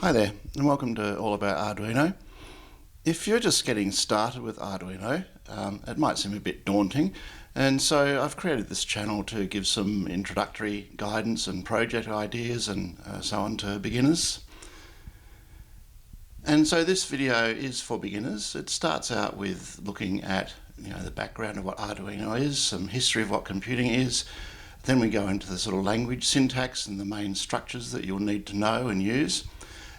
Hi there, and welcome to All About Arduino. If you're just getting started with Arduino, it might seem a bit daunting, and so I've created this channel to give some introductory guidance and project ideas and so on to beginners. And so this video is for beginners. It starts out with looking at the background of what Arduino is, some history of what computing is. Then we go into the sort of language syntax and the main structures that you'll need to know and use.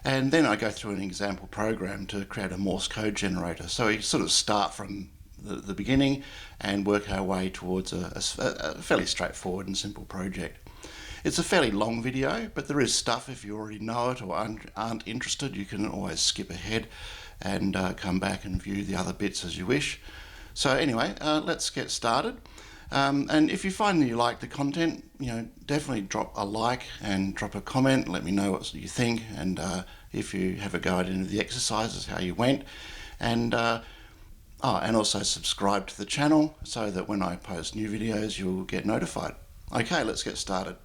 And then I go through an example program to create a Morse code generator. So we sort of start from the beginning and work our way towards a fairly straightforward and simple project. It's a fairly long video, but there is stuff. If you already know it or aren't interested, you can always skip ahead and come back and view the other bits as you wish. So anyway, let's get started. And if you find that you like the content, definitely drop a like and drop a comment. Let me know what you think, and if you have a go at any of the exercises, how you went, and also subscribe to the channel so that when I post new videos, you'll get notified. Okay, let's get started.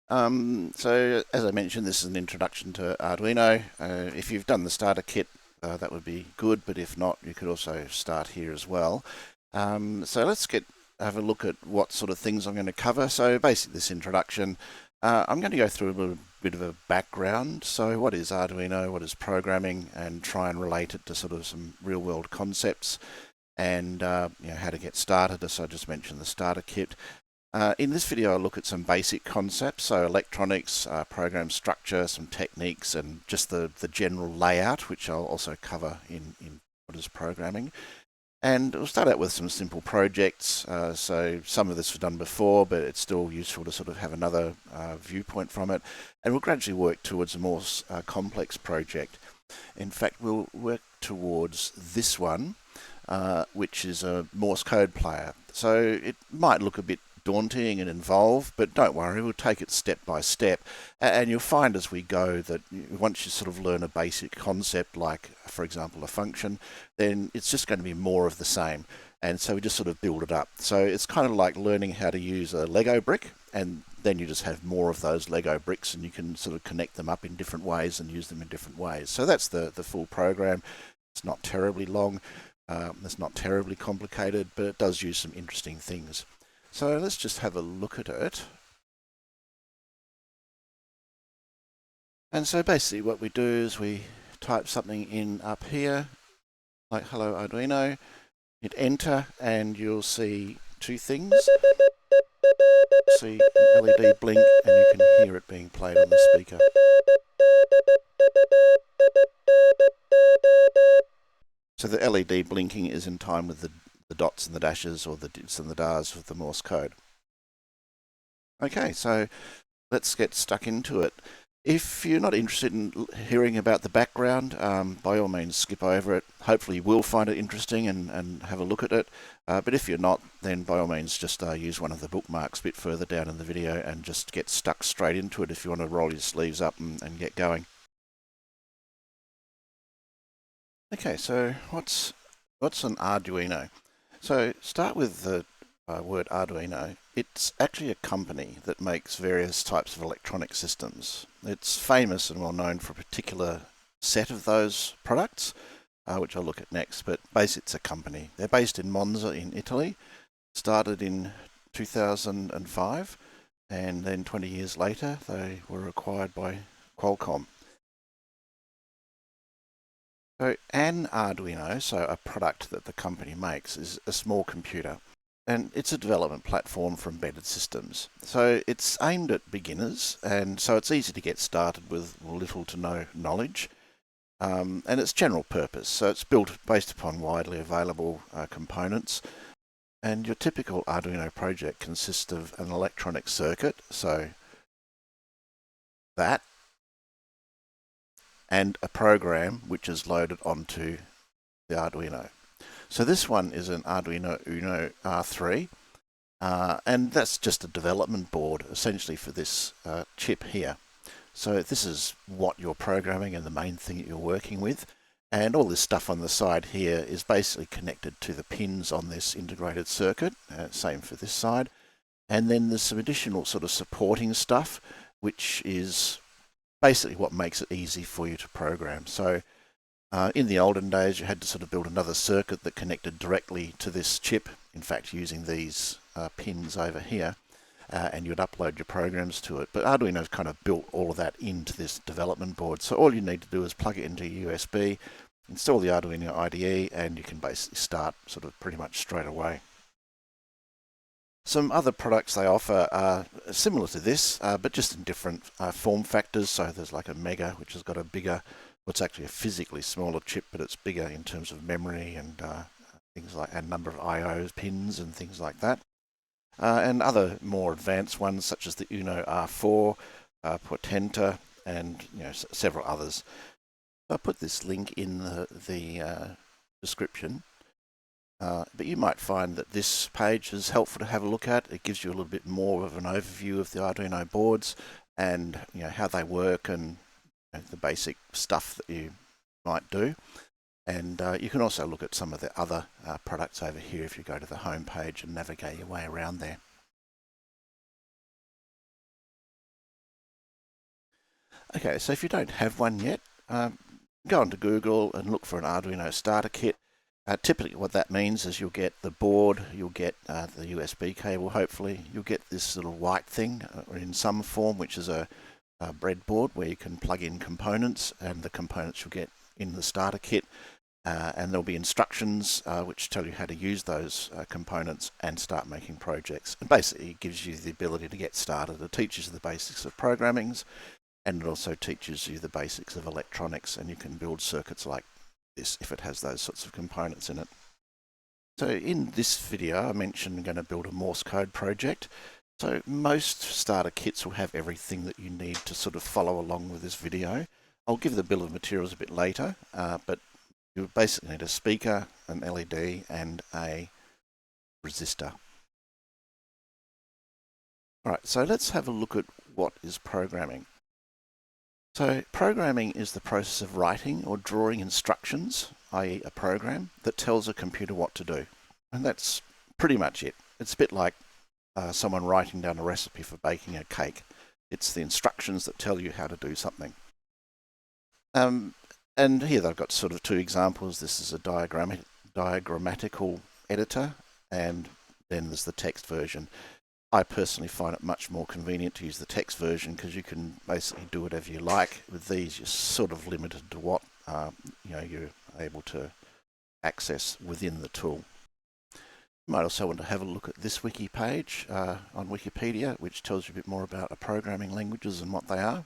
So as I mentioned, this is an introduction to Arduino. If you've done the starter kit, that would be good, but if not, you could also start here as well. So let's have a look at what sort of things I'm going to cover. So basically this introduction, I'm going to go through a little bit of a background. So what is Arduino, what is programming, and try and relate it to sort of some real world concepts and how to get started, as I just mentioned the starter kit. In this video I'll look at some basic concepts, so electronics, program structure, some techniques, and just the general layout, which I'll also cover in what is programming. And we'll start out with some simple projects. So some of this was done before, but it's still useful to sort of have another viewpoint from it. And we'll gradually work towards a more complex project. In fact, we'll work towards this one, which is a Morse code player. So it might look a bit daunting and involved, but don't worry, we'll take it step by step, and you'll find as we go that once you sort of learn a basic concept, like for example a function, then it's just going to be more of the same, and so we just sort of build it up. So it's kind of like learning how to use a Lego brick, and then you just have more of those Lego bricks and you can sort of connect them up in different ways and use them in different ways. So that's the full program. It's not terribly long, it's not terribly complicated, but it does use some interesting things. So let's just have a look at it. And so basically what we do is we type something in up here, like hello Arduino, hit enter, and you'll see two things. See an LED blink, and you can hear it being played on the speaker. So the LED blinking is in time with the dots and the dashes, or the dits and the dars of the Morse code. Okay, so let's get stuck into it. If you're not interested in hearing about the background, by all means skip over it. Hopefully you will find it interesting and have a look at it. But if you're not, then by all means just use one of the bookmarks a bit further down in the video and just get stuck straight into it if you want to roll your sleeves up and get going. Okay, so what's an Arduino? So start with the word Arduino. It's actually a company that makes various types of electronic systems. It's famous and well known for a particular set of those products, which I'll look at next, but basically it's a company. They're based in Monza in Italy, started in 2005, and then 20 years later they were acquired by Qualcomm. So an Arduino, so a product that the company makes, is a small computer, and it's a development platform for embedded systems. So it's aimed at beginners, and so it's easy to get started with little to no knowledge, and it's general purpose. So it's built based upon widely available components, and your typical Arduino project consists of an electronic circuit, so that, and a program which is loaded onto the Arduino. So this one is an Arduino Uno R3, and that's just a development board essentially for this chip here. So this is what you're programming and the main thing that you're working with, and all this stuff on the side here is basically connected to the pins on this integrated circuit, same for this side, and then there's some additional sort of supporting stuff which is basically what makes it easy for you to program. So in the olden days, you had to sort of build another circuit that connected directly to this chip, in fact using these pins over here, and you'd upload your programs to it. But Arduino's kind of built all of that into this development board. So all you need to do is plug it into USB, install the Arduino IDE, and you can basically start sort of pretty much straight away. Some other products they offer are similar to this, but just in different form factors. So there's like a Mega, which has got a bigger, well, it's actually a physically smaller chip, but it's bigger in terms of memory and things like a number of I/O pins and things like that. And other more advanced ones, such as the Uno R4, Portenta, and several others. I'll put this link in the description. But you might find that this page is helpful to have a look at. It gives you a little bit more of an overview of the Arduino boards and how they work and the basic stuff that you might do. And you can also look at some of the other products over here if you go to the home page and navigate your way around there. Okay, so if you don't have one yet, go onto Google and look for an Arduino starter kit. Typically what that means is you'll get the board, you'll get the USB cable hopefully, you'll get this little white thing in some form, which is a breadboard where you can plug in components, and the components you'll get in the starter kit, and there'll be instructions which tell you how to use those components and start making projects. And basically it gives you the ability to get started. It teaches you the basics of programming, and it also teaches you the basics of electronics, and you can build circuits like this if it has those sorts of components in it. So in this video I mentioned I'm going to build a Morse code project. So most starter kits will have everything that you need to sort of follow along with this video. I'll give the bill of materials a bit later, but you basically need a speaker, an LED, and a resistor. Alright, so let's have a look at what is programming. So programming is the process of writing or drawing instructions, i.e. a program, that tells a computer what to do. And that's pretty much it. It's a bit like someone writing down a recipe for baking a cake. It's the instructions that tell you how to do something. And here they've got sort of two examples. This is a diagrammatical editor, and then there's the text version. I personally find it much more convenient to use the text version because you can basically do whatever you like. With these, you're sort of limited to what you're able to access within the tool. You might also want to have a look at this wiki page on Wikipedia, which tells you a bit more about programming languages and what they are.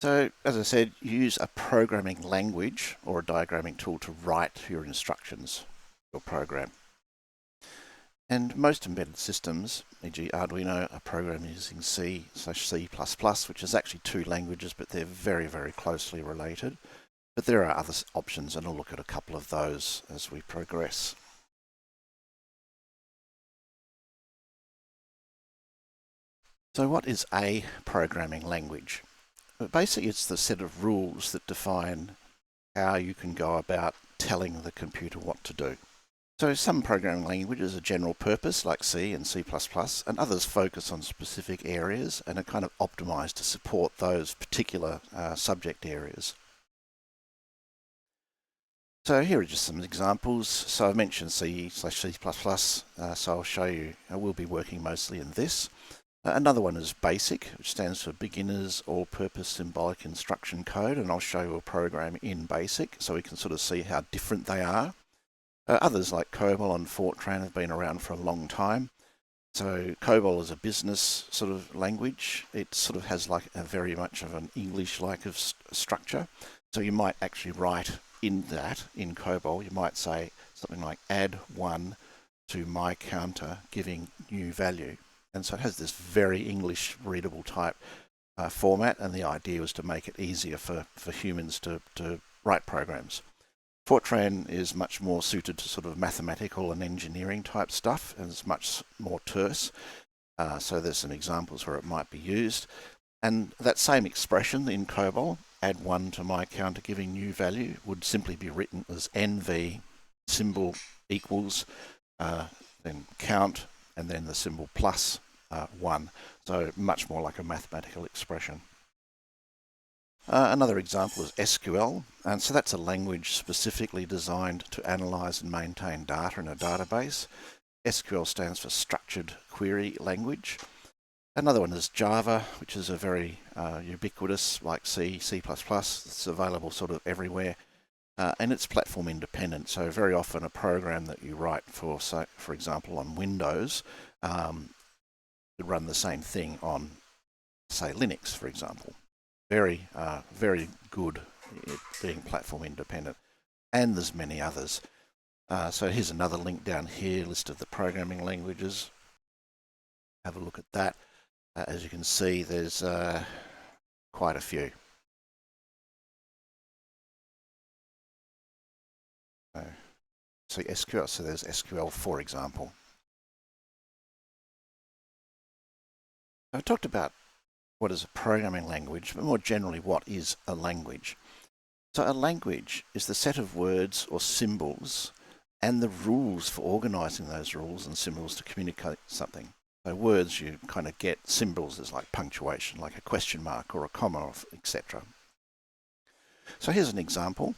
So, as I said, you use a programming language or a diagramming tool to write your instructions, your program. And most embedded systems, e.g. Arduino, are programmed using C/C++, which is actually two languages, but they're very, very closely related. But there are other options, and I'll look at a couple of those as we progress. So what is a programming language? But basically, it's the set of rules that define how you can go about telling the computer what to do. So some programming languages are general purpose, like C and C++, and others focus on specific areas and are kind of optimized to support those particular subject areas. So here are just some examples. So I've mentioned C/C++, so I'll show you, I will be working mostly in this. Another one is BASIC, which stands for Beginner's All-Purpose Symbolic Instruction Code, and I'll show you a program in BASIC so we can sort of see how different they are. Others like COBOL and Fortran have been around for a long time. So COBOL is a business sort of language. It sort of has like a very much of an English-like of structure. So you might actually write in COBOL, you might say something like add 1 to my counter giving new value. And so it has this very English readable type format, and the idea was to make it easier for humans to write programs. Fortran is much more suited to sort of mathematical and engineering type stuff, and it's much more terse. So there's some examples where it might be used. And that same expression in COBOL, add 1 to my counter giving new value, would simply be written as NV symbol equals then count and then the symbol plus 1. So much more like a mathematical expression. Another example is SQL, and so that's a language specifically designed to analyse and maintain data in a database. SQL stands for Structured Query Language. Another one is Java, which is a very ubiquitous, like C, C++. It's available sort of everywhere, and it's platform independent. So very often a program that you write for example, on Windows, would run the same thing on, say, Linux, for example. Very, very good at being platform independent. And there's many others. So here's another link down here, list of the programming languages. Have a look at that. As you can see, there's quite a few. So SQL, so there's SQL, for example. I've talked about what is a programming language, but more generally, what is a language? So a language is the set of words or symbols and the rules for organising those rules and symbols to communicate something. So words you kind of get, symbols is like punctuation, like a question mark or a comma, etc. So here's an example.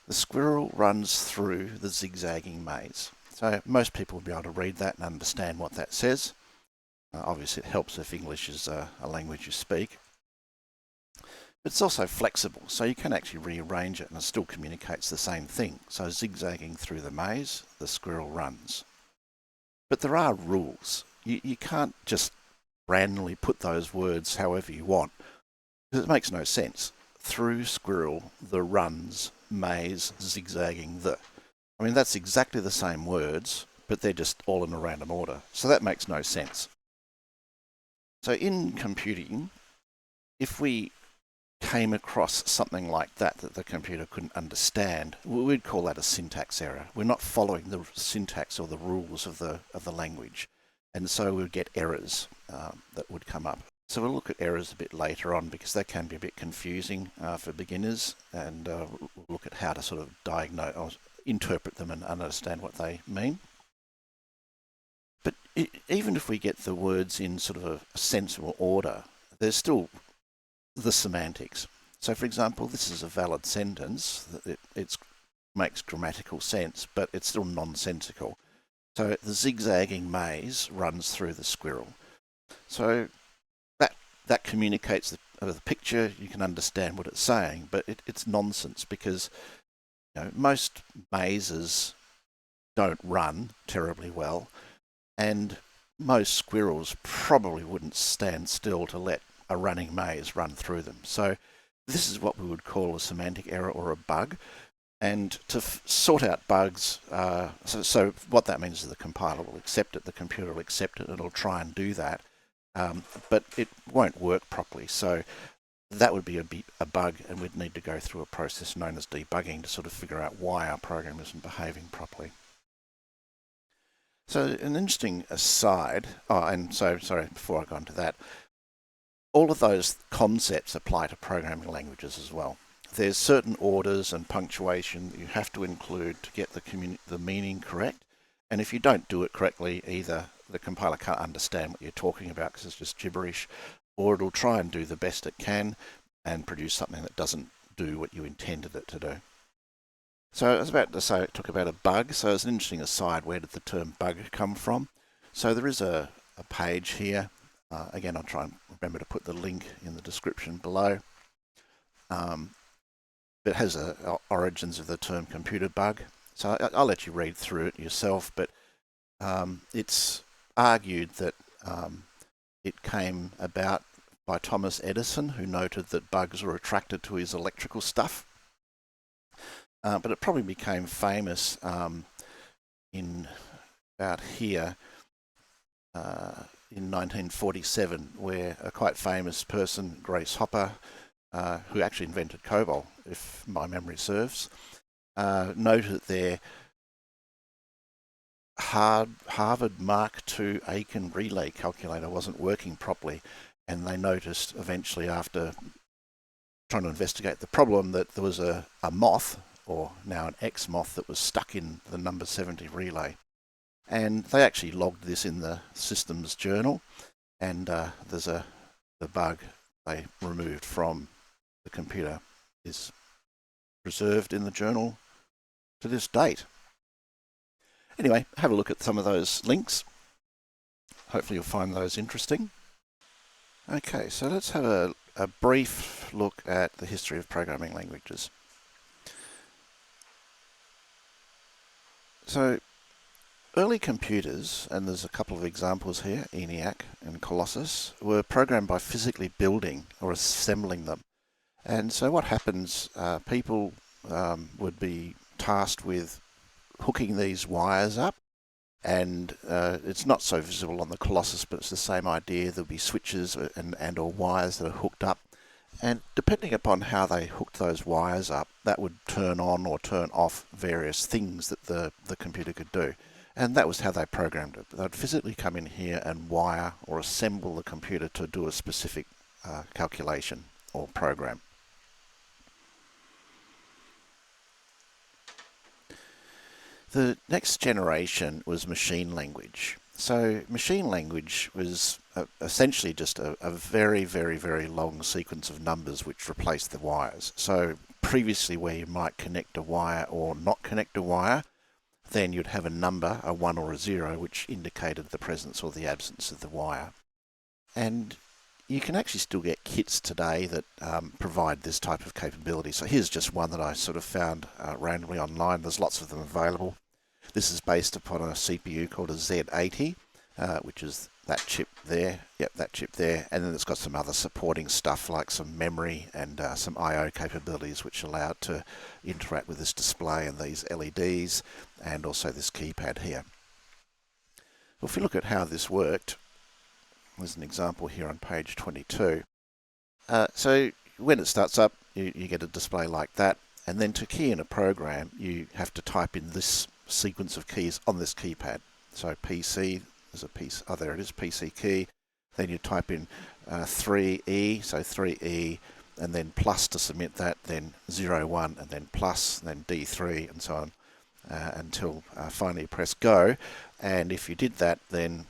The squirrel runs through the zigzagging maze. So most people will be able to read that and understand what that says. Obviously, it helps if English is a language you speak. But it's also flexible, so you can actually rearrange it and it still communicates the same thing. So zigzagging through the maze, the squirrel runs. But there are rules. You can't just randomly put those words however you want, because it makes no sense. Through squirrel, the runs, maze, zigzagging, the. I mean, that's exactly the same words, but they're just all in a random order. So that makes no sense. So in computing, if we came across something like that the computer couldn't understand, we'd call that a syntax error. We're not following the syntax or the rules of the language, and so we'd get errors that would come up. So we'll look at errors a bit later on because that can be a bit confusing for beginners, and we'll look at how to sort of diagnose or interpret them and understand what they mean. But even if we get the words in sort of a sensible order, there's still the semantics. So for example, this is a valid sentence. It makes grammatical sense, but it's still nonsensical. So the zigzagging maze runs through the squirrel. So that communicates the picture. You can understand what it's saying, but it's nonsense because most mazes don't run terribly well, and most squirrels probably wouldn't stand still to let a running maze run through them. So this is what we would call a semantic error or a bug. And to sort out bugs, so what that means is the compiler will accept it, the computer will accept it, it'll try and do that, but it won't work properly. So that would be a bug, and we'd need to go through a process known as debugging to sort of figure out why our program isn't behaving properly. So an interesting aside, sorry, before I go into that, all of those concepts apply to programming languages as well. There's certain orders and punctuation that you have to include to get the meaning correct, and if you don't do it correctly, either the compiler can't understand what you're talking about because it's just gibberish, or it'll try and do the best it can and produce something that doesn't do what you intended it to do. So I was about to talk about a bug. So it's an interesting aside, where did the term bug come from? So there is a page here. Again, I'll try and remember to put the link in the description below. It has origins of the term computer bug. So I'll let you read through it yourself, but it's argued that it came about by Thomas Edison, who noted that bugs were attracted to his electrical stuff. But it probably became famous in about here in 1947, where a quite famous person, Grace Hopper, who actually invented COBOL, if my memory serves, noted their Harvard Mark II Aiken relay calculator wasn't working properly, and they noticed eventually, after trying to investigate the problem, that there was a moth, or now an X moth, that was stuck in the number 70 relay. and they actually logged this in the systems journal, and there's the bug they removed from the computer is preserved in the journal to this date. Anyway, have a look at some of those links. Hopefully you'll find those interesting. Okay, so let's have a brief look at the history of programming languages. So early computers, and there's a couple of examples here, ENIAC and Colossus, were programmed by physically building or assembling them. And so what happens, people would be tasked with hooking these wires up, and it's not so visible on the Colossus, but it's the same idea. There'll be switches and or wires that are hooked up, and depending upon how they hooked those wires up, that would turn on or turn off various things that the computer could do. And that was how they programmed it. They'd physically come in here and wire or assemble the computer to do a specific calculation or program. The next generation was machine language. So machine language was essentially just a very, very, very long sequence of numbers which replaced the wires. So previously where you might connect a wire or not connect a wire, then you'd have a number, a 1 or a 0, which indicated the presence or the absence of the wire. And you can actually still get kits today that provide this type of capability. So here's just one that I sort of found randomly online. There's lots of them available. This is based upon a CPU called a Z80, which is that chip there. Yep, that chip there. And then it's got some other supporting stuff like some memory and some I/O capabilities which allow it to interact with this display and these LEDs and also this keypad here. Well, if you look at how this worked, there's an example here on page 22. So when it starts up, you get a display like that. And then to key in a program, you have to type in this sequence of keys on this keypad. So PC, there's a piece, oh there it is, PC key. Then you type in 3E, so 3E, and then plus to submit that, then 0, 1, and then plus, and then D3, and so on, until finally you press go. And if you did that, then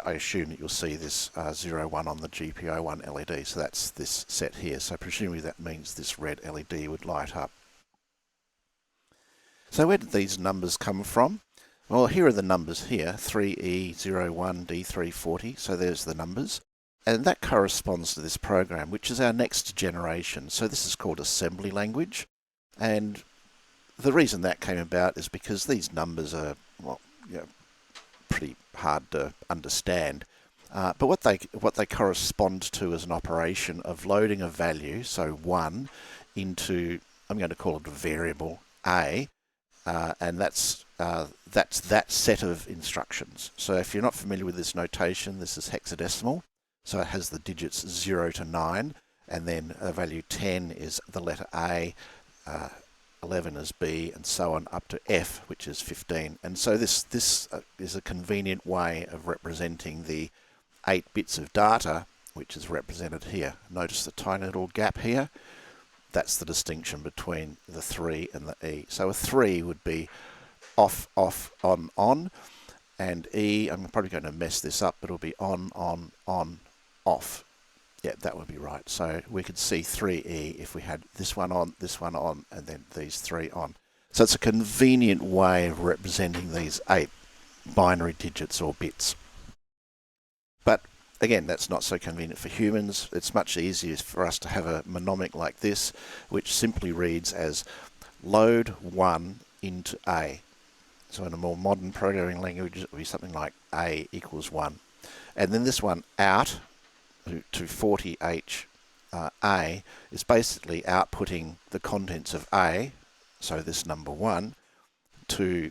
I assume that you'll see this 0, 1 on the GPO1 LED. So that's this set here. So presumably that means this red LED would light up. So where did these numbers come from? Well, here are the numbers here, 3E01, D340, so there's the numbers. And that corresponds to this program, which is our next generation. So this is called assembly language. And the reason that came about is because these numbers are, well, you know, pretty hard to understand. But what they correspond to is an operation of loading a value, so 1, into, I'm going to call it a variable A, and that's that set of instructions. So if you're not familiar with this notation, this is hexadecimal. So it has the digits 0 to 9, and then the value 10 is the letter A, 11 is B, and so on up to F, which is 15. And so this is a convenient way of representing the 8 bits of data, which is represented here. Notice the tiny little gap here. That's the distinction between the 3 and the E. So a 3 would be off, off, on, and E, I'm probably going to mess this up, but it'll be on, off. Yeah, that would be right. So we could see 3E if we had this one on, and then these 3 on. So it's a convenient way of representing these 8 binary digits or bits. But again, that's not so convenient for humans. It's much easier for us to have a mnemonic like this, which simply reads as load 1 into A. So in a more modern programming language, it would be something like A equals 1. And then this one out to 40H A is basically outputting the contents of A, so this number 1, to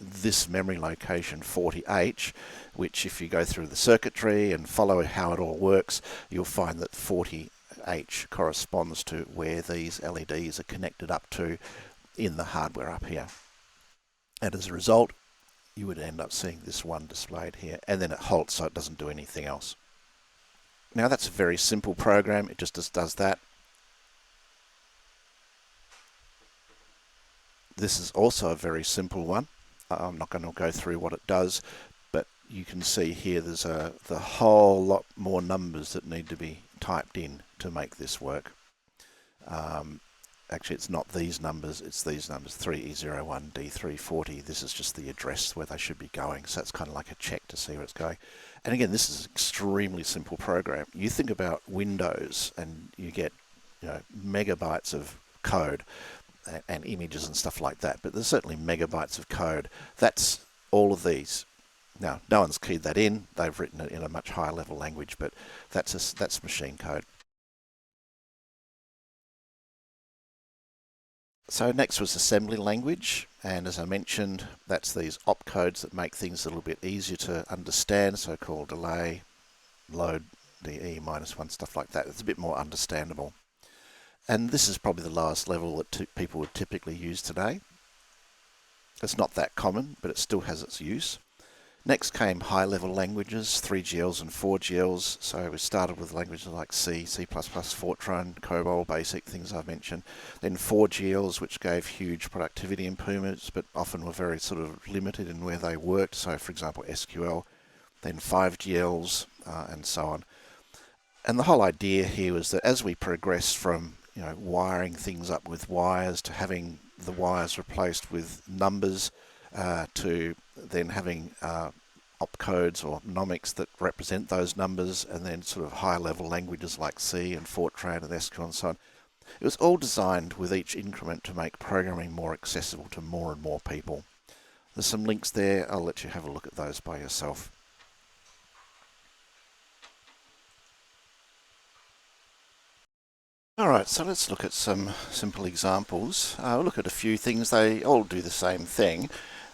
this memory location 40H, which if you go through the circuitry and follow how it all works, you'll find that 40H corresponds to where these LEDs are connected up to in the hardware up here. And as a result, you would end up seeing this 1 displayed here, and then it halts so it doesn't do anything else. Now that's a very simple program, it just does that. This is also a very simple one. I'm not going to go through what it does, but you can see here there's the whole lot more numbers that need to be typed in to make this work. Actually, it's not these numbers, it's these numbers, 3E01, D340. This is just the address where they should be going. So it's kind of like a check to see where it's going. And again, this is an extremely simple program. You think about Windows and you get, megabytes of code and images and stuff like that, but there's certainly megabytes of code. That's all of these. Now, no one's keyed that in. They've written it in a much higher level language, but that's machine code. So next was assembly language, and as I mentioned, that's these opcodes that make things a little bit easier to understand, so-called delay, load, DE -1, stuff like that. It's a bit more understandable. And this is probably the lowest level that people would typically use today. It's not that common, but it still has its use. Next came high-level languages, 3GLs and 4GLs. So we started with languages like C, C++, Fortran, COBOL, BASIC, things I've mentioned. Then 4GLs, which gave huge productivity improvements, but often were very sort of limited in where they worked. So, for example, SQL. Then 5GLs, and so on. And the whole idea here was that as we progress from wiring things up with wires to having the wires replaced with numbers, to then having opcodes or nomics that represent those numbers, and then sort of high-level languages like C and Fortran and SQL and so on. It was all designed with each increment to make programming more accessible to more and more people. There's some links there. I'll let you have a look at those by yourself. Alright, so let's look at some simple examples. We'll look at a few things. They all do the same thing,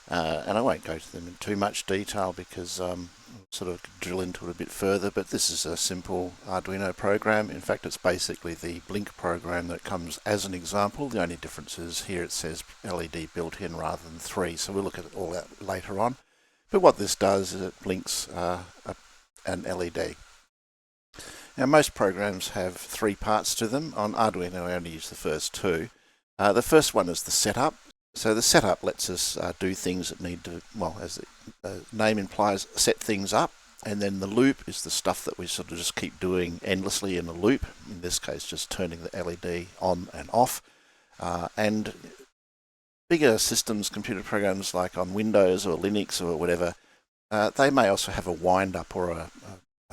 and I won't go to them in too much detail because we'll sort of drill into it a bit further, but this is a simple Arduino program. In fact, it's basically the Blink program that comes as an example. The only difference is here it says LED built in rather than 3, so we'll look at all that later on. But what this does is it blinks an LED. Now, most programs have 3 parts to them. On Arduino, I only use the first 2. The first one is the setup. So the setup lets us do things that need to, well, as the name implies, set things up. And then the loop is the stuff that we sort of just keep doing endlessly in a loop. In this case, just turning the LED on and off. And bigger systems, computer programs like on Windows or Linux or whatever, they may also have a wind-up or a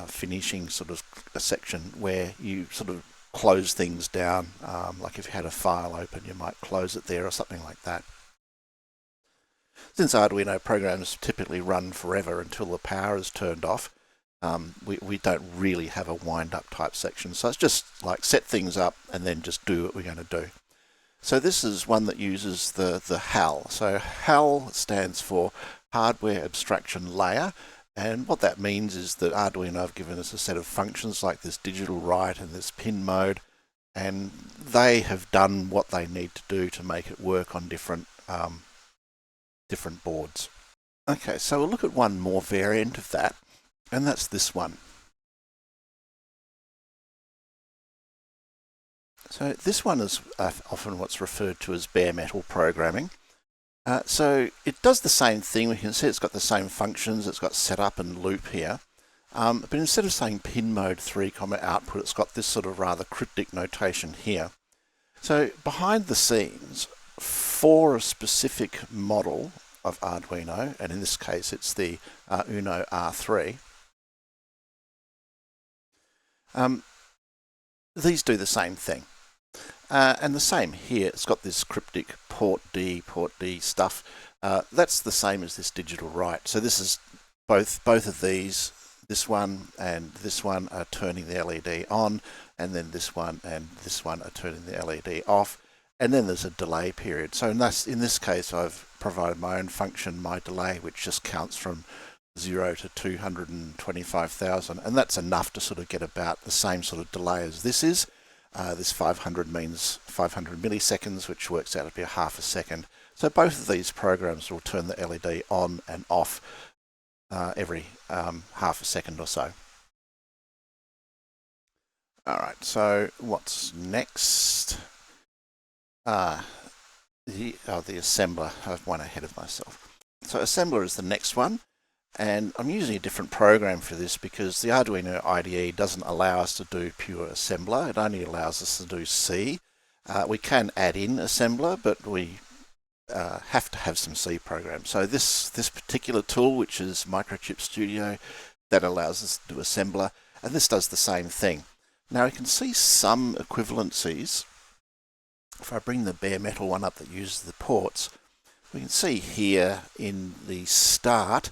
finishing sort of a section where you sort of close things down. Like if you had a file open, you might close it there or something like that. Since Arduino programs typically run forever until the power is turned off, we don't really have a wind-up type section. So it's just like set things up and then just do what we're going to do. So this is one that uses the HAL. So HAL stands for Hardware Abstraction Layer. And what that means is that Arduino have given us a set of functions like this digital write and this pin mode, and they have done what they need to do to make it work on different boards. Okay, so we'll look at one more variant of that, and that's this one. So this one is often what's referred to as bare metal programming. So it does the same thing. We can see it's got the same functions. It's got setup and loop here. But instead of saying pin mode 3, output, it's got this sort of rather cryptic notation here. So behind the scenes, for a specific model of Arduino, and in this case it's the Uno R3, these do the same thing. And the same here, it's got this cryptic port D stuff. That's the same as this digital write. So this is both of these, this one and this one are turning the LED on, and then this one and this one are turning the LED off. And then there's a delay period. So in this case, I've provided my own function, my delay, which just counts from 0 to 225,000. And that's enough to sort of get about the same sort of delay as this is. This 500 means 500 milliseconds, which works out to be a half a second. So both of these programs will turn the LED on and off every half a second or so. Alright, so what's next? The assembler. I've one ahead of myself. So assembler is the next one. And I'm using a different program for this because the Arduino IDE doesn't allow us to do pure assembler. It only allows us to do C. We can add in assembler, but we have to have some C programs. So this particular tool, which is Microchip Studio, that allows us to do assembler, and this does the same thing. Now you can see some equivalencies. If I bring the bare metal one up that uses the ports, we can see here in the start,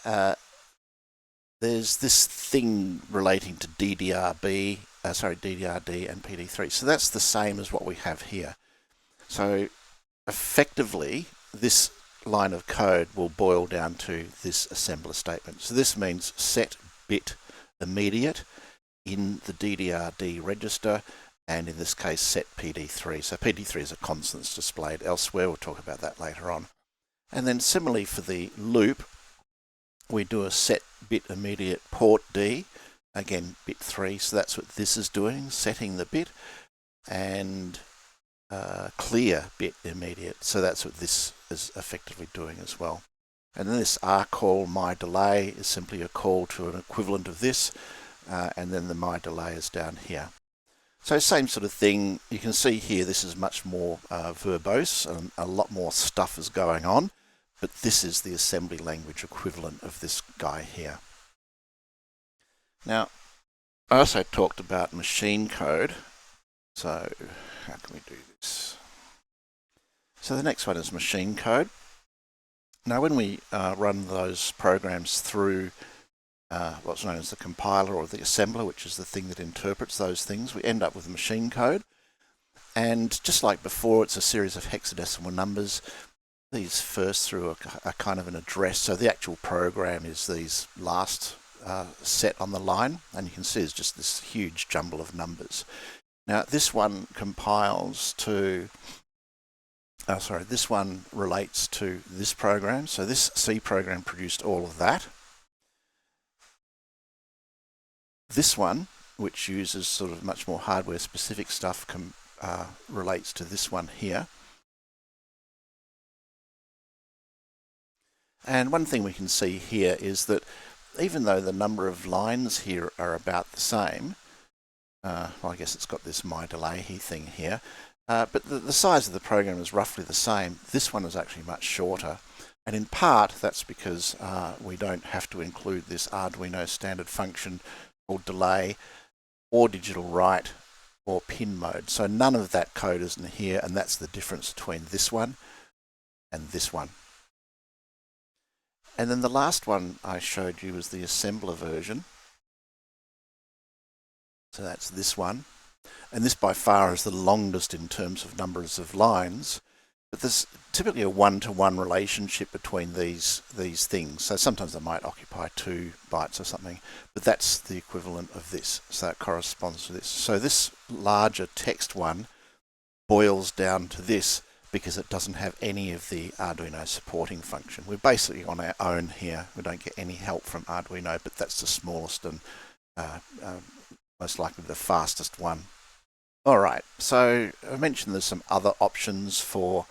there's this thing relating to DDRD and PD3. So that's the same as what we have here. So effectively, this line of code will boil down to this assembler statement. So this means set bit immediate in the DDRD register, and in this case set PD3. So PD3 is a constant that's displayed elsewhere. We'll talk about that later on. And then similarly for the loop, we do a set bit immediate port D, again bit 3, so that's what this is doing, setting the bit, and clear bit immediate, so that's what this is effectively doing as well. And then this rcall my delay is simply a call to an equivalent of this, and then the my delay is down here. So same sort of thing. You can see here this is much more verbose, and a lot more stuff is going on. But this is the assembly language equivalent of this guy here. Now, I also talked about machine code. So how can we do this? So the next one is machine code. Now when we run those programs through what's known as the compiler or the assembler, which is the thing that interprets those things, we end up with machine code. And just like before, it's a series of hexadecimal numbers. These first through a kind of an address, so the actual program is these last set on the line, and you can see it's just this huge jumble of numbers. Now this one compiles to, this one relates to this program, so this C program produced all of that. This one, which uses sort of much more hardware specific stuff, relates to this one here. And one thing we can see here is that even though the number of lines here are about the same, well, I guess it's got this my delay thing here, but the size of the program is roughly the same. This one is actually much shorter. And in part, that's because we don't have to include this Arduino standard function called delay or digital write or pin mode. So none of that code is in here, and that's the difference between this one and this one. And then the last one I showed you was the assembler version. So that's this one. And this by far is the longest in terms of numbers of lines. But there's typically a one-to-one relationship between these things. So sometimes they might occupy 2 bytes or something, but that's the equivalent of this. So that corresponds to this. So this larger text one boils down to this because it doesn't have any of the Arduino supporting function. We're basically on our own here. We don't get any help from Arduino, but that's the smallest and most likely the fastest one. All right, so I mentioned there's some other options for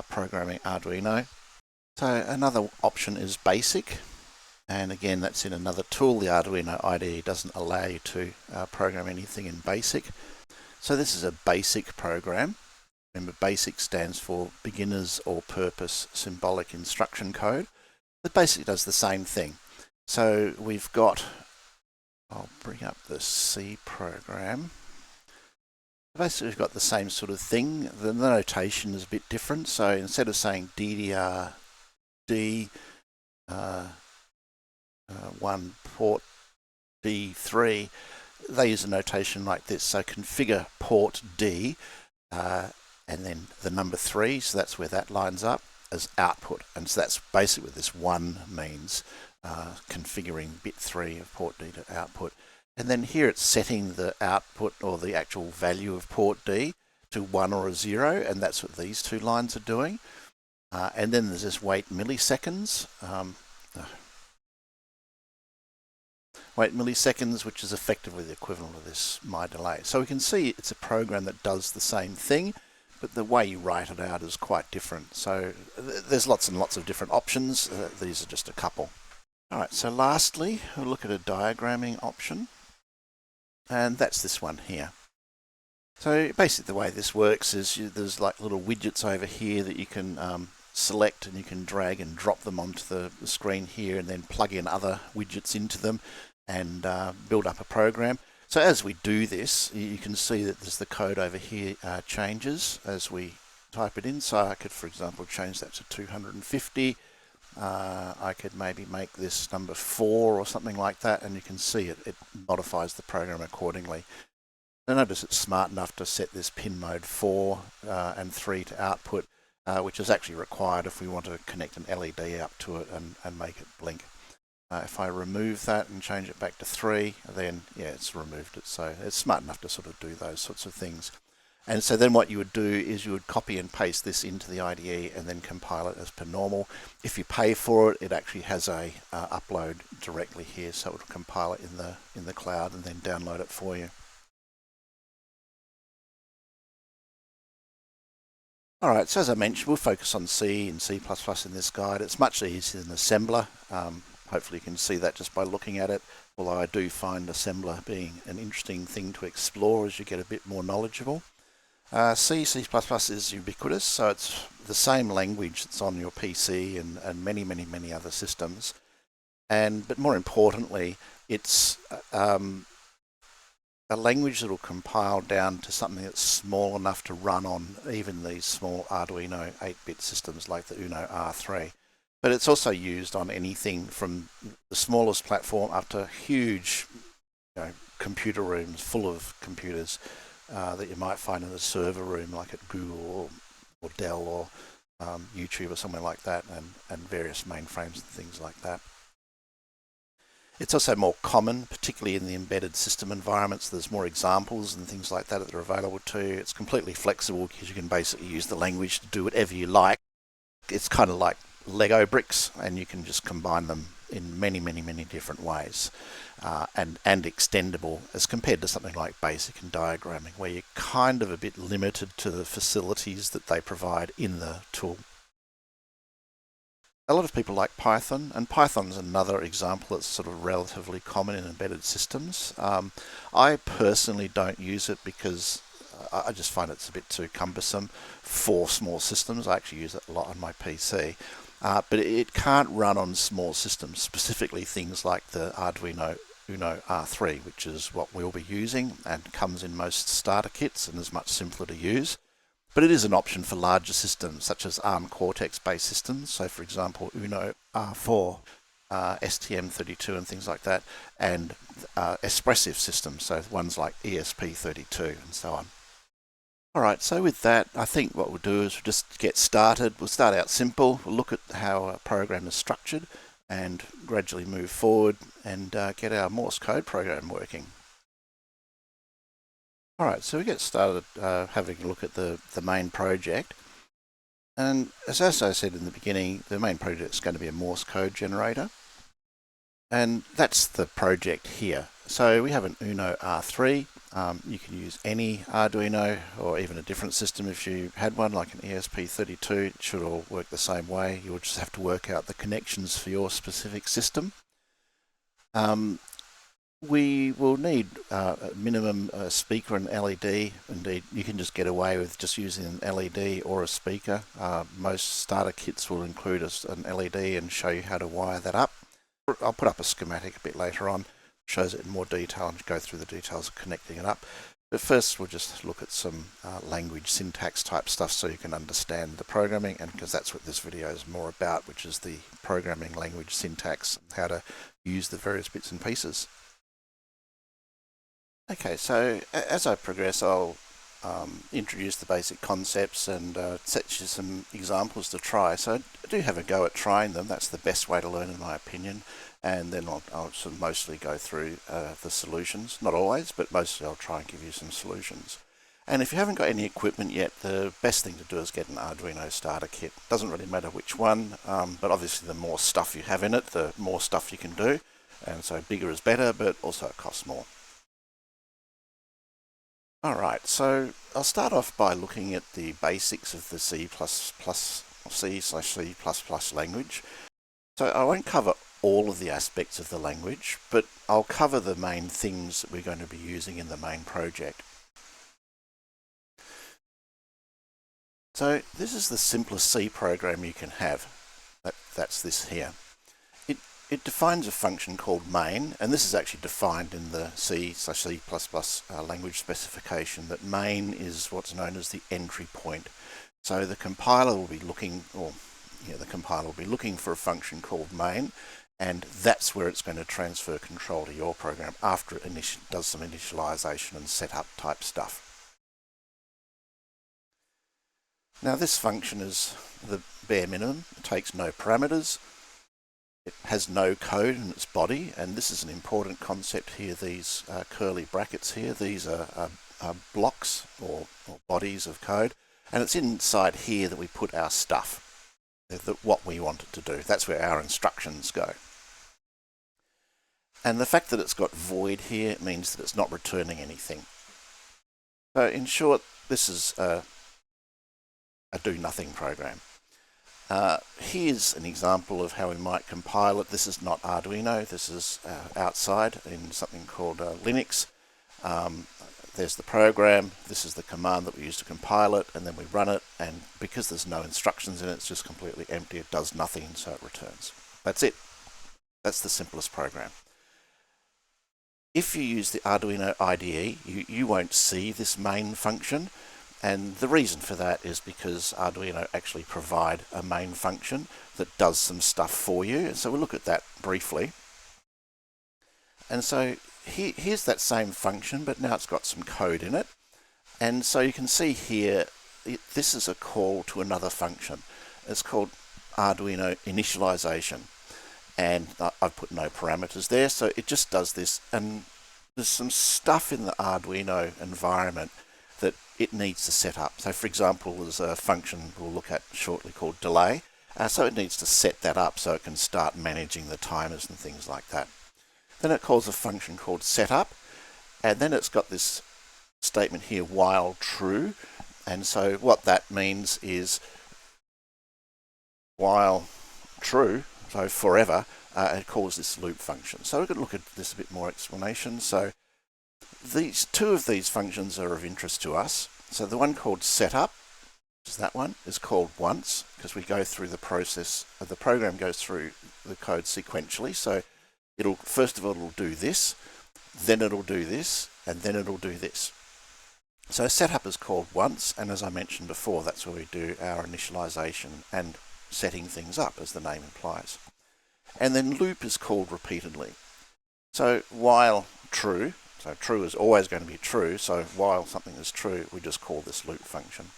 programming Arduino. So another option is basic, and again that's in another tool. The Arduino IDE doesn't allow you to program anything in basic. So this is a basic program. Remember, basic stands for beginner's all purpose symbolic instruction code. It basically does the same thing. So we've got, I'll bring up the C program. Basically, we've got the same sort of thing. The notation is a bit different. So instead of saying DDRD 1 port D3, they use a notation like this. So configure port D and then the number 3, so that's where that lines up, as output. And so that's basically what this 1 means, configuring bit 3 of port D to output. And then here it's setting the output or the actual value of port D to 1 or a 0, and that's what these 2 lines are doing. And then there's this wait milliseconds. Wait milliseconds, which is effectively the equivalent of this my delay. So we can see it's a program that does the same thing, but the way you write it out is quite different. So there's lots and lots of different options. These are just a couple. Alright, so lastly, we'll look at a diagramming option, and that's this one here. So basically the way this works is there's like little widgets over here that you can select, and you can drag and drop them onto the screen here, and then plug in other widgets into them and build up a program. So as we do this, you can see that there's the code over here changes as we type it in. So I could, for example, change that to 250. I could maybe make this number 4 or something like that, and you can see it modifies the program accordingly. Now notice it's smart enough to set this pin mode 4 and 3 to output, which is actually required if we want to connect an LED up to it and make it blink. If I remove that and change it back to 3, then yeah, it's removed it. So it's smart enough to sort of do those sorts of things. And so then what you would do is you would copy and paste this into the IDE and then compile it as per normal. If you pay for it, it actually has a upload directly here, so it will compile it in the cloud and then download it for you. Alright, so as I mentioned, we'll focus on C and C++ in this guide. It's much easier than assembler. Hopefully you can see that just by looking at it, although I do find assembler being an interesting thing to explore as you get a bit more knowledgeable. C is ubiquitous, so it's the same language that's on your PC and many other systems. But more importantly, it's a language that will compile down to something that's small enough to run on even these small Arduino 8-bit systems like the Uno R3. But it's also used on anything from the smallest platform up to huge computer rooms full of computers that you might find in a server room like at Google or Dell or YouTube or somewhere like that, and various mainframes and things like that. It's also more common, particularly in the embedded system environments. There's more examples and things like that are available to you. It's completely flexible because you can basically use the language to do whatever you like. It's kind of like Lego bricks, and you can just combine them in many different ways, and extendable as compared to something like basic and diagramming, where you're kind of a bit limited to the facilities that they provide in the tool. A lot of people like Python, and Python's another example that's sort of relatively common in embedded systems. I personally don't use it because I just find it's a bit too cumbersome for small systems. I actually use it a lot on my PC. But it can't run on small systems, specifically things like the Arduino Uno R3, which is what we'll be using and comes in most starter kits and is much simpler to use. But it is an option for larger systems, such as ARM Cortex-based systems. So, for example, Uno R4, STM32 and things like that, and expressive systems, so ones like ESP32 and so on. Alright, so with that, I think what we'll do is we'll just get started. We'll start out simple, we'll look at how a program is structured, and gradually move forward and get our Morse code program working. Alright, so we get started having a look at the main project. And as I said in the beginning, the main project is going to be a Morse code generator. And that's the project here. So we have an Uno R3. You can use any Arduino or even a different system if you had one, like an ESP32. It should all work the same way. You'll just have to work out the connections for your specific system. We will need a minimum speaker and LED. Indeed, you can just get away with just using an LED or a speaker. Most starter kits will include an LED and show you how to wire that up. I'll put up a schematic a bit later on, shows it in more detail and go through the details of connecting it up. But first we'll just look at some language syntax type stuff so you can understand the programming, and because that's what this video is more about, which is the programming language syntax, how to use the various bits and pieces. Okay, so as I progress, I'll introduce the basic concepts and set you some examples to try. So I do have a go at trying them. That's the best way to learn, in my opinion. And then I'll sort of mostly go through the solutions. Not always, but mostly I'll try and give you some solutions. And if you haven't got any equipment yet, the best thing to do is get an Arduino starter kit. Doesn't really matter which one, but obviously the more stuff you have in it, the more stuff you can do. And so bigger is better, but also it costs more. Alright, so I'll start off by looking at the basics of the C/C++ language. So I won't cover all of the aspects of the language, but I'll cover the main things that we're going to be using in the main project. So this is the simplest C program you can have. That's this here. It defines a function called main, and this is actually defined in the C/C++ language specification, that main is what's known as the entry point. So the compiler will be looking, for a function called main, and that's where it's going to transfer control to your program after it does some initialization and setup type stuff. Now this function is the bare minimum. It takes no parameters. It has no code in its body, and this is an important concept here. These curly brackets here, these are blocks or bodies of code, and it's inside here that we put our stuff, what we want it to do. That's where our instructions go. And the fact that it's got void here means that it's not returning anything. So in short, this is a do-nothing program. Here's an example of how we might compile it. This is not Arduino. This is outside in something called Linux. There's the program. This is the command that we use to compile it, and then we run it. And because there's no instructions in it, it's just completely empty. It does nothing, so it returns. That's it. That's the simplest program. If you use the Arduino IDE, you won't see this main function. And the reason for that is because Arduino actually provide a main function that does some stuff for you. And so we'll look at that briefly. And so here's that same function, but now it's got some code in it. And so you can see here, this is a call to another function. It's called Arduino initialization. And I've put no parameters there, so it just does this. And there's some stuff in the Arduino environment that it needs to set up. So for example, there's a function we'll look at shortly called delay. So it needs to set that up so it can start managing the timers and things like that. Then it calls a function called setup, and then it's got this statement here, while true. And so what that means is while true, so forever, it calls this loop function. So we could look at this a bit more explanation. So two of these functions are of interest to us. So the one called setup, which is that one, is called once, because we go through the process, the program goes through the code sequentially. So first of all, it'll do this, then it'll do this, and then it'll do this. So setup is called once, and as I mentioned before, that's where we do our initialization and setting things up, as the name implies. And then loop is called repeatedly. So while true, so true is always going to be true, so while something is true, we just call this loop function.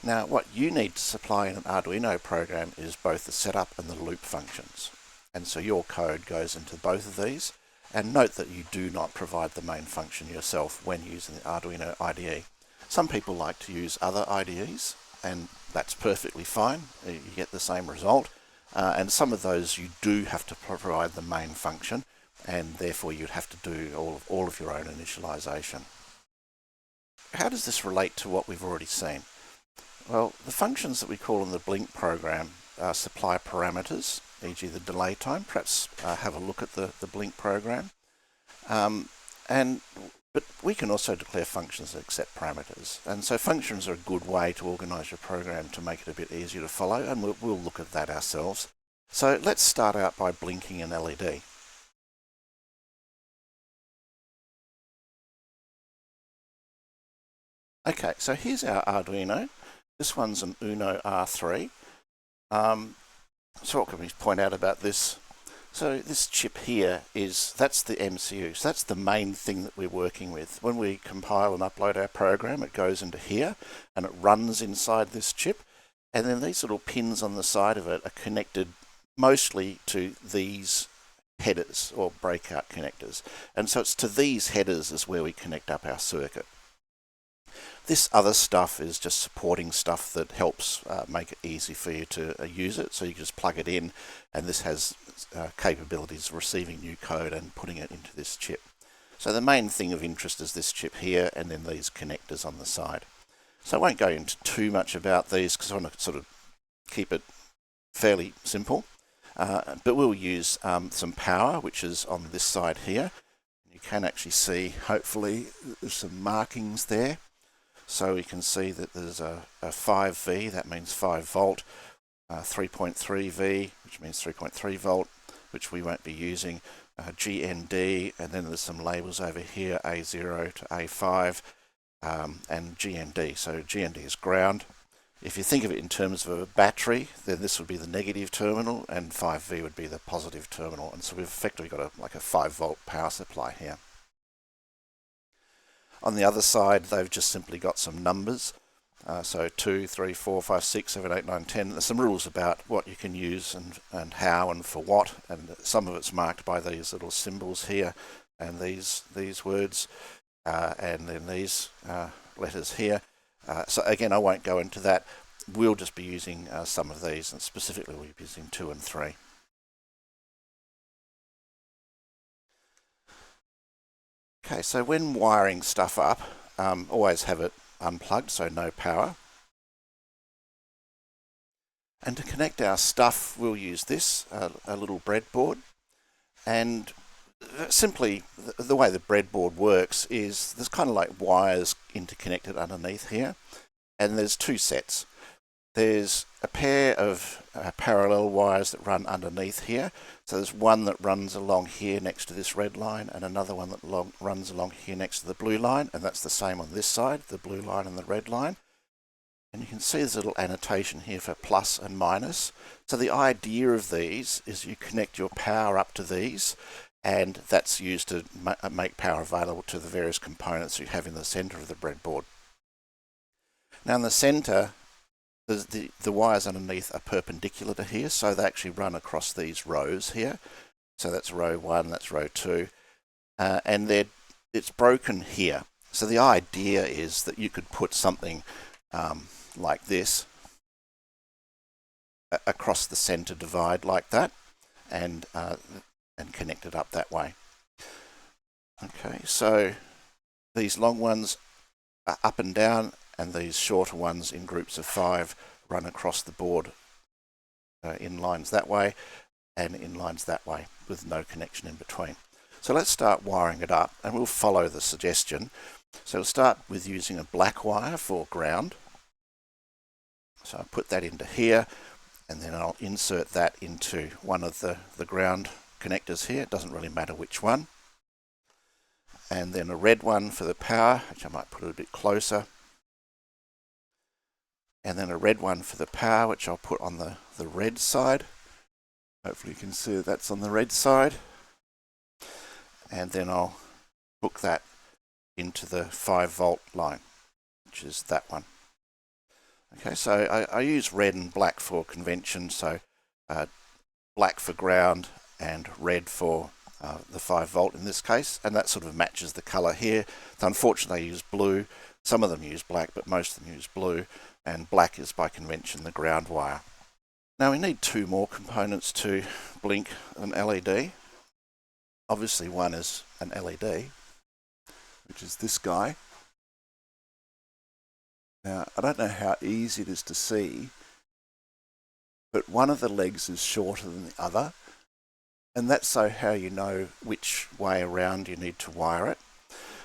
Now, what you need to supply in an Arduino program is both the setup and the loop functions. And so your code goes into both of these. And note that you do not provide the main function yourself when using the Arduino IDE. Some people like to use other IDEs, and that's perfectly fine. You get the same result. And some of those you do have to provide the main function, and therefore you'd have to do all of your own initialization. How does this relate to what we've already seen? Well, the functions that we call in the Blink program supply parameters, e.g. the delay time. Perhaps have a look at the Blink program. But we can also declare functions that accept parameters. And so functions are a good way to organize your program to make it a bit easier to follow, and we'll look at that ourselves. So let's start out by blinking an LED. Okay, so here's our Arduino. This one's an Uno R3. So what can we point out about this? So this chip here that's the MCU. So that's the main thing that we're working with. When we compile and upload our program, it goes into here and it runs inside this chip. And then these little pins on the side of it are connected mostly to these headers or breakout connectors. And so it's to these headers is where we connect up our circuit. This other stuff is just supporting stuff that helps make it easy for you to use it. So you can just plug it in, and this has capabilities of receiving new code and putting it into this chip. So the main thing of interest is this chip here and then these connectors on the side. So I won't go into too much about these because I want to sort of keep it fairly simple. But we'll use some power, which is on this side here. You can actually see, hopefully, there's some markings there. So we can see that there's a 5V, that means 5 volt, 3.3V, which means 3.3 volt, which we won't be using, GND, and then there's some labels over here, A0 to A5, and GND. So GND is ground. If you think of it in terms of a battery, then this would be the negative terminal and 5V would be the positive terminal. And so we've effectively got like a 5 volt power supply here. On the other side, they've just simply got some numbers. So 2, 3, 4, 5, 6, 7, 8, 9, 10. There's some rules about what you can use and how and for what. And some of it's marked by these little symbols here and these words and then these letters here. So again, I won't go into that. We'll just be using some of these, and specifically we'll be using 2 and 3. Okay, so when wiring stuff up, always have it unplugged, so no power. And to connect our stuff, we'll use this, a little breadboard. And simply, the way the breadboard works is there's kind of like wires interconnected underneath here, and there's 2 sets. There's a pair of parallel wires that run underneath here. So there's one that runs along here next to this red line and another one that runs along here next to the blue line, and that's the same on this side, the blue line and the red line. And you can see there's a little annotation here for plus and minus. So the idea of these is you connect your power up to these, and that's used to make power available to the various components you have in the center of the breadboard. Now in the center, the wires underneath are perpendicular to here, so they actually run across these rows here. So that's row 1, that's row 2, and it's broken here. So the idea is that you could put something like this across the center divide like that, and connect it up that way. Okay, so these long ones are up and down, and these shorter ones in groups of 5 run across the board in lines that way and in lines that way with no connection in between. So let's start wiring it up, and we'll follow the suggestion. So we'll start with using a black wire for ground. So I'll put that into here, and then I'll insert that into one of the ground connectors here. It doesn't really matter which one. And then a red one for the power, which I might put a bit closer. And then a red one for the power, which I'll put on the red side. Hopefully you can see that's on the red side. And then I'll hook that into the 5 volt line, which is that one. Okay, so I use red and black for convention, so black for ground and red for the 5 volt in this case, and that sort of matches the color here. So unfortunately I use blue. Some of them use black, but most of them use blue, and black is by convention the ground wire. Now we need 2 more components to blink an LED. Obviously one is an LED, which is this guy. Now I don't know how easy it is to see, but one of the legs is shorter than the other, and that's so how you know which way around you need to wire it.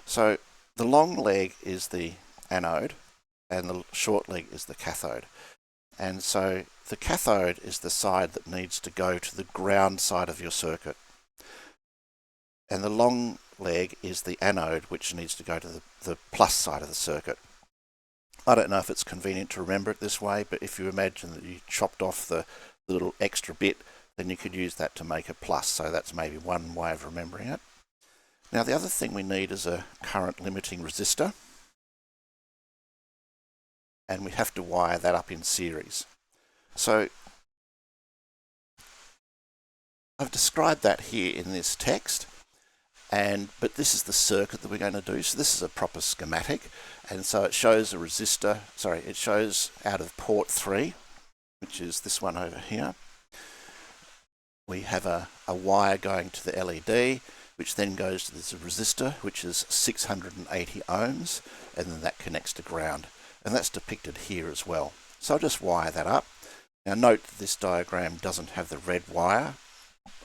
So the long leg is the anode and the short leg is the cathode. And so the cathode is the side that needs to go to the ground side of your circuit. And the long leg is the anode, which needs to go to the plus side of the circuit. I don't know if it's convenient to remember it this way, but if you imagine that you chopped off the little extra bit, then you could use that to make a plus. So that's maybe one way of remembering it. Now the other thing we need is a current limiting resistor, and we have to wire that up in series. So I've described that here in this text, but this is the circuit that we're going to do. So this is a proper schematic, and so it shows a resistor, it shows out of port 3, which is this one over here. We have a wire going to the LED, which then goes to this resistor, which is 680 ohms, and then that connects to ground. And that's depicted here as well. So I'll just wire that up. Now note this diagram doesn't have the red wire.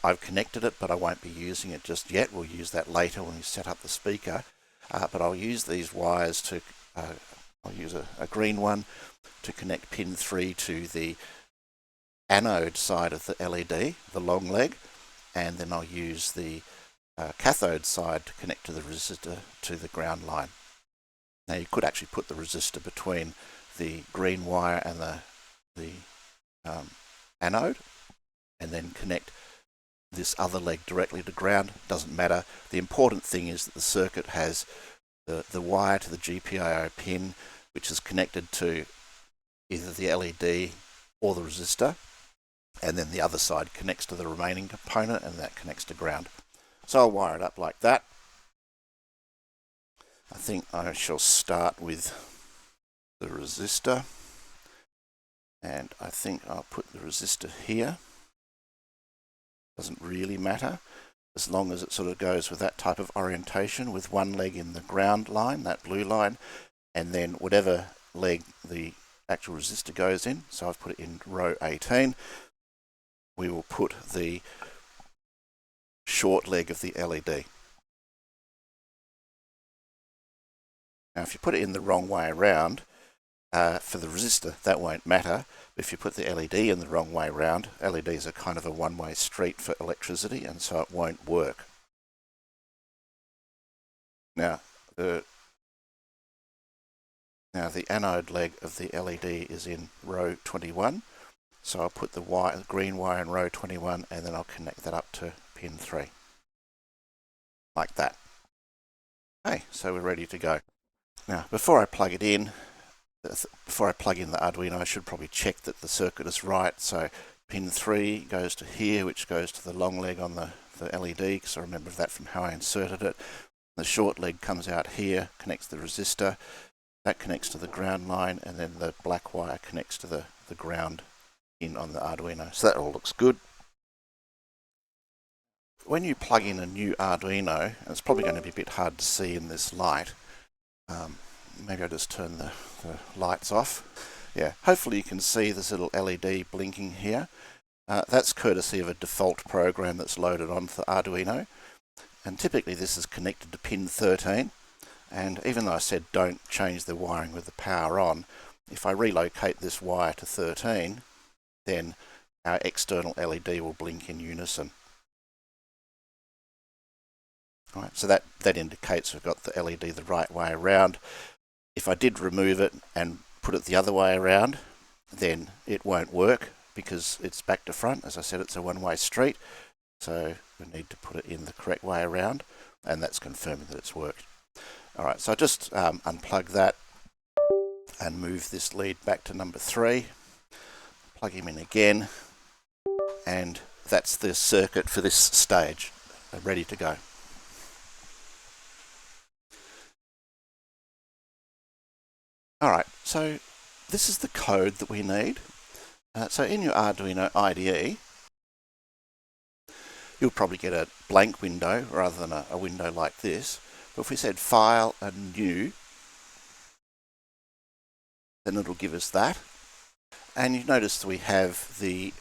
I've connected it, but I won't be using it just yet. We'll use that later when we set up the speaker. But I'll use these wires to, I'll use a green one to connect pin 3 to the anode side of the LED, the long leg, and then I'll use the cathode side to connect to the resistor to the ground line. Now you could actually put the resistor between the green wire and the anode, and then connect this other leg directly to ground. Doesn't matter. The important thing is that the circuit has the wire to the GPIO pin, which is connected to either the LED or the resistor, and then the other side connects to the remaining component, and that connects to ground. So I'll wire it up like that. I think I shall start with the resistor, and I think I'll put the resistor here. Doesn't really matter, as long as it sort of goes with that type of orientation, with one leg in the ground line, that blue line, and then whatever leg the actual resistor goes in. So I've put it in row 18. We will put the short leg of the LED. Now if you put it in the wrong way around, for the resistor that won't matter. If you put the LED in the wrong way around, LEDs are kind of a one-way street for electricity, and so it won't work. Now the anode leg of the LED is in row 21, so I'll put the green wire in row 21, and then I'll connect that up to pin 3, like that. Okay, so we're ready to go. Now before I plug it in, before I plug in the Arduino, I should probably check that the circuit is right. So pin 3 goes to here, which goes to the long leg on the LED, because I remember that from how I inserted it. The short leg comes out here, connects the resistor, that connects to the ground line, and then the black wire connects to the ground in on the Arduino. So that all looks good. When you plug in a new Arduino, and it's probably going to be a bit hard to see in this light, maybe I'll just turn the lights off. Yeah, hopefully you can see this little LED blinking here. That's courtesy of a default program that's loaded onto the Arduino. And typically this is connected to pin 13. And even though I said don't change the wiring with the power on, if I relocate this wire to 13, then our external LED will blink in unison. All right, so that indicates we've got the LED the right way around. If I did remove it and put it the other way around, then it won't work because it's back to front. As I said, it's a one-way street, so we need to put it in the correct way around, and that's confirming that it's worked. All right, so I just unplug that and move this lead back to number 3, plug him in again, and that's the circuit for this stage. They're ready to go. Alright, so this is the code that we need. So in your Arduino IDE, you'll probably get a blank window rather than a window like this. But if we said File and New, then it'll give us that. And you notice that we have the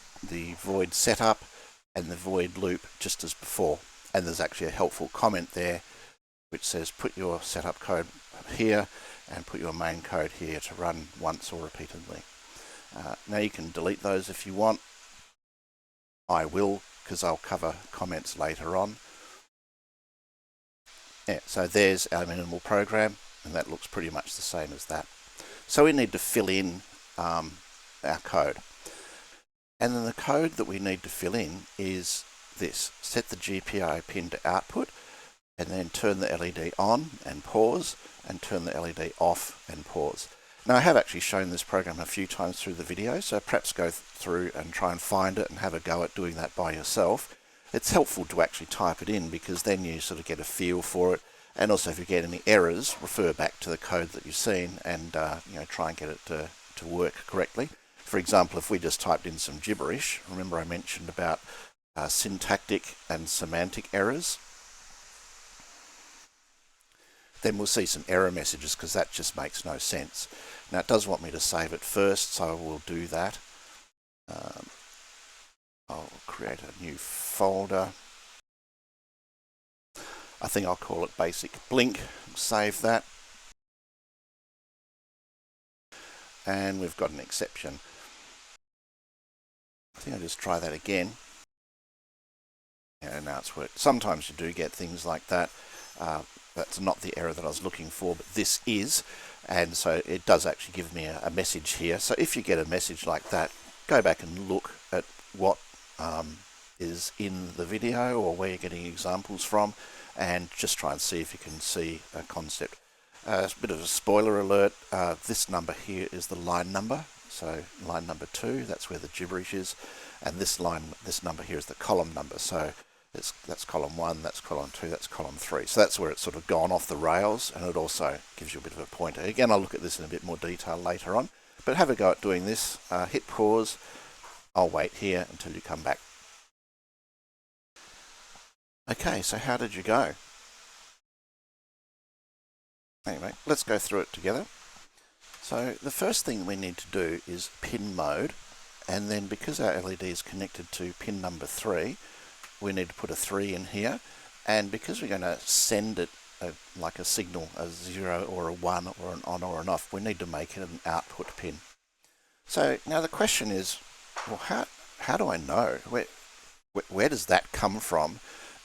void setup and the void loop just as before. And there's actually a helpful comment there which says put your setup code here and put your main code here to run once or repeatedly. Now you can delete those if you want. I will, because I'll cover comments later on. Yeah, so there's our minimal program, and that looks pretty much the same as that. So we need to fill in our code. And then the code that we need to fill in is this. Set the GPIO pin to output, and then turn the LED on and pause, and turn the LED off and pause. Now I have actually shown this program a few times through the video, so perhaps go through and try and find it and have a go at doing that by yourself. It's helpful to actually type it in because then you sort of get a feel for it, and also if you get any errors, refer back to the code that you've seen and try and get it to work correctly. For example, if we just typed in some gibberish, remember I mentioned about syntactic and semantic errors. then we'll see some error messages because that just makes no sense. Now it does want me to save it first, so we'll do that. I'll create a new folder. I think I'll call it basic blink, save that. And we've got an exception. I think I'll just try that again. And now it's worked. Sometimes you do get things like that. That's not the error that I was looking for, but this is. And so it does actually give me a message here. So if you get a message like that, go back and look at what is in the video or where you're getting examples from, and just try and see if you can see a concept. A bit of a spoiler alert, this number here is the line number. So line number 2, that's where the gibberish is. And this number here is the column number. So that's column 1, that's column 2, that's column 3. So that's where it's sort of gone off the rails, and it also gives you a bit of a pointer. Again, I'll look at this in a bit more detail later on. But have a go at doing this. Hit pause. I'll wait here until you come back. Okay, so how did you go? Anyway, let's go through it together. So the first thing we need to do is pin mode, and then because our LED is connected to pin number 3, we need to put a 3 in here, and because we're going to send it like a signal, a 0 or a 1 or an on or an off, we need to make it an output pin. So now the question is, well, how do I know? Where does that come from,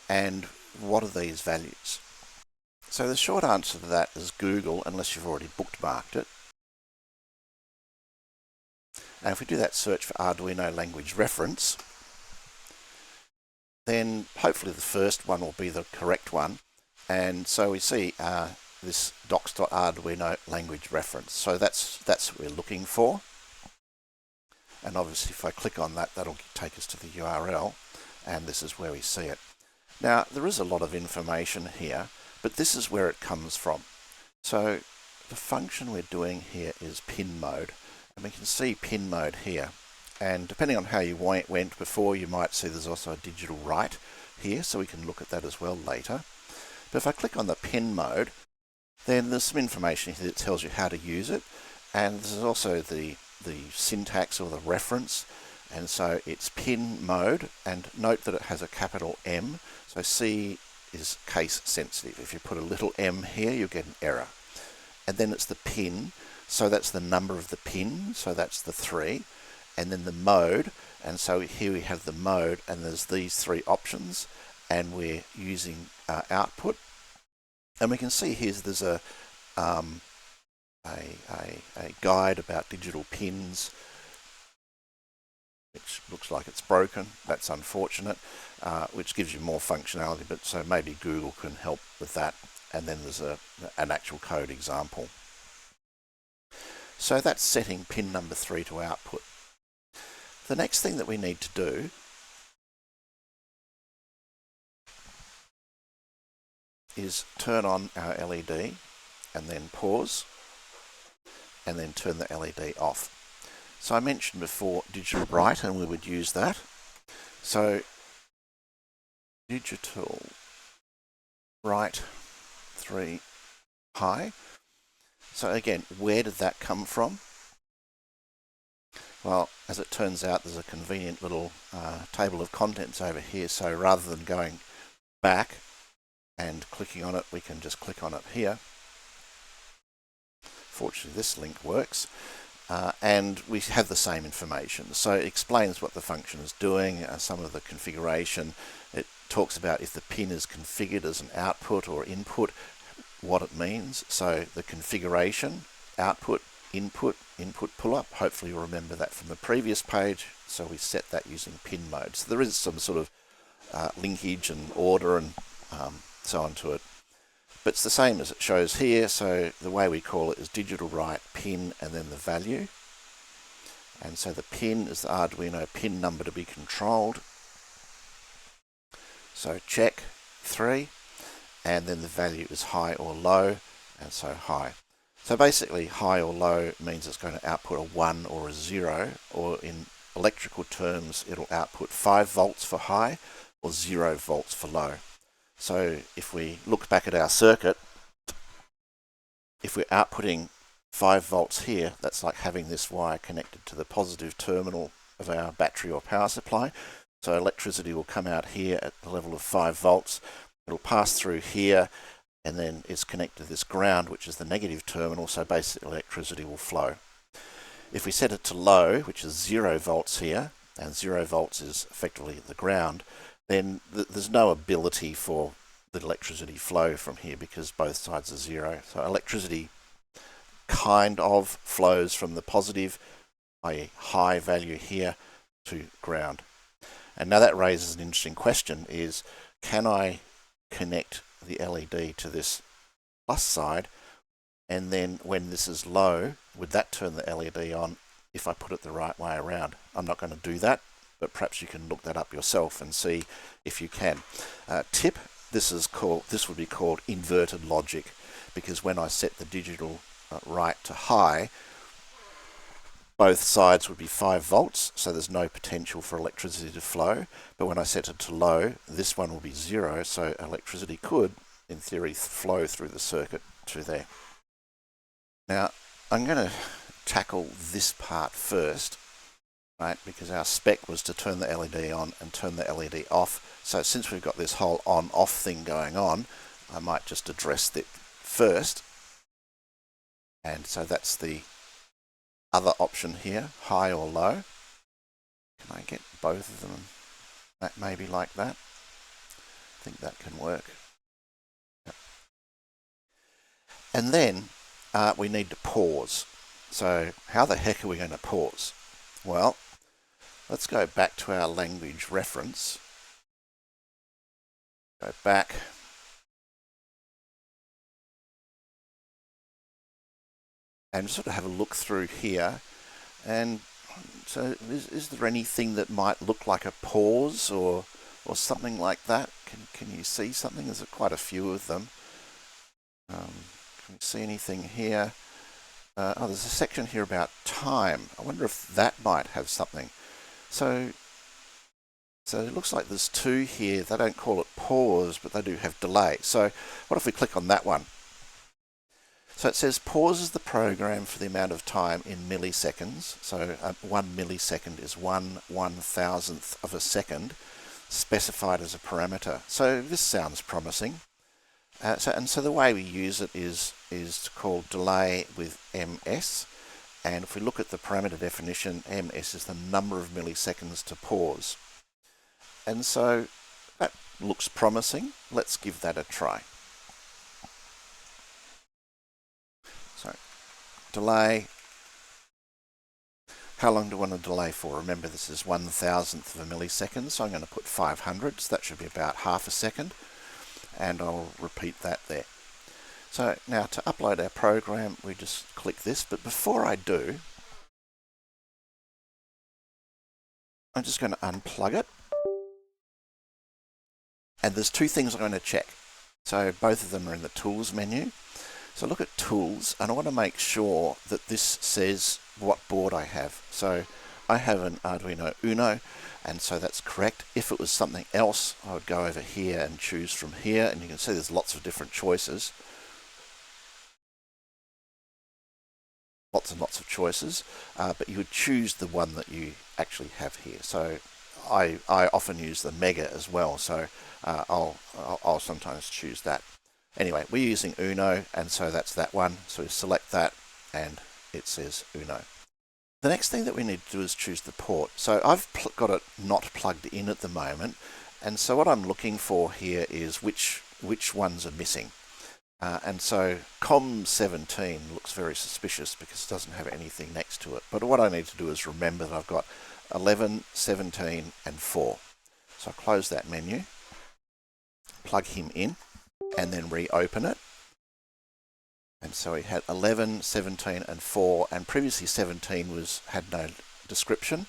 and what are these values? So the short answer to that is Google, unless you've already bookmarked it. And if we do that search for Arduino language reference, then hopefully the first one will be the correct one. And so we see this docs.arduino language reference. So that's what we're looking for. And obviously if I click on that, that'll take us to the URL, and this is where we see it. Now there is a lot of information here, but this is where it comes from. So the function we're doing here is pin mode, and we can see pin mode here. And depending on how you went before, you might see there's also a digital write here, so we can look at that as well later. But if I click on the pin mode, then there's some information here that tells you how to use it, and there's also the syntax or the reference. And so it's pin mode, and note that it has a capital M, so C is case sensitive. If you put a little m here, you'll get an error. And then it's the pin, so that's the number of the pin, so that's the 3, and then the mode, and so here we have the mode, and there's these 3 options, and we're using output. And we can see here there's a guide about digital pins, which looks like it's broken. That's unfortunate, which gives you more functionality, but so maybe Google can help with that. And then there's an actual code example. So that's setting pin number 3 to output. The next thing that we need to do is turn on our LED, and then pause, and then turn the LED off. So I mentioned before digital write, and we would use that. So digital write 3 high. So again, where did that come from? Well, as it turns out, there's a convenient little table of contents over here. So rather than going back and clicking on it, we can just click on it here. Fortunately, this link works. And we have the same information. So it explains what the function is doing, some of the configuration. It talks about if the pin is configured as an output or input, what it means. So the configuration, output, input pull-up. Hopefully you'll remember that from the previous page. So we set that using pin mode. So there is some sort of linkage and order and so on to it. But it's the same as it shows here, so the way we call it is digital write pin and then the value. And so the pin is the Arduino pin number to be controlled. So check 3, and then the value is high or low, and so high. So basically high or low means it's going to output a 1 or a 0, or in electrical terms it'll output 5 volts for high or 0 volts for low. So if we look back at our circuit, if we're outputting 5 volts here, that's like having this wire connected to the positive terminal of our battery or power supply. So electricity will come out here at the level of 5 volts. It'll pass through here, and then it's connected to this ground, which is the negative terminal, so basically electricity will flow. If we set it to low, which is 0 volts here, and 0 volts is effectively the ground, then there's no ability for the electricity flow from here because both sides are 0. So electricity kind of flows from the positive, i.e. high value here, to ground. And now that raises an interesting question, is can I connect the LED to this plus side, and then when this is low, would that turn the LED on if I put it the right way around? I'm not going to do that, but perhaps you can look that up yourself and see if you can. Tip, this would be called inverted logic, because when I set the digital right to high, both sides would be 5 volts, so there's no potential for electricity to flow. But when I set it to low, this one will be 0, so electricity could, in theory, flow through the circuit to there. Now, I'm going to tackle this part first, right, because our spec was to turn the LED on and turn the LED off. So since we've got this whole on-off thing going on, I might just address that first. And so that's the other option here, high or low. Can I get both of them maybe like that? I think that can work. Yep. And then we need to pause. So how the heck are we going to pause? Well, let's go back to our language reference. Go back. And sort of have a look through here. And so is there anything that might look like a pause or something like that? Can you see something? There's quite a few of them. Can you see anything here? Oh, there's a section here about time. I wonder if that might have something. So it looks like there's 2 here. They don't call it pause, but they do have delay. So what if we click on that one? So it says pauses the program for the amount of time in milliseconds. So 1 millisecond is 1/1000th of a second, specified as a parameter. So this sounds promising. So the way we use it is to call delay with ms. And if we look at the parameter definition, ms is the number of milliseconds to pause. And so that looks promising. Let's give that a try. So delay. How long do I want to delay for? Remember, this is 1/1000th of a millisecond, so I'm going to put 500. So that should be about half a second. And I'll repeat that there. So now to upload our program, we just click this. But before I do, I'm just going to unplug it. And there's 2 things I'm going to check. So both of them are in the Tools menu. So look at Tools, and I want to make sure that this says what board I have. So I have an Arduino Uno, and so that's correct. If it was something else, I would go over here and choose from here, and you can see there's lots of different choices. Lots and lots of choices, but you would choose the one that you actually have here. So I often use the Mega as well, so I'll sometimes choose that. Anyway, we're using Uno, and so that's that one. So we select that, and it says Uno. The next thing that we need to do is choose the port. So I've got it not plugged in at the moment, and so what I'm looking for here is which ones are missing. And so COM17 looks very suspicious because it doesn't have anything next to it. But what I need to do is remember that I've got 11, 17, and 4. So I close that menu, plug him in, and then reopen it. And so we had 11, 17, and 4, and previously 17 had no description.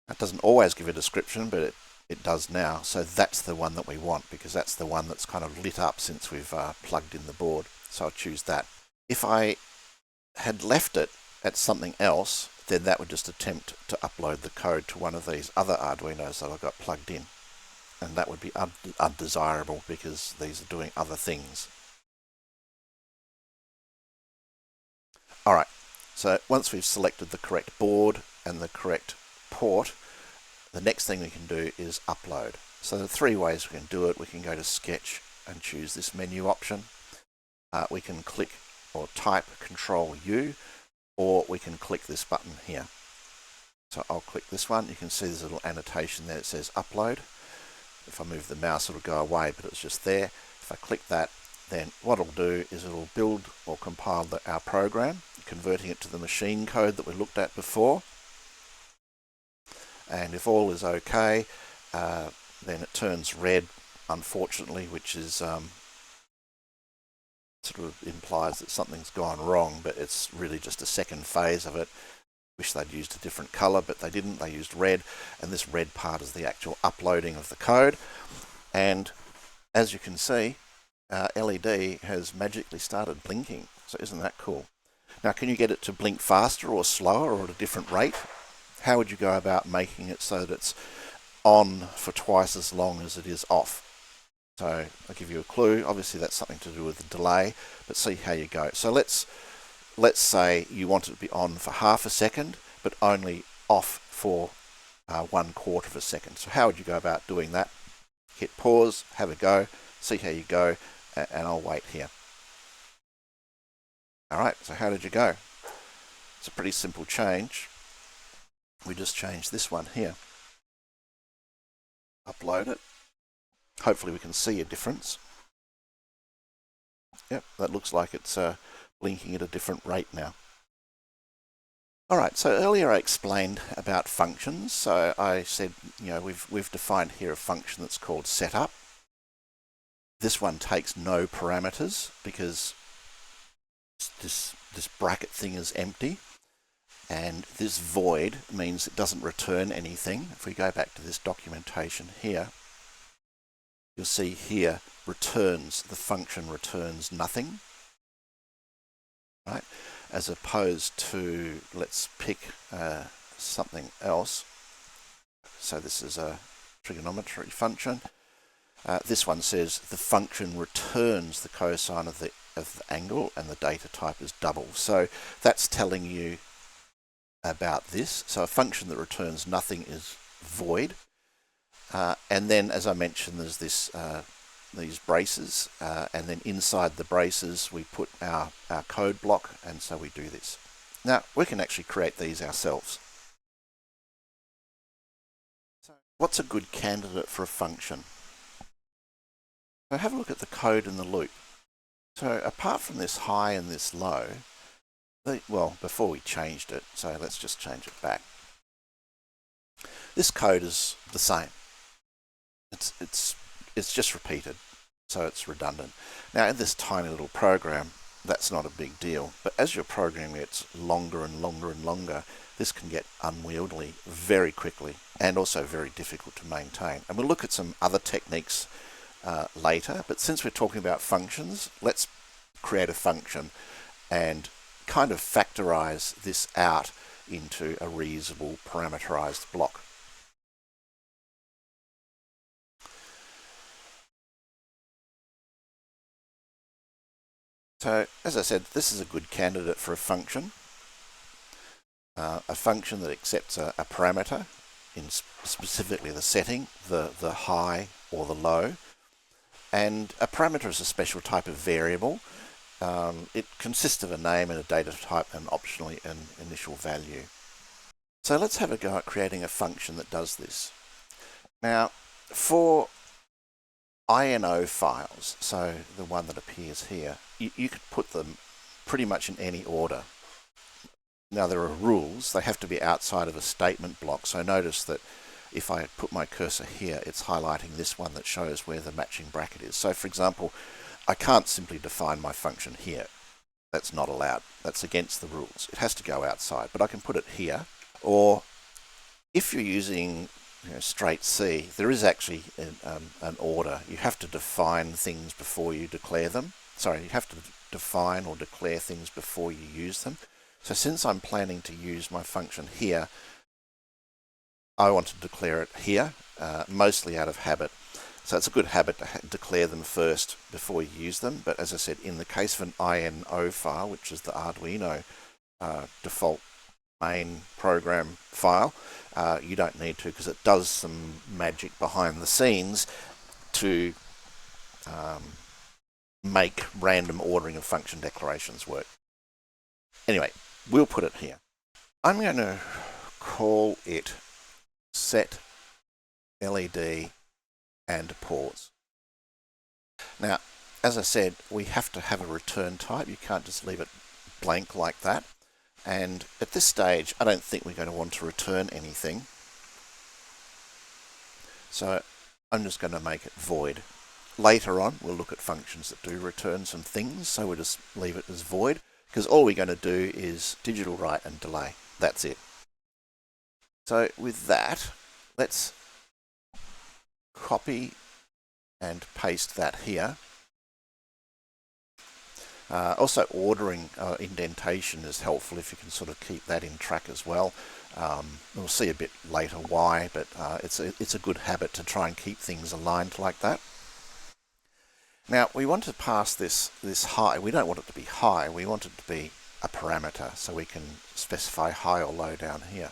That doesn't always give a description, but it does now. So that's the one that we want, because that's the one that's kind of lit up since we've plugged in the board. So I'll choose that. If I had left it at something else, then that would just attempt to upload the code to one of these other Arduinos that I've got plugged in. And that would be undesirable because these are doing other things. Alright, so once we've selected the correct board and the correct port, the next thing we can do is upload. So there are three ways we can do it. We can go to Sketch and choose this menu option. We can click or type Control U, or we can click this button here. So I'll click this one. You can see there's a little annotation there that says upload. If I move the mouse, it'll go away, but it's just there. If I click that, then what it'll do is it'll build or compile our program, converting it to the machine code that we looked at before. And if all is okay, then it turns red, unfortunately, which is sort of implies that something's gone wrong, but it's really just a second phase of it. Wish they'd used a different color, but they didn't. They used red, and this red part is the actual uploading of the code. And as you can see, LED has magically started blinking. So isn't that cool? Now, can you get it to blink faster or slower or at a different rate? How would you go about making it so that it's on for twice as long as it is off? So I'll give you a clue. Obviously, that's something to do with the delay, but see how you go. So let's say you want it to be on for half a second, but only off for 1/4 of a second. So how would you go about doing that? Hit pause, have a go, see how you go, and I'll wait here. All right, so how did you go? It's a pretty simple change. We just changed this one here. Upload it. Hopefully we can see a difference. Yep, that looks like it's blinking at a different rate now. Alright, so earlier I explained about functions. So I said, we've defined here a function that's called setup. This one takes no parameters because this bracket thing is empty. And this void means it doesn't return anything. If we go back to this documentation here, you'll see here returns, the function returns nothing, right? As opposed to, let's pick something else. So this is a trigonometry function. This one says the function returns the cosine of the angle and the data type is double. So that's telling you about this. So a function that returns nothing is void. And then, as I mentioned, there's these braces, and then inside the braces we put our code block, and so we do this. Now, we can actually create these ourselves. So what's a good candidate for a function? So have a look at the code in the loop. So apart from this high and this low, well, before we changed it, so let's just change it back. This code is the same. It's just repeated, so it's redundant. Now, in this tiny little program, that's not a big deal. But as your program gets longer and longer and longer, this can get unwieldy very quickly and also very difficult to maintain. And we'll look at some other techniques later. But since we're talking about functions, let's create a function and kind of factorize this out into a reusable parameterized block. So, as I said, this is a good candidate for a function that accepts a parameter, in specifically the setting, the high or the low. And a parameter is a special type of variable. It consists of a name and a data type and optionally an initial value. So let's have a go at creating a function that does this. Now, for INO files, so the one that appears here, you could put them pretty much in any order. Now there are rules, they have to be outside of a statement block, so notice that if I put my cursor here, it's highlighting this one that shows where the matching bracket is. So for example, I can't simply define my function here. That's not allowed, that's against the rules. It has to go outside, but I can put it here. Or if you're using straight C, there is actually an order. You have to define things before you declare them. Sorry, you have to define or declare things before you use them. So since I'm planning to use my function here, I want to declare it here, mostly out of habit. So it's a good habit to declare them first before you use them. But as I said, in the case of an INO file, which is the Arduino default main program file. You don't need to, because it does some magic behind the scenes to make random ordering of function declarations work. Anyway, we'll put it here. I'm going to call it set LED and pause. Now, as I said, we have to have a return type. You can't just leave it blank like that. And at this stage, I don't think we're going to want to return anything. So I'm just going to make it void. Later on, we'll look at functions that do return some things, so we'll just leave it as void, because all we're going to do is digital write and delay. That's it. So with that, let's copy and paste that here. Also, ordering indentation is helpful if you can sort of keep that in track as well. We'll see a bit later why, but it's a good habit to try and keep things aligned like that. Now, we want to pass this high. We don't want it to be high. We want it to be a parameter, so we can specify high or low down here.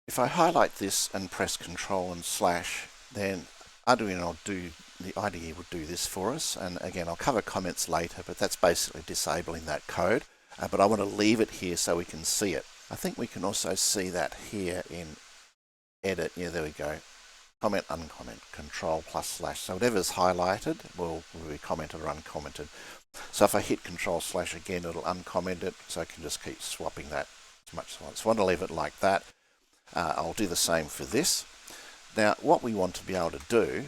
If I highlight this and press Control and slash, then Arduino will do, the IDE will do this for us. And again, I'll cover comments later, but that's basically disabling that code. But I want to leave it here so we can see it. I think we can also see that here in Edit. Yeah, there we go. Comment, uncomment, Control plus slash. So whatever's highlighted will be commented or uncommented. So if I hit Control slash again, it'll uncomment it. So I can just keep swapping that as much as I want. So I want to leave it like that. I'll do the same for this. Now, what we want to be able to do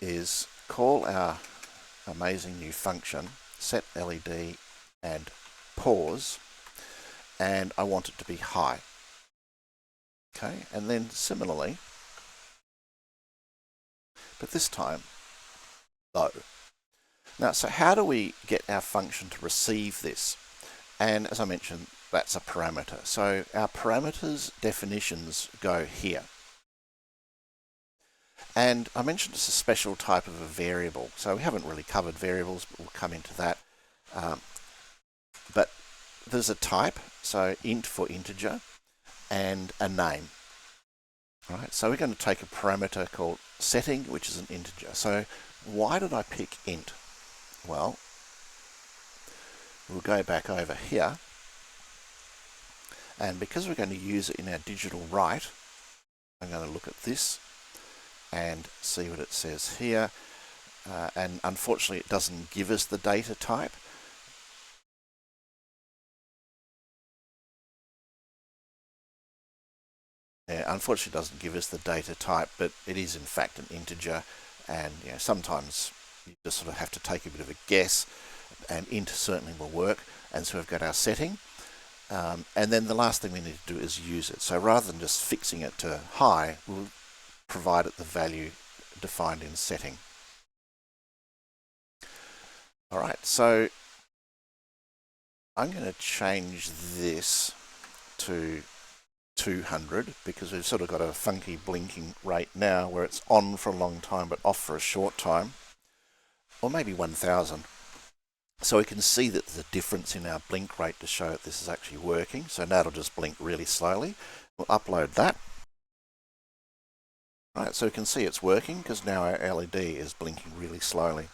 is call our amazing new function, set LED and pause, and I want it to be high. Okay, and then similarly, but this time low. Now, so how do we get our function to receive this? And as I mentioned, that's a parameter. So our parameters definitions go here. And I mentioned it's a special type of a variable. So we haven't really covered variables, but we'll come into that. But there's a type, so int for integer, and a name. All right, so we're going to take a parameter called setting, which is an integer. So why did I pick int? Well, we'll go back over here. And because we're going to use it in our digital write, I'm going to look at this and see what it says here. And unfortunately, it doesn't give us the data type. Yeah, unfortunately, it doesn't give us the data type, but it is in fact an integer. And sometimes you just sort of have to take a bit of a guess, and int certainly will work. And so we've got our setting. And then the last thing we need to do is use it. So rather than just fixing it to high, we'll provide it the value defined in setting. All right, so I'm going to change this to 200 because we've sort of got a funky blinking rate now where it's on for a long time but off for a short time, or maybe 1000. So we can see that there's a difference in our blink rate to show that this is actually working. So now it'll just blink really slowly. We'll upload that. Right, so we can see it's working because now our LED is blinking really slowly.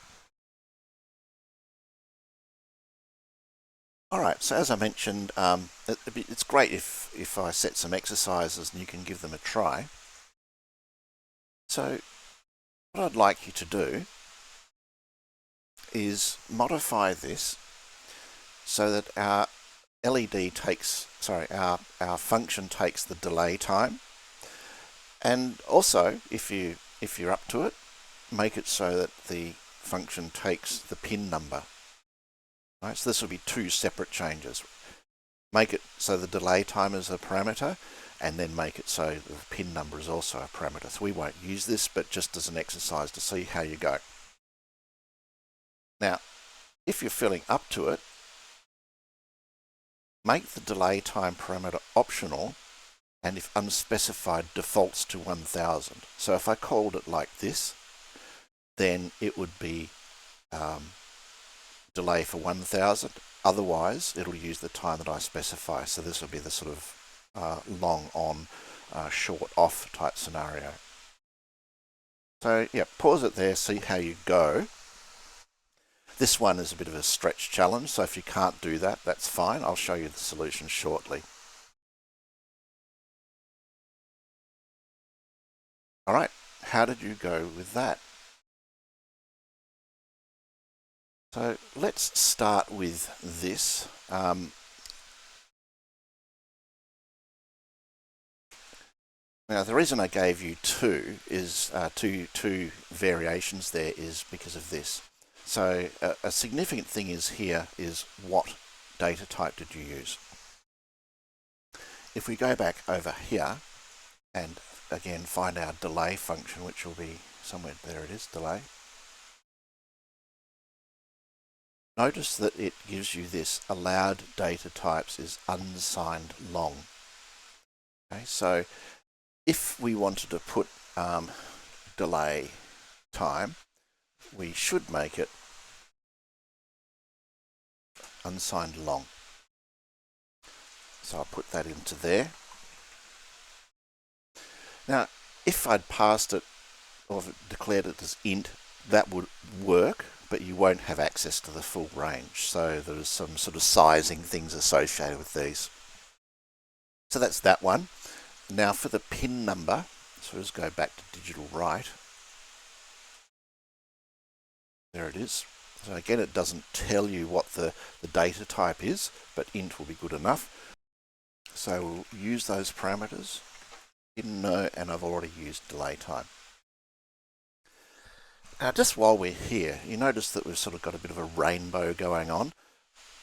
All right, so as I mentioned, it's great if I set some exercises and you can give them a try. So what I'd like you to do is modify this so that our LED takes, our function takes the delay time. And also, if you're up to it, make it so that the function takes the pin number. Right, so this will be two separate changes. Make it so the delay time is a parameter, and then make it so the pin number is also a parameter. So we won't use this, but just as an exercise to see how you go. Now, if you're feeling up to it, make the delay time parameter optional, and if unspecified, defaults to 1000. So if I called it like this, then it would be delay for 1000, Otherwise, it'll use the time that I specify. So this will be the sort of long on, short off type scenario. So yeah, pause it there, see how you go. This one is a bit of a stretch challenge, so if you can't do that, that's fine. I'll show you the solution shortly. All right, how did you go with that? So let's start with this. Now, the reason I gave you two is two variations there is because of this. So a significant thing is here is what data type did you use? If we go back over here and again find our delay function, which will be somewhere, there it is, delay. Notice that it gives you this allowed data types is unsigned long. Okay, so if we wanted to put delay time, we should make it unsigned long. So I'll put that into there. Now, if I'd passed it or declared it as int, that would work, but you won't have access to the full range. So there's some sort of sizing things associated with these. So that's that one. Now for the pin number, so let's go back to digital write. There it is. So again, it doesn't tell you what the data type is, but int will be good enough. So we'll use those parameters. Didn't know, and I've already used delay time. Now, just while we're here, you notice that we've sort of got a bit of a rainbow going on.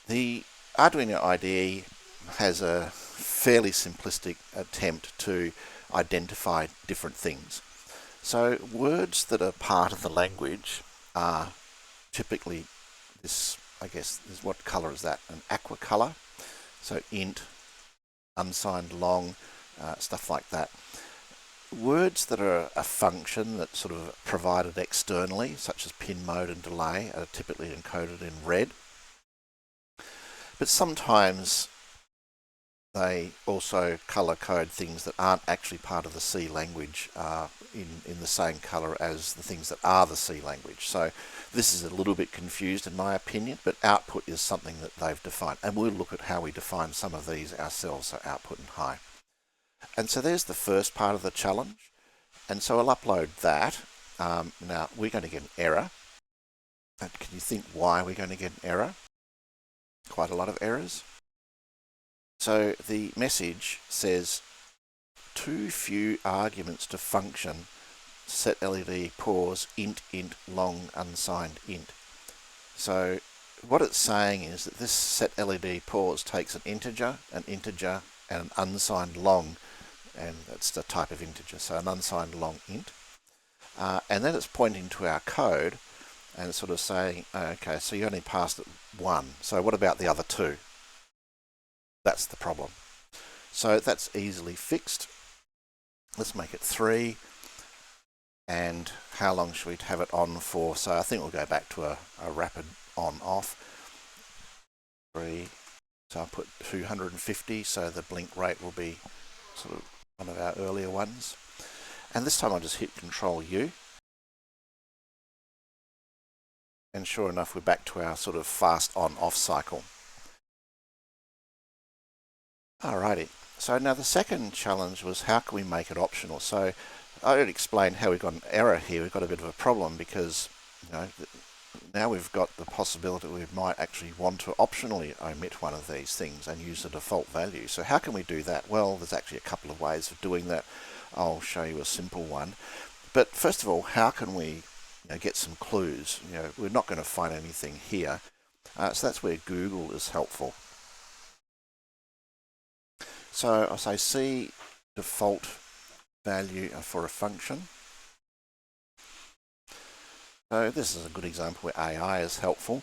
The Arduino IDE has a fairly simplistic attempt to identify different things. So words that are part of the language are typically this, I guess, what color is that? An aqua color. So int, unsigned long, stuff like that. Words that are a function that's sort of provided externally, such as pin mode and delay, are typically encoded in red. But sometimes they also color code things that aren't actually part of the C language in the same color as the things that are the C language. So this is a little bit confused in my opinion, but output is something that they've defined. And we'll look at how we define some of these ourselves, so output and high. And so there's the first part of the challenge. And so I'll upload that. Now we're going to get an error. And can you think why we're going to get an error? Quite a lot of errors. So the message says too few arguments to function, set LED pause, int, long, unsigned int. So what it's saying is that this set LED pause takes an integer, and an unsigned long, and that's the type of integer, so an unsigned long int. And then it's pointing to our code and sort of saying, okay, so you only passed it 1, so what about the other 2? That's the problem. So that's easily fixed. Let's make it 3. And how long should we have it on for? So I think we'll go back to a rapid on-off. 3. So I'll put 250, so the blink rate will be sort of one of our earlier ones. And this time I'll just hit Control U. And sure enough, we're back to our sort of fast on-off cycle. Alrighty, so now the second challenge was how can we make it optional? So I already explained how we got an error here. We've got a bit of a problem because, you know, now we've got the possibility we might actually want to optionally omit one of these things and use the default value. So how can we do that? Well, there's actually a couple of ways of doing that. I'll show you a simple one. But first of all, how can we get some clues? We're not going to find anything here. So that's where Google is helpful. So I'll say C default value for a function. So this is a good example where AI is helpful.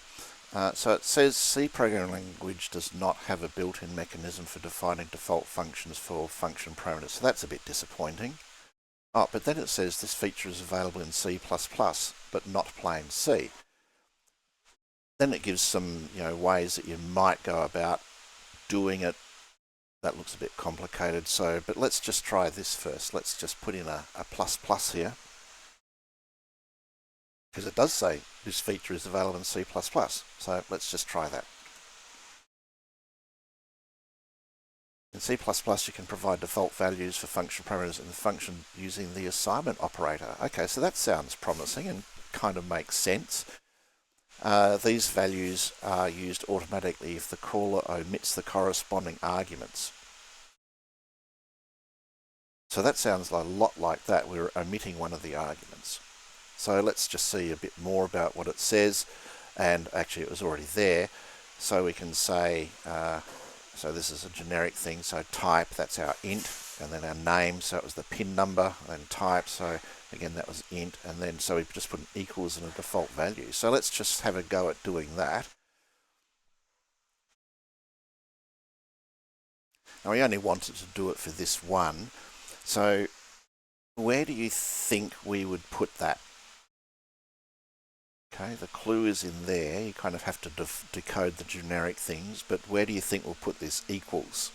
So it says C programming language does not have a built-in mechanism for defining default functions for function parameters. So that's a bit disappointing. Oh, but then it says this feature is available in C++, but not plain C. Then it gives some ways that you might go about doing it. That looks a bit complicated, but let's just try this first. Let's just put in a plus here, because it does say this feature is available in C++. So let's just try that. In C++, you can provide default values for function parameters in the function using the assignment operator. Okay, so that sounds promising and kind of makes sense. These values are used automatically if the caller omits the corresponding arguments. So that sounds a lot like that. We're omitting one of the arguments. So let's just see a bit more about what it says. And actually it was already there. So we can say, so this is a generic thing. So type, that's our int, and then our name. So it was the pin number, and then type. So again, that was int. And then so we just put an equals and a default value. So let's just have a go at doing that. Now we only wanted to do it for this one. So where do you think we would put that? Okay, the clue is in there. You kind of have to decode the generic things, but where do you think we'll put this equals?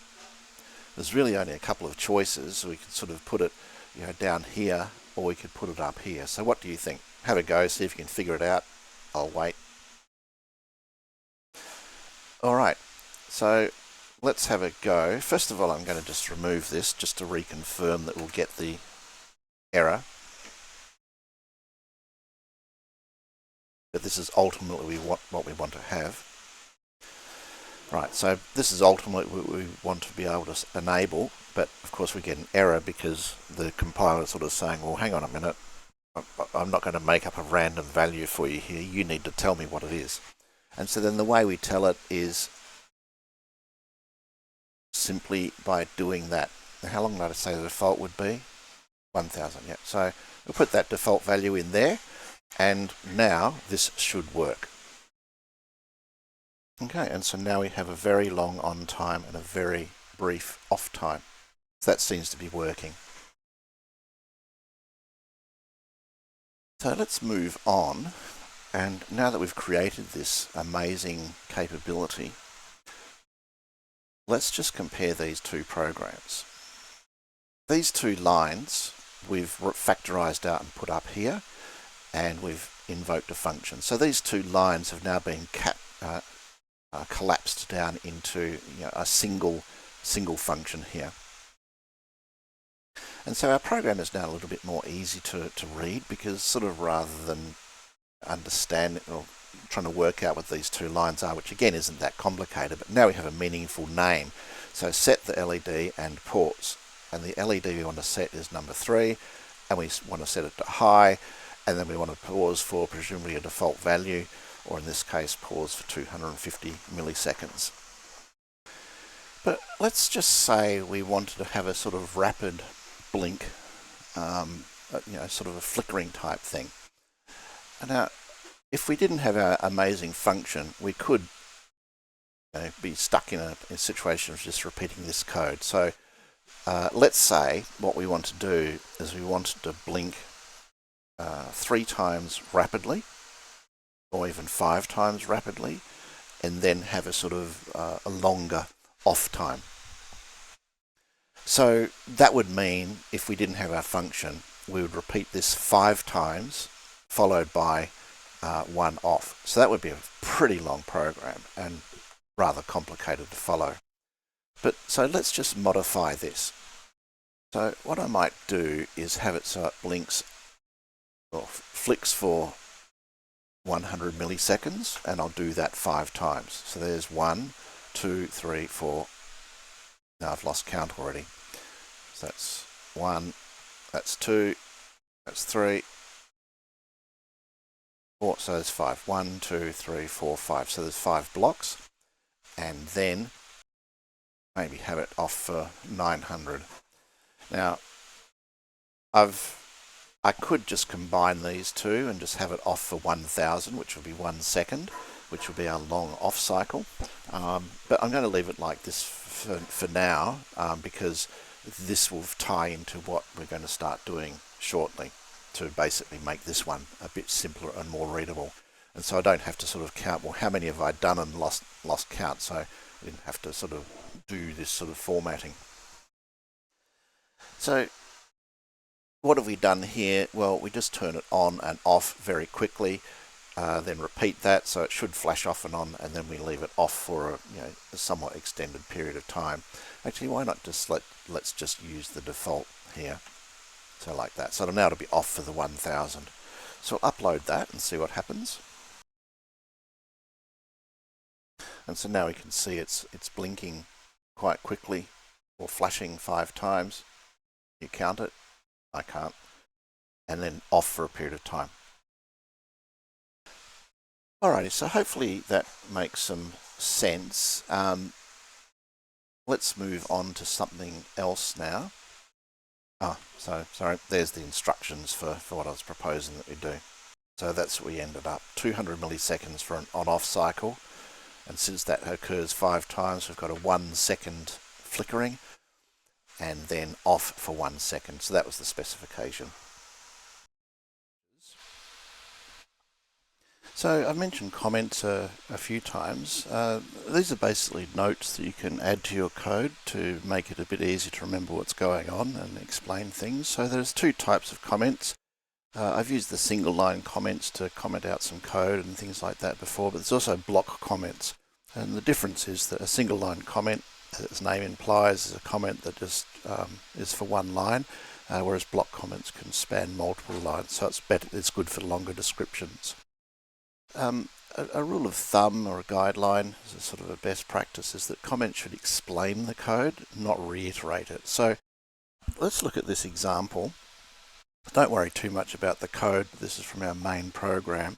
There's really only a couple of choices. So we could sort of put it down here, or we could put it up here. So what do you think? Have a go, see if you can figure it out. I'll wait. All right, so let's have a go. First of all, I'm going to just remove this just to reconfirm that we'll get the error. But this is ultimately what we want to have. Right, so this is ultimately what we want to be able to enable, but of course we get an error because the compiler is sort of saying, well, hang on a minute, I'm not going to make up a random value for you here, you need to tell me what it is. And so then the way we tell it is simply by doing that. Now, how long did I say the default would be? 1000, yeah. So we'll put that default value in there, and now this should work. Okay, and so now we have a very long on time and a very brief off time. So that seems to be working. So let's move on. And now that we've created this amazing capability, let's just compare these two programs. These two lines we've factorized out and put up here, and we've invoked a function. So these two lines have now been collapsed down into a single function here. And so our program is now a little bit more easy to read, because sort of rather than understand or trying to work out what these two lines are, which again isn't that complicated, but now we have a meaningful name. So set the LED and pause. And the LED we want to set is number 3, and we want to set it to high, and then we want to pause for presumably a default value, or in this case pause for 250 milliseconds. But let's just say we wanted to have a sort of rapid blink, sort of a flickering type thing. Now, if we didn't have our amazing function, we could be stuck in a situation of just repeating this code. So let's say what we want to do is we wanted to blink 3 times rapidly, or even 5 times rapidly, and then have a sort of a longer off time. So that would mean if we didn't have our function, we would repeat this 5 times, followed by 1 off. So that would be a pretty long program and rather complicated to follow. But so let's just modify this. So what I might do is have it so it blinks or flicks for 100 milliseconds, and I'll do that 5 times. So there's 1, 2, 3, 4. Now I've lost count already. So that's 1, that's 2, that's 3, 4. So there's 5. 1, 2, 3, 4, 5. So there's 5 blocks, and then maybe have it off for 900. Now I could just combine these two and just have it off for 1000, which would be 1 second, which would be our long off cycle. But I'm going to leave it like this for now, because this will tie into what we're going to start doing shortly to basically make this one a bit simpler and more readable. And so I don't have to sort of count, well, how many have I done and lost count, so I didn't have to sort of do this sort of formatting. So what have we done here? Well, we just turn it on and off very quickly, then repeat that, so it should flash off and on, and then we leave it off for a somewhat extended period of time. Actually, why not just let's just use the default here. So like that. So now it'll be off for the 1000. So I'll upload that and see what happens. And so now we can see it's blinking quite quickly, or flashing 5 times. You count it, I can't, and then off for a period of time. Alrighty, so hopefully that makes some sense. Let's move on to something else now. So sorry, there's the instructions for what I was proposing that we do. So that's what we ended up, 200 milliseconds for an on-off cycle. And since that occurs 5 times, we've got a 1 second flickering and then off for 1 second. So that was the specification. So I've mentioned comments a few times. These are basically notes that you can add to your code to make it a bit easier to remember what's going on and explain things. So there's 2 types of comments. I've used the single line comments to comment out some code and things like that before, but there's also block comments. And the difference is that a single line comment, as its name implies, is a comment that just is for 1 line, whereas block comments can span multiple lines, so it's good for longer descriptions. A rule of thumb or a guideline, as a sort of a best practice, is that comments should explain the code, not reiterate it. So let's look at this example. Don't worry too much about the code. This is from our main program.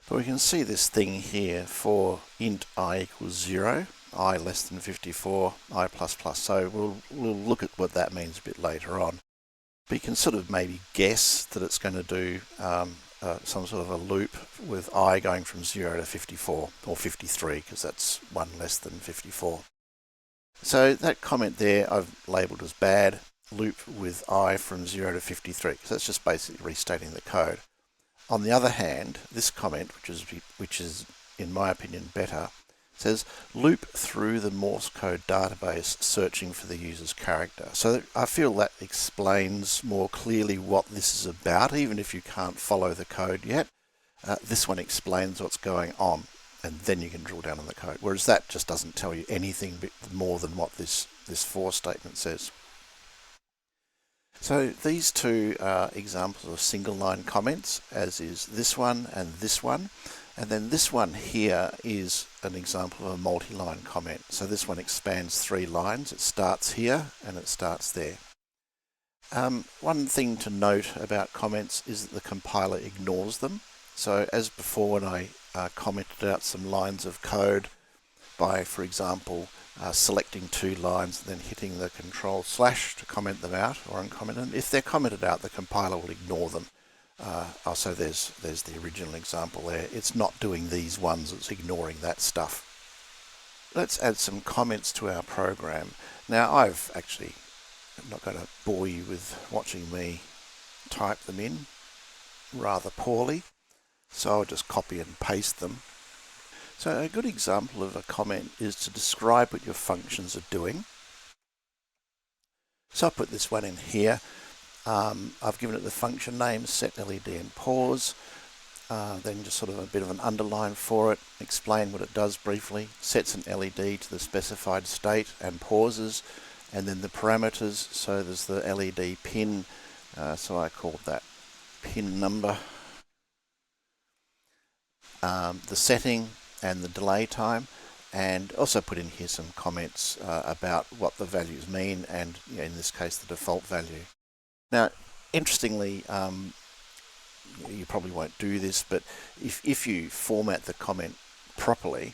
But we can see this thing here for int I equals 0, I less than 54, I++. So we'll look at what that means a bit later on. But you can sort of maybe guess that it's going to do some sort of a loop with I going from 0 to 54, or 53, because that's 1 less than 54. So that comment there I've labelled as bad, loop with I from 0 to 53, because that's just basically restating the code. On the other hand, this comment, which is in my opinion better, says loop through the Morse code database searching for the user's character. So I feel that explains more clearly what this is about, even if you can't follow the code yet. This one explains what's going on, and then you can drill down on the code, whereas that just doesn't tell you anything more than what this for statement says. So these 2 are examples of single line comments, as is this one and this one. And then this one here is an example of a multi-line comment. So this one expands 3 lines. It starts here and it starts there. One thing to note about comments is that the compiler ignores them. So as before, when I commented out some lines of code by, for example, selecting 2 lines and then hitting the Control/ to comment them out or uncomment them, if they're commented out, the compiler will ignore them. So there's the original example there. It's not doing these ones, it's ignoring that stuff. Let's add some comments to our program. Now I'm not going to bore you with watching me type them in rather poorly, so I'll just copy and paste them. So a good example of a comment is to describe what your functions are doing. So I'll put this one in here. I've given it the function name, set LED and pause, then just sort of a bit of an underline for it, explain what it does briefly, sets an LED to the specified state and pauses, and then the parameters. So there's the LED pin, so I called that pin number, the setting and the delay time, and also put in here some comments about what the values mean, and in this case the default value. Now interestingly, you probably won't do this, but if you format the comment properly,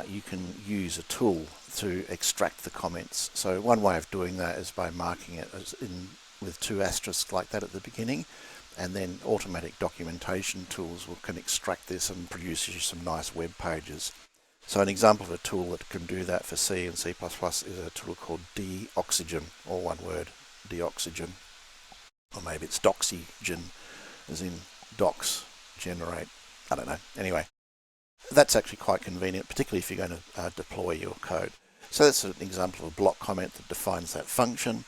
you can use a tool to extract the comments. So one way of doing that is by marking it with 2 asterisks like that at the beginning, and then automatic documentation tools can extract this and produce you some nice web pages. So an example of a tool that can do that for C and C++ is a tool called deoxygen, all one word, deoxygen. Or maybe it's doxygen, as in docs generate, I don't know. Anyway, That's actually quite convenient, particularly if you're going to deploy your code. So that's an example of a block comment that defines that function.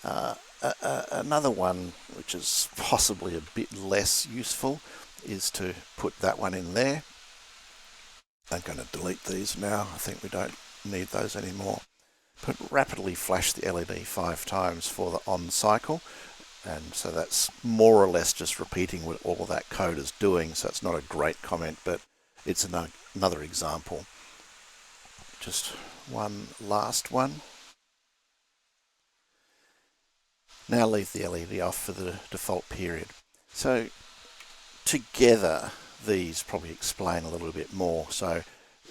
Another one, which is possibly a bit less useful, is to put that one in there. I'm going to delete these now. I think we don't need those anymore. Rapidly flash the LED 5 times for the on cycle. And so that's more or less just repeating what all of that code is doing. So it's not a great comment, but it's another example. Just one last one. Now leave the LED off for the default period. So together, these probably explain a little bit more. So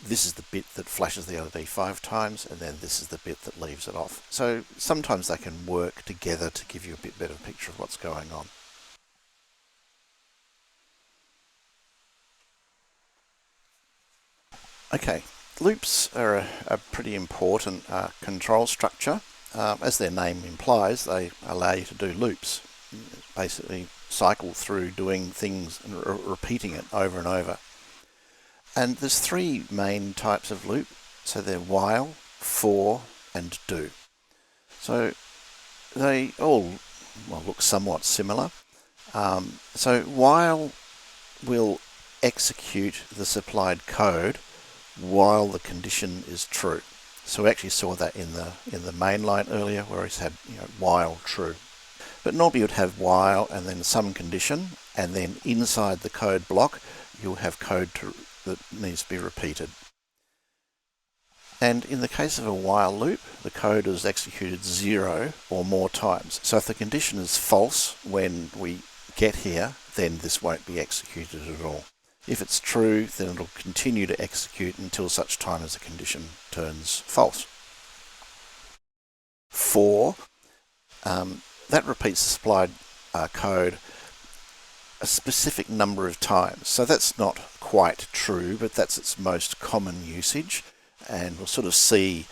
this is the bit that flashes the LED 5 times, and then this is the bit that leaves it off. So sometimes they can work together to give you a bit better picture of what's going on. Okay, loops are a pretty important control structure. As their name implies, they allow you to do loops. Basically cycle through doing things and repeating it over and over. And there's three main types of loop. So they're while, for, and do. So they all look somewhat similar. So while will execute the supplied code while the condition is true. So we actually saw that in the main line earlier, where it had while true. But normally you'd have while and then some condition, and then inside the code block you'll have code that needs to be repeated. And in the case of a while loop, the code is executed 0 or more times. So if the condition is false when we get here, then this won't be executed at all. If it's true, then it'll continue to execute until such time as the condition turns false. For, that repeats the supplied code a specific number of times. So that's not quite true, but that's its most common usage. And we'll sort of see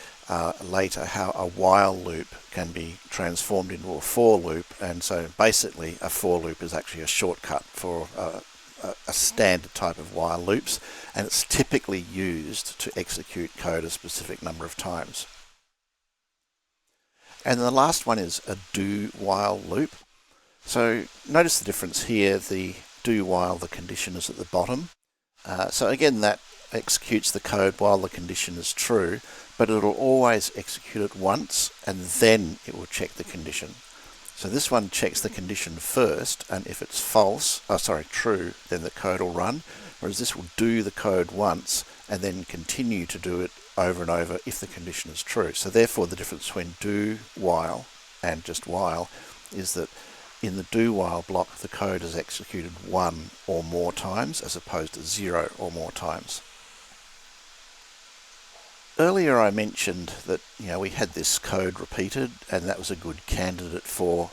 later how a while loop can be transformed into a for loop. And so basically a for loop is actually a shortcut for a standard type of while loops, and it's typically used to execute code a specific number of times. And the last one is a do while loop. So notice the difference here. The do while the condition is at the bottom. So again, that executes the code while the condition is true, but it'll always execute it once and then it will check the condition. So this one checks the condition first, and if it's true, then the code will run, whereas this will do the code once and then continue to do it over and over if the condition is true. So therefore the difference between do while and just while is that in the do while block the code is executed 1 or more times as opposed to 0 or more times. Earlier I mentioned that we had this code repeated, and that was a good candidate for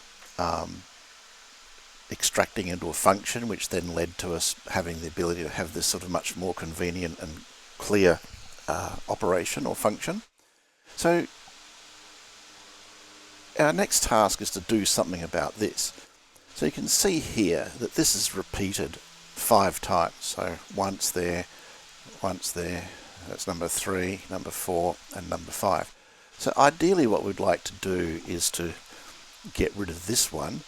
extracting into a function, which then led to us having the ability to have this sort of much more convenient and clear operation or function. So our next task is to do something about this. So you can see here that this is repeated 5 times. So once there, that's number 3, number 4, and number 5. So ideally what we'd like to do is to get rid of this one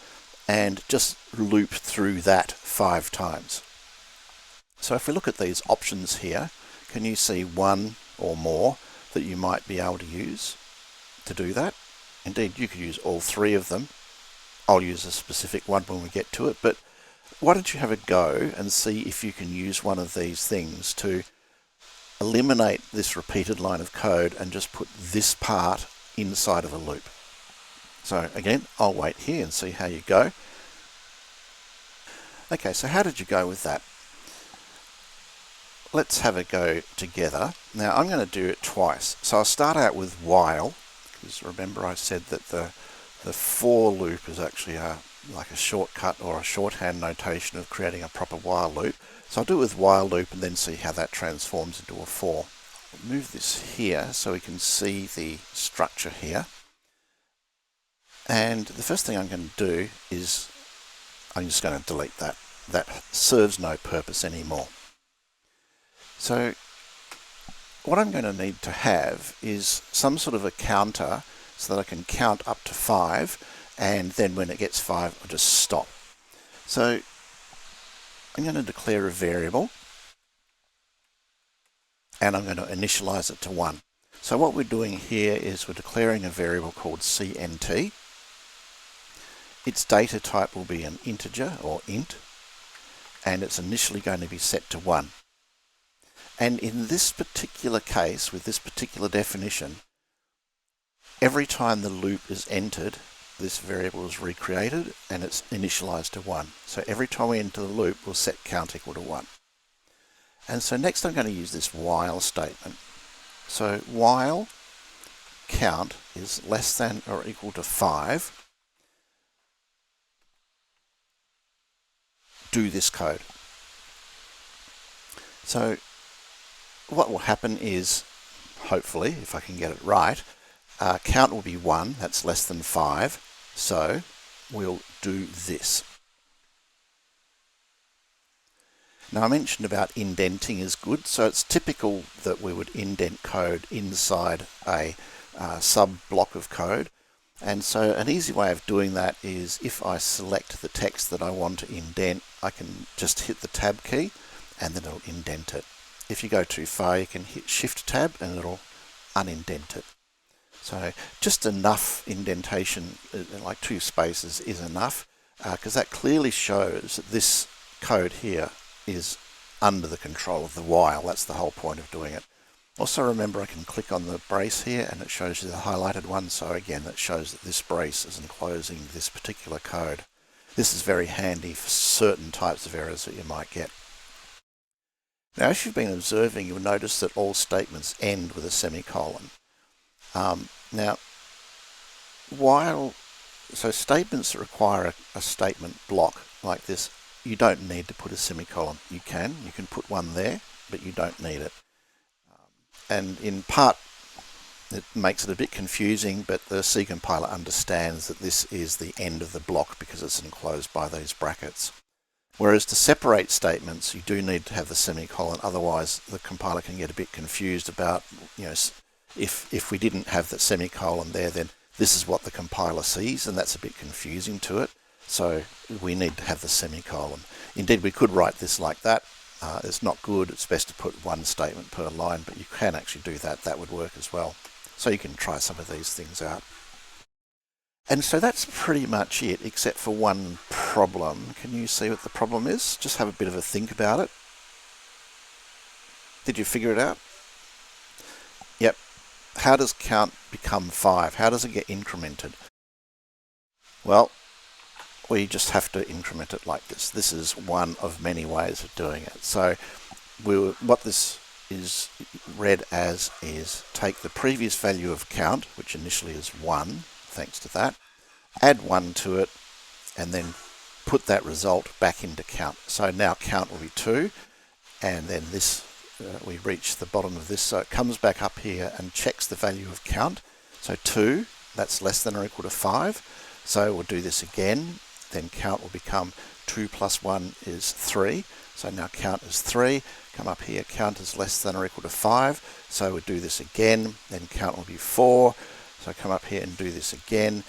and just loop through that 5 times. So if we look at these options here, can you see one or more that you might be able to use to do that? Indeed, you could use all 3 of them. I'll use a specific one when we get to it, but why don't you have a go and see if you can use one of these things to eliminate this repeated line of code and just put this part inside of a loop. So again, I'll wait here and see how you go. Okay, so how did you go with that? Let's have a go together. Now I'm going to do it twice. So I'll start out with while, because remember I said that the for loop is actually like a shortcut or a shorthand notation of creating a proper while loop. So I'll do it with while loop and then see how that transforms into a for. I'll move this here so we can see the structure here. And the first thing I'm going to do is I'm just going to delete that. That serves no purpose anymore. So what I'm going to need to have is some sort of a counter so that I can count up to 5, and then when it gets 5, I'll just stop. So I'm going to declare a variable, and I'm going to initialize it to 1. So what we're doing here is we're declaring a variable called CNT. Its data type will be an integer or int, and it's initially going to be set to 1. And in this particular case, with this particular definition, every time the loop is entered, this variable is recreated and it's initialized to 1. So every time we enter the loop, we'll set count equal to 1. And so next I'm going to use this while statement. So while count is less than or equal to 5, do this code. So what will happen is, hopefully, if I can get it right, count will be 1, that's less than 5, so we'll do this. Now I mentioned about indenting is good, so it's typical that we would indent code inside a sub-block of code. And so an easy way of doing that is if I select the text that I want to indent, I can just hit the tab key and then it'll indent it. If you go too far, you can hit Shift Tab and it'll unindent it. So just enough indentation, like 2 spaces, is enough, because that clearly shows that this code here is under the control of the while. That's the whole point of doing it. Also remember I can click on the brace here and it shows you the highlighted one, so again that shows that this brace is enclosing this particular code. This is very handy for certain types of errors that you might get. Now as you've been observing, you'll notice that all statements end with a semicolon. Now so statements that require a statement block like this, you don't need to put a semicolon. You can put one there, but you don't need it. And in part, it makes it a bit confusing, but the C compiler understands that this is the end of the block because it's enclosed by these brackets. Whereas to separate statements, you do need to have the semicolon, otherwise the compiler can get a bit confused about, if we didn't have the semicolon there, then this is what the compiler sees, and that's a bit confusing to it. So we need to have the semicolon. Indeed, we could write this like that. It's not good. It's best to put one statement per line, but you can actually do that. That would work as well. So you can try some of these things out. And so that's pretty much it, except for one problem. Can you see what the problem is? Just have a bit of a think about it. Did you figure it out? Yep. How does count become 5? How does it get incremented? Well, we just have to increment it like this. This is one of many ways of doing it. So what this is read as is take the previous value of count, which initially is 1, thanks to that, add 1 to it, and then put that result back into count. So now count will be 2, and then this we reach the bottom of this, so it comes back up here and checks the value of count. So 2, that's less than or equal to 5, so we'll do this again. Then count will become 2 plus 1 is 3. So now count is 3. Come up here, count is less than or equal to 5. So we'll do this again. Then count will be 4. So come up here and do this again.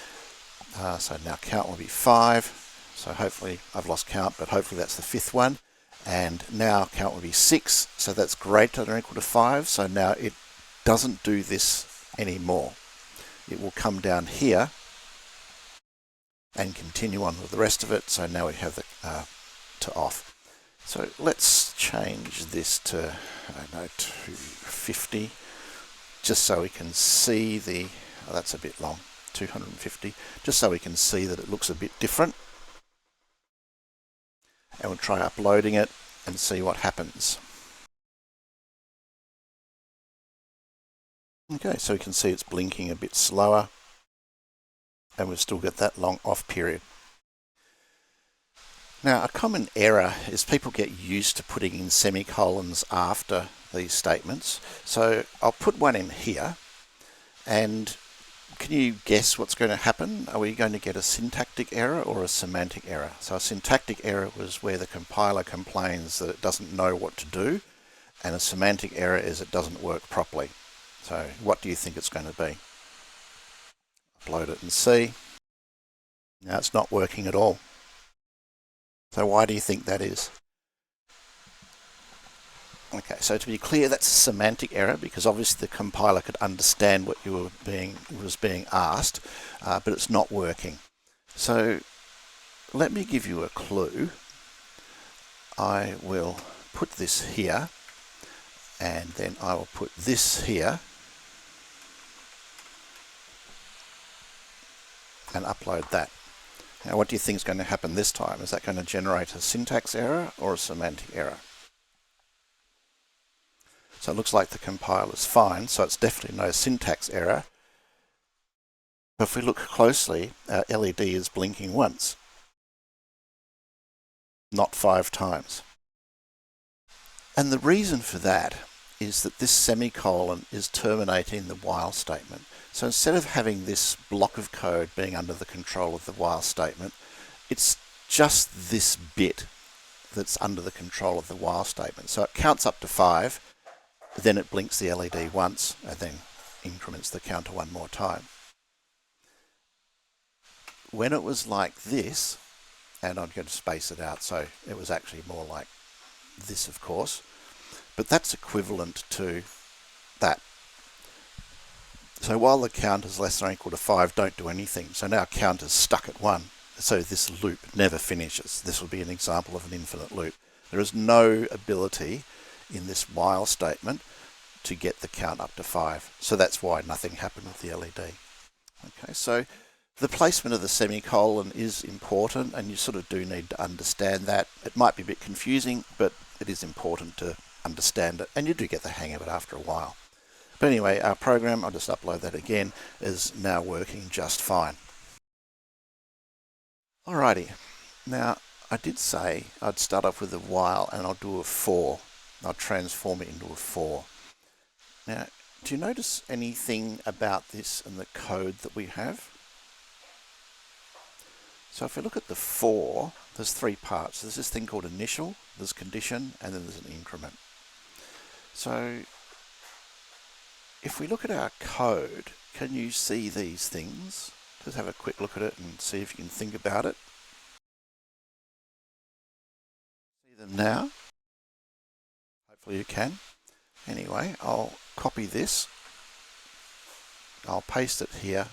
So now count will be 5. So hopefully, I've lost count, but hopefully that's the 5th one. And now count will be 6. So that's greater than or equal to 5. So now it doesn't do this anymore. It will come down here and continue on with the rest of it. So now we have the to off. So let's change this to, I don't know, 250, just so we can see the, oh, that's a bit long, 250, just so we can see that it looks a bit different. And we'll try uploading it and see what happens. Okay, so we can see it's blinking a bit slower, and we've still got that long off period. Now, a common error is people get used to putting in semicolons after these statements. So I'll put one in here, and can you guess what's going to happen? Are we going to get a syntactic error or a semantic error? So a syntactic error was where the compiler complains that it doesn't know what to do, and a semantic error is it doesn't work properly. So what do you think it's going to be? Upload it and see. Now it's not working at all. So why do you think that is? Okay, so to be clear, that's a semantic error because obviously the compiler could understand what was being asked, but it's not working. So let me give you a clue. I will put this here, and then I will put this here, and upload that. Now what do you think is going to happen this time? Is that going to generate a syntax error or a semantic error? So it looks like the compiler is fine, so it's definitely no syntax error. But if we look closely, our LED is blinking once, not 5 times. And the reason for that is that this semicolon is terminating the while statement. So instead of having this block of code being under the control of the while statement, it's just this bit that's under the control of the while statement. So it counts up to 5, then it blinks the LED once, and then increments the counter one more time. When it was like this, and I'm going to space it out, so it was actually more like this, of course, but that's equivalent to that. So while the count is less than or equal to 5, don't do anything. So now count is stuck at 1. So this loop never finishes. This would be an example of an infinite loop. There is no ability in this while statement to get the count up to 5. So that's why nothing happened with the LED. Okay, so the placement of the semicolon is important, and you sort of do need to understand that. It might be a bit confusing, but it is important to understand it, and you do get the hang of it after a while. But anyway, our program, I'll just upload that again, is now working just fine. Alrighty, now I did say I'd start off with a while and I'll do a for. I'll transform it into a for. Now, do you notice anything about this in the code that we have? So if we look at the for, there's 3 parts. There's this thing called initial, there's condition, and then there's an increment. So if we look at our code, can you see these things? Just have a quick look at it and see if you can think about it. See them now? Hopefully you can. Anyway, I'll copy this. I'll paste it here,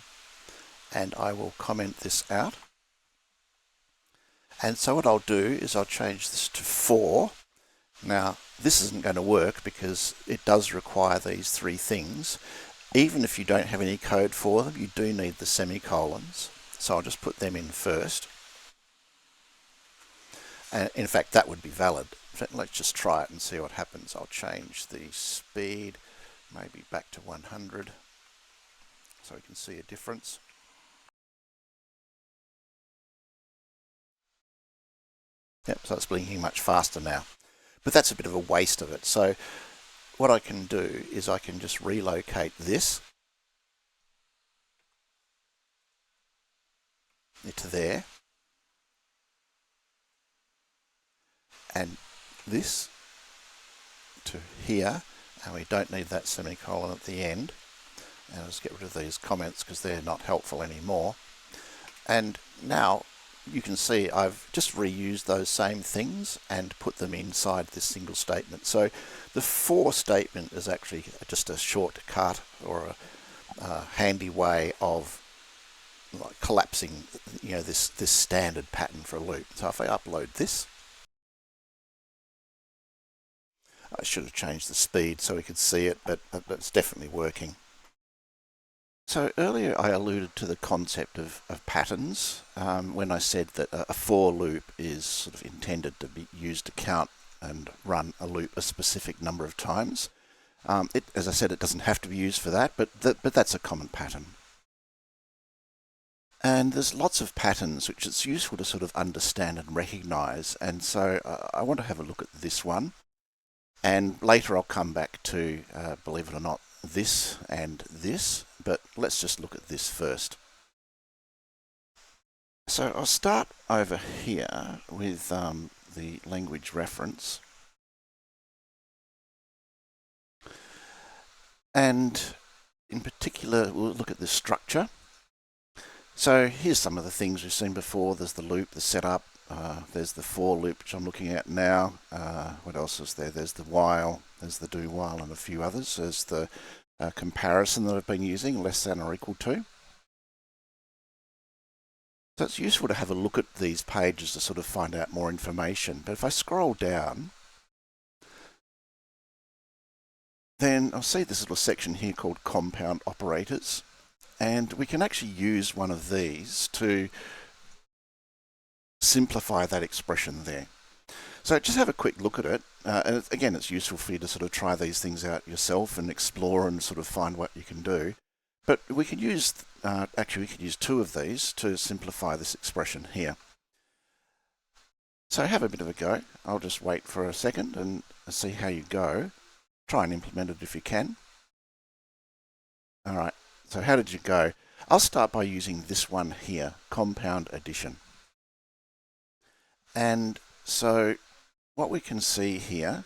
and I will comment this out. And so what I'll do is I'll change this to for. Now, this isn't going to work because it does require these 3 things. Even if you don't have any code for them, you do need the semicolons. So I'll just put them in first. And in fact, that would be valid. In fact, let's just try it and see what happens. I'll change the speed, maybe back to 100, so we can see a difference. Yep, so it's blinking much faster now. But that's a bit of a waste of it. So what I can do is I can just relocate this to there, and this to here, and we don't need that semicolon at the end. And I'll just get rid of these comments because they're not helpful anymore. And now you can see I've just reused those same things and put them inside this single statement. So the for statement is actually just a shortcut or a handy way of collapsing, this standard pattern for a loop. So if I upload this, I should have changed the speed so we could see it, but it's definitely working. So earlier I alluded to the concept of patterns when I said that a for loop is sort of intended to be used to count and run a loop a specific number of times. As I said, it doesn't have to be used for that, but that's a common pattern. And there's lots of patterns which it's useful to sort of understand and recognize, and so I want to have a look at this one, and later I'll come back to, believe it or not, this and this, but let's just look at this first. So I'll start over here with the language reference. And in particular, we'll look at the structure. So here's some of the things we've seen before. There's the loop, the setup, there's the for loop, which I'm looking at now. What else is there? There's the while, there's the do while, and a few others. There's the comparison that I've been using, less than or equal to. So it's useful to have a look at these pages to sort of find out more information. But if I scroll down, then I'll see this little section here called compound operators. And we can actually use one of these to simplify that expression there. So just have a quick look at it. And again, it's useful for you to sort of try these things out yourself and explore and sort of find what you can do. But we could use, actually we could use two of these to simplify this expression here. So have a bit of a go. I'll just wait for a second and see how you go. Try and implement it if you can. All right, so how did you go? I'll start by using this one here, compound addition. And so what we can see here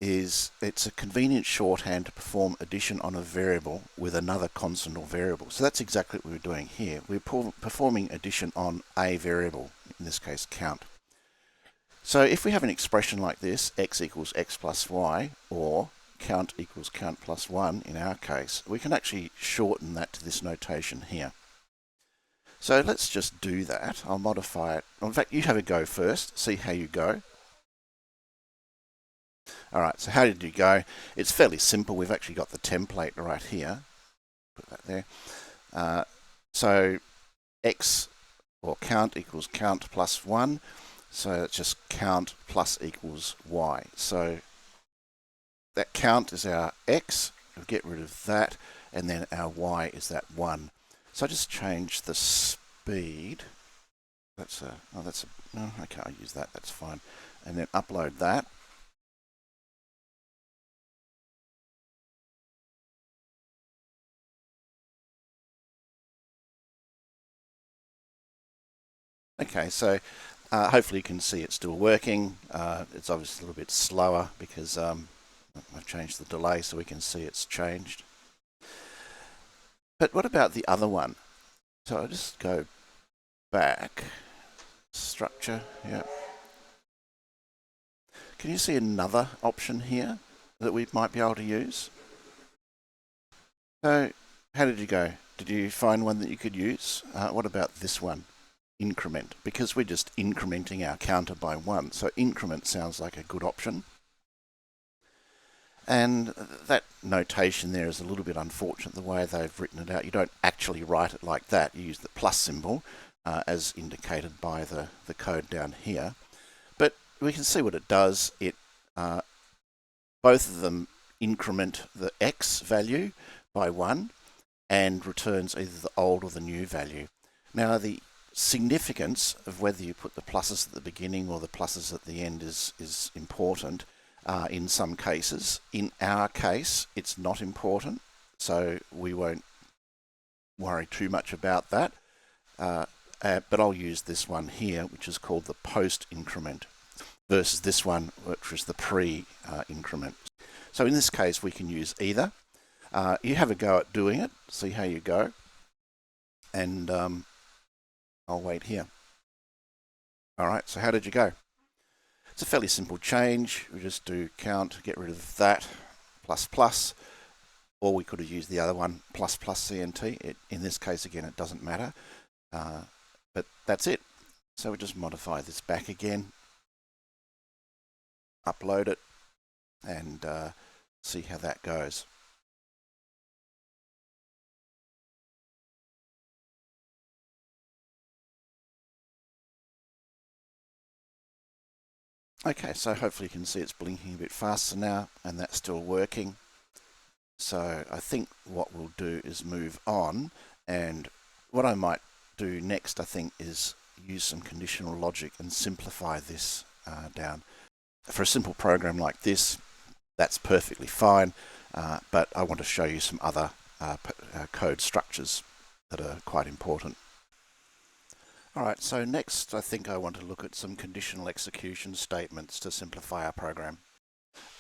is it's a convenient shorthand to perform addition on a variable with another constant or variable. So that's exactly what we're doing here. We're performing addition on a variable, in this case count. So if we have an expression like this, x equals x plus y, or count equals count plus 1 in our case, we can actually shorten that to this notation here. So let's just do that. I'll modify it. In fact, you have a go first, see how you go. All right, so how did you go? It's fairly simple. We've actually got the template right here. Put that there. So x, or count equals count plus 1. So it's just count plus equals y. So that count is our x. We'll get rid of that. And then our y is that 1. So I just change the speed. No, I can't use that. That's fine. And then upload that. Okay, so hopefully you can see it's still working. It's obviously a little bit slower because I've changed the delay so we can see it's changed. But what about the other one? So I'll just go back. Structure, yeah. Can you see another option here that we might be able to use? So how did you go? Did you find one that you could use? What about this one? Increment, because we're just incrementing our counter by 1. So increment sounds like a good option. And that notation there is a little bit unfortunate, the way they've written it out. You don't actually write it like that. You use the plus symbol as indicated by the code down here. But we can see what it does. It both of them increment the x value by 1 and returns either the old or the new value. Now the significance of whether you put the pluses at the beginning or the pluses at the end is important in some cases. In our case, it's not important, so we won't worry too much about that. But I'll use this one here, which is called the post increment, versus this one, which is the pre-increment. So in this case, we can use either. You have a go at doing it, see how you go, and I'll wait here. All right, so how did you go? It's a fairly simple change. We just do count, get rid of that, plus plus, or we could have used the other one, plus plus CNT. In this case, again, it doesn't matter, but that's it. So we just modify this back again, upload it, and see how that goes. Okay, so hopefully you can see it's blinking a bit faster now, and that's still working. So I think what we'll do is move on, and what I might do next, I think, is use some conditional logic and simplify this down. For a simple program like this, that's perfectly fine, but I want to show you some other code structures that are quite important. Alright, so next I think I want to look at some conditional execution statements to simplify our program.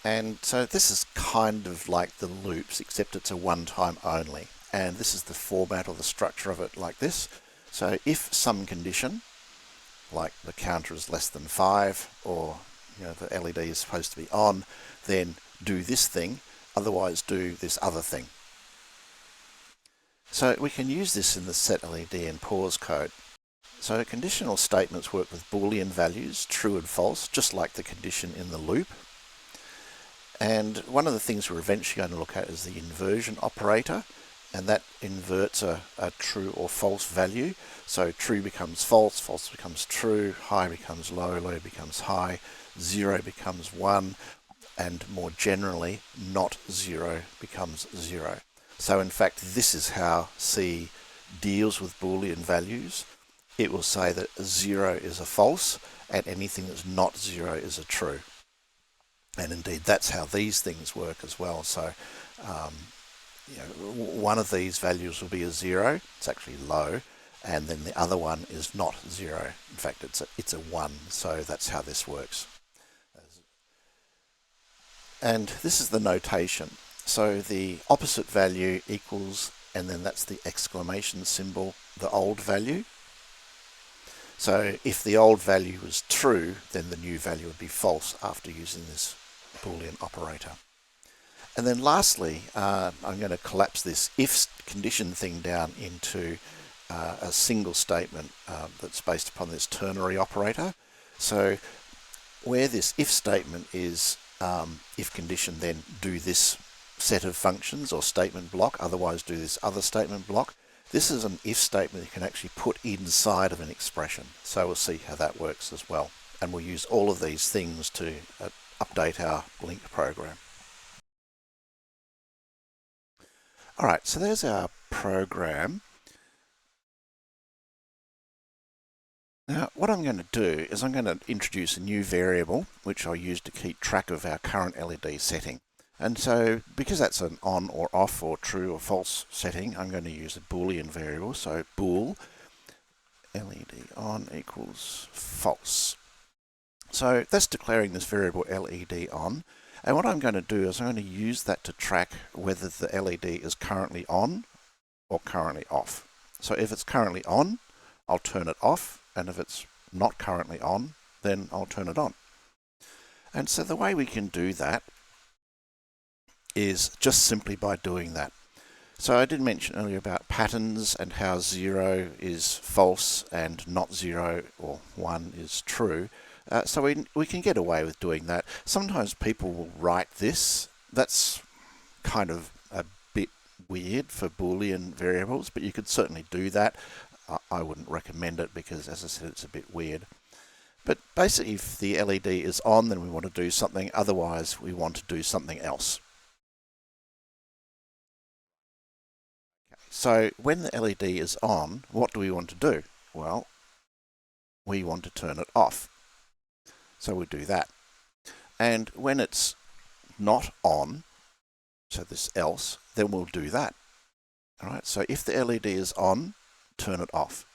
And so this is kind of like the loops, except it's a one-time only. And this is the format or the structure of it like this. So if some condition, like the counter is less than 5, or the LED is supposed to be on, then do this thing, otherwise do this other thing. So we can use this in the set LED and pause code. So conditional statements work with Boolean values, true and false, just like the condition in the loop. And one of the things we're eventually going to look at is the inversion operator, and that inverts a true or false value. So true becomes false, false becomes true, high becomes low, low becomes high, 0 becomes 1, and more generally, not 0 becomes 0. So in fact, this is how C deals with Boolean values. It will say that 0 is a false, and anything that's not 0 is a true. And indeed, that's how these things work as well. So one of these values will be a 0, it's actually low, and then the other one is not 0. In fact, it's a 1, so that's how this works. And this is the notation. So the opposite value equals, and then that's the exclamation symbol, the old value. So if the old value was true, then the new value would be false after using this Boolean operator. And then lastly, I'm going to collapse this if condition thing down into a single statement that's based upon this ternary operator. So where this if statement is if condition, then do this set of functions or statement block, otherwise do this other statement block. This is an if statement you can actually put inside of an expression. So we'll see how that works as well. And we'll use all of these things to update our link program. All right, so there's our program. Now, what I'm going to do is I'm going to introduce a new variable, which I'll use to keep track of our current LED setting. And so, because that's an on or off or true or false setting, I'm going to use a Boolean variable. So bool LED on equals false. So that's declaring this variable LED on. And what I'm going to do is I'm going to use that to track whether the LED is currently on or currently off. So if it's currently on, I'll turn it off. And if it's not currently on, then I'll turn it on. And so the way we can do that is just simply by doing that. So I did mention earlier about patterns and how 0 is false and not 0 or 1 is true. So we can get away with doing that. Sometimes people will write this. That's kind of a bit weird for Boolean variables, but you could certainly do that. I wouldn't recommend it because, as I said, it's a bit weird. But basically, if the LED is on, then we want to do something. Otherwise, we want to do something else. So when the LED is on, what do we want to do? Well, we want to turn it off. So we do that. And when it's not on, so this else, then we'll do that. All right. So if the LED is on, turn it off.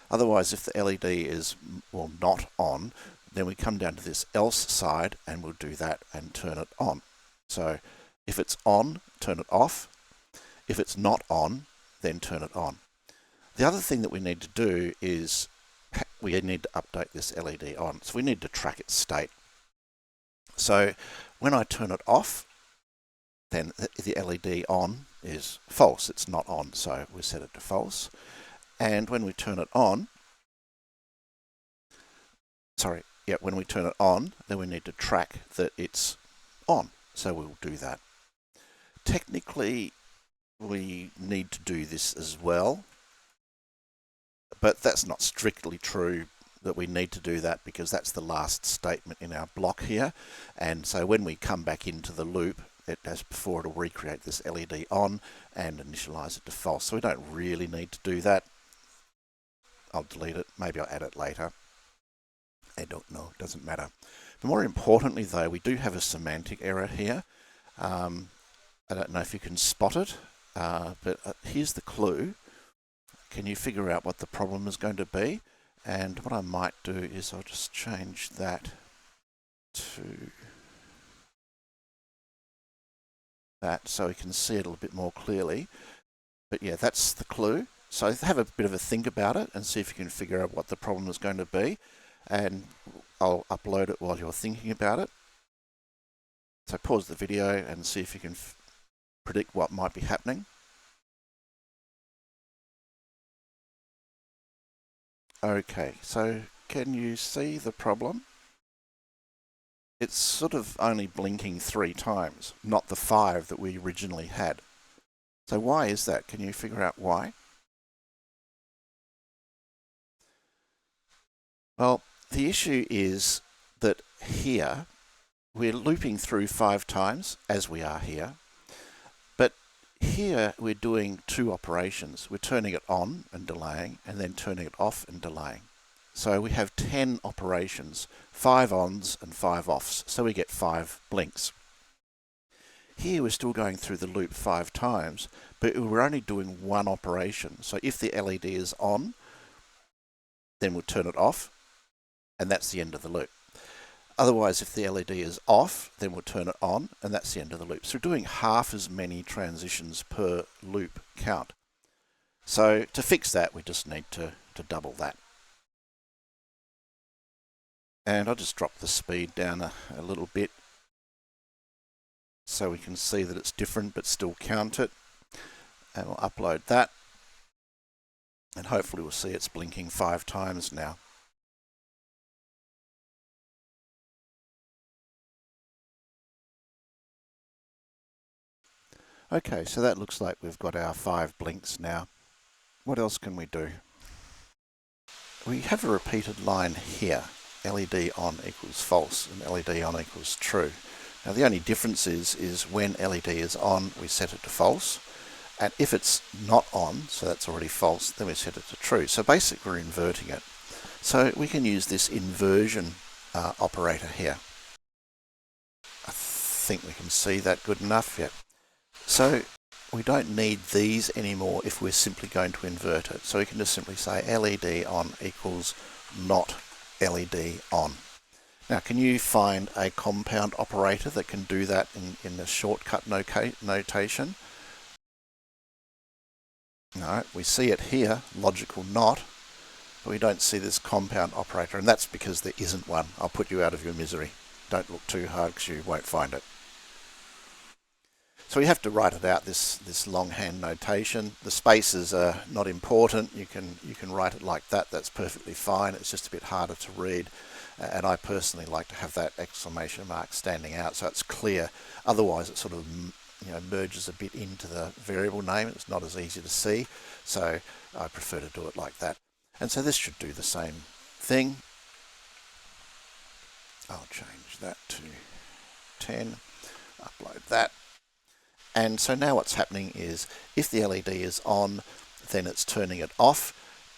Otherwise, if the LED is not on, then we come down to this else side and we'll do that and turn it on. So if it's on, turn it off. If it's not on, then turn it on. The other thing that we need to do is we need to update this LED on. So we need to track its state. So when I turn it off, then the LED on is false. It's not on, so we set it to false. And when we turn it on, when we turn it on, then we need to track that it's on. So we'll do that. Technically, we need to do this as well, but that's not strictly true that we need to do that because that's the last statement in our block here. And so when we come back into the loop, as before, it'll recreate this LED on and initialize it to false. So we don't really need to do that. I'll delete it. Maybe I'll add it later. I don't know. It doesn't matter. But more importantly, though, we do have a semantic error here. I don't know if you can spot it, but here's the clue. Can you figure out what the problem is going to be? And what I might do is I'll just change that to that so we can see it a little bit more clearly. But yeah, that's the clue. So have a bit of a think about it and see if you can figure out what the problem is going to be. And I'll upload it while you're thinking about it. So pause the video and see if you can predict what might be happening. Okay, so can you see the problem? It's sort of only blinking 3 times, not the 5 that we originally had. So why is that? Can you figure out why? Well, the issue is that here we're looping through 5 times, as we are here, but here we're doing 2 operations. We're turning it on and delaying, and then turning it off and delaying. So we have 10 operations, 5 ons and 5 offs, so we get 5 blinks. Here we're still going through the loop 5 times, but we're only doing 1 operation. So if the LED is on, then we'll turn it off, and that's the end of the loop. Otherwise, if the LED is off, then we'll turn it on, and that's the end of the loop. So we're doing half as many transitions per loop count. So to fix that, we just need to double that. And I'll just drop the speed down a little bit so we can see that it's different but still count it. And we'll upload that. And hopefully we'll see it's blinking 5 times now. Okay, so that looks like we've got our 5 blinks now. What else can we do? We have a repeated line here. LED on equals false and LED on equals true. Now the only difference is when LED is on, we set it to false. And if it's not on, so that's already false, then we set it to true. So basically we're inverting it. So we can use this inversion operator here. I think we can see that good enough. Yep. So we don't need these anymore if we're simply going to invert it. So we can just simply say LED on equals not LED on. Now, can you find a compound operator that can do that in the shortcut notation? No, we see it here, logical not, but we don't see this compound operator, and that's because there isn't one. I'll put you out of your misery. Don't look too hard because you won't find it. So we have to write it out, this longhand notation. The spaces are not important. You can write it like that. That's perfectly fine. It's just a bit harder to read. And I personally like to have that exclamation mark standing out so it's clear. Otherwise it sort of merges a bit into the variable name. It's not as easy to see. So I prefer to do it like that. And so this should do the same thing. I'll change that to 10. Upload that. And so now what's happening is if the LED is on, then it's turning it off,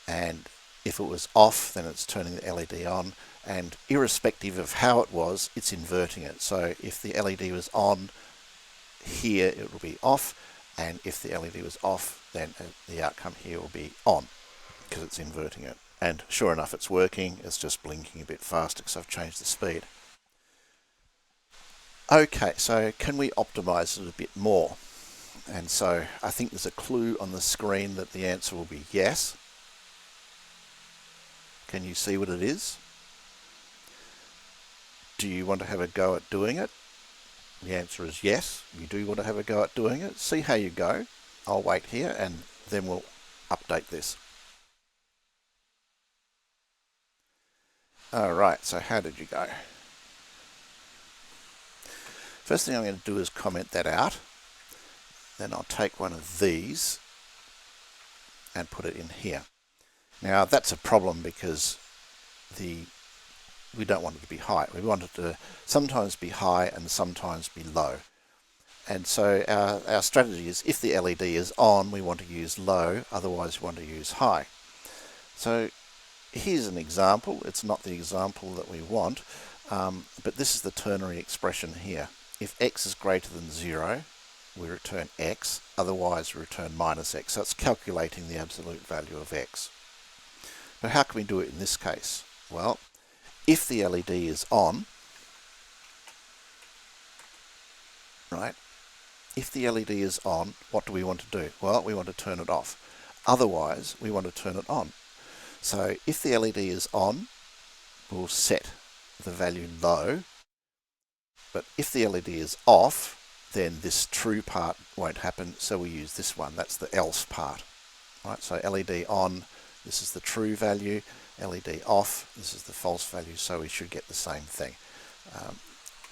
and if it was off, then it's turning the LED on, and irrespective of how it was, it's inverting it. So if the LED was on here, it will be off, and if the LED was off, then the outcome here will be on, because it's inverting it. And sure enough, it's working. It's just blinking a bit faster because I've changed the speed. Okay, so can we optimize it a bit more? And so I think there's a clue on the screen that the answer will be yes. Can you see what it is? Do you want to have a go at doing it? The answer is yes, you do want to have a go at doing it. See how you go. I'll wait here and then we'll update this. Alright, so how did you go? First thing I'm going to do is comment that out. Then I'll take one of these and put it in here. Now that's a problem because we don't want it to be high. We want it to sometimes be high and sometimes be low. And so our strategy is if the LED is on, we want to use low, otherwise we want to use high. So here's an example. It's not the example that we want, but this is the ternary expression here. If x is greater than 0, we return x, otherwise we return minus x. So it's calculating the absolute value of x. But how can we do it in this case? Well, if the LED is on, right, if the LED is on, what do we want to do? Well, we want to turn it off. Otherwise, we want to turn it on. So if the LED is on, we'll set the value low. But if the LED is off, then this true part won't happen, so we use this one. That's the else part. Right, so LED on, this is the true value. LED off, this is the false value, so we should get the same thing.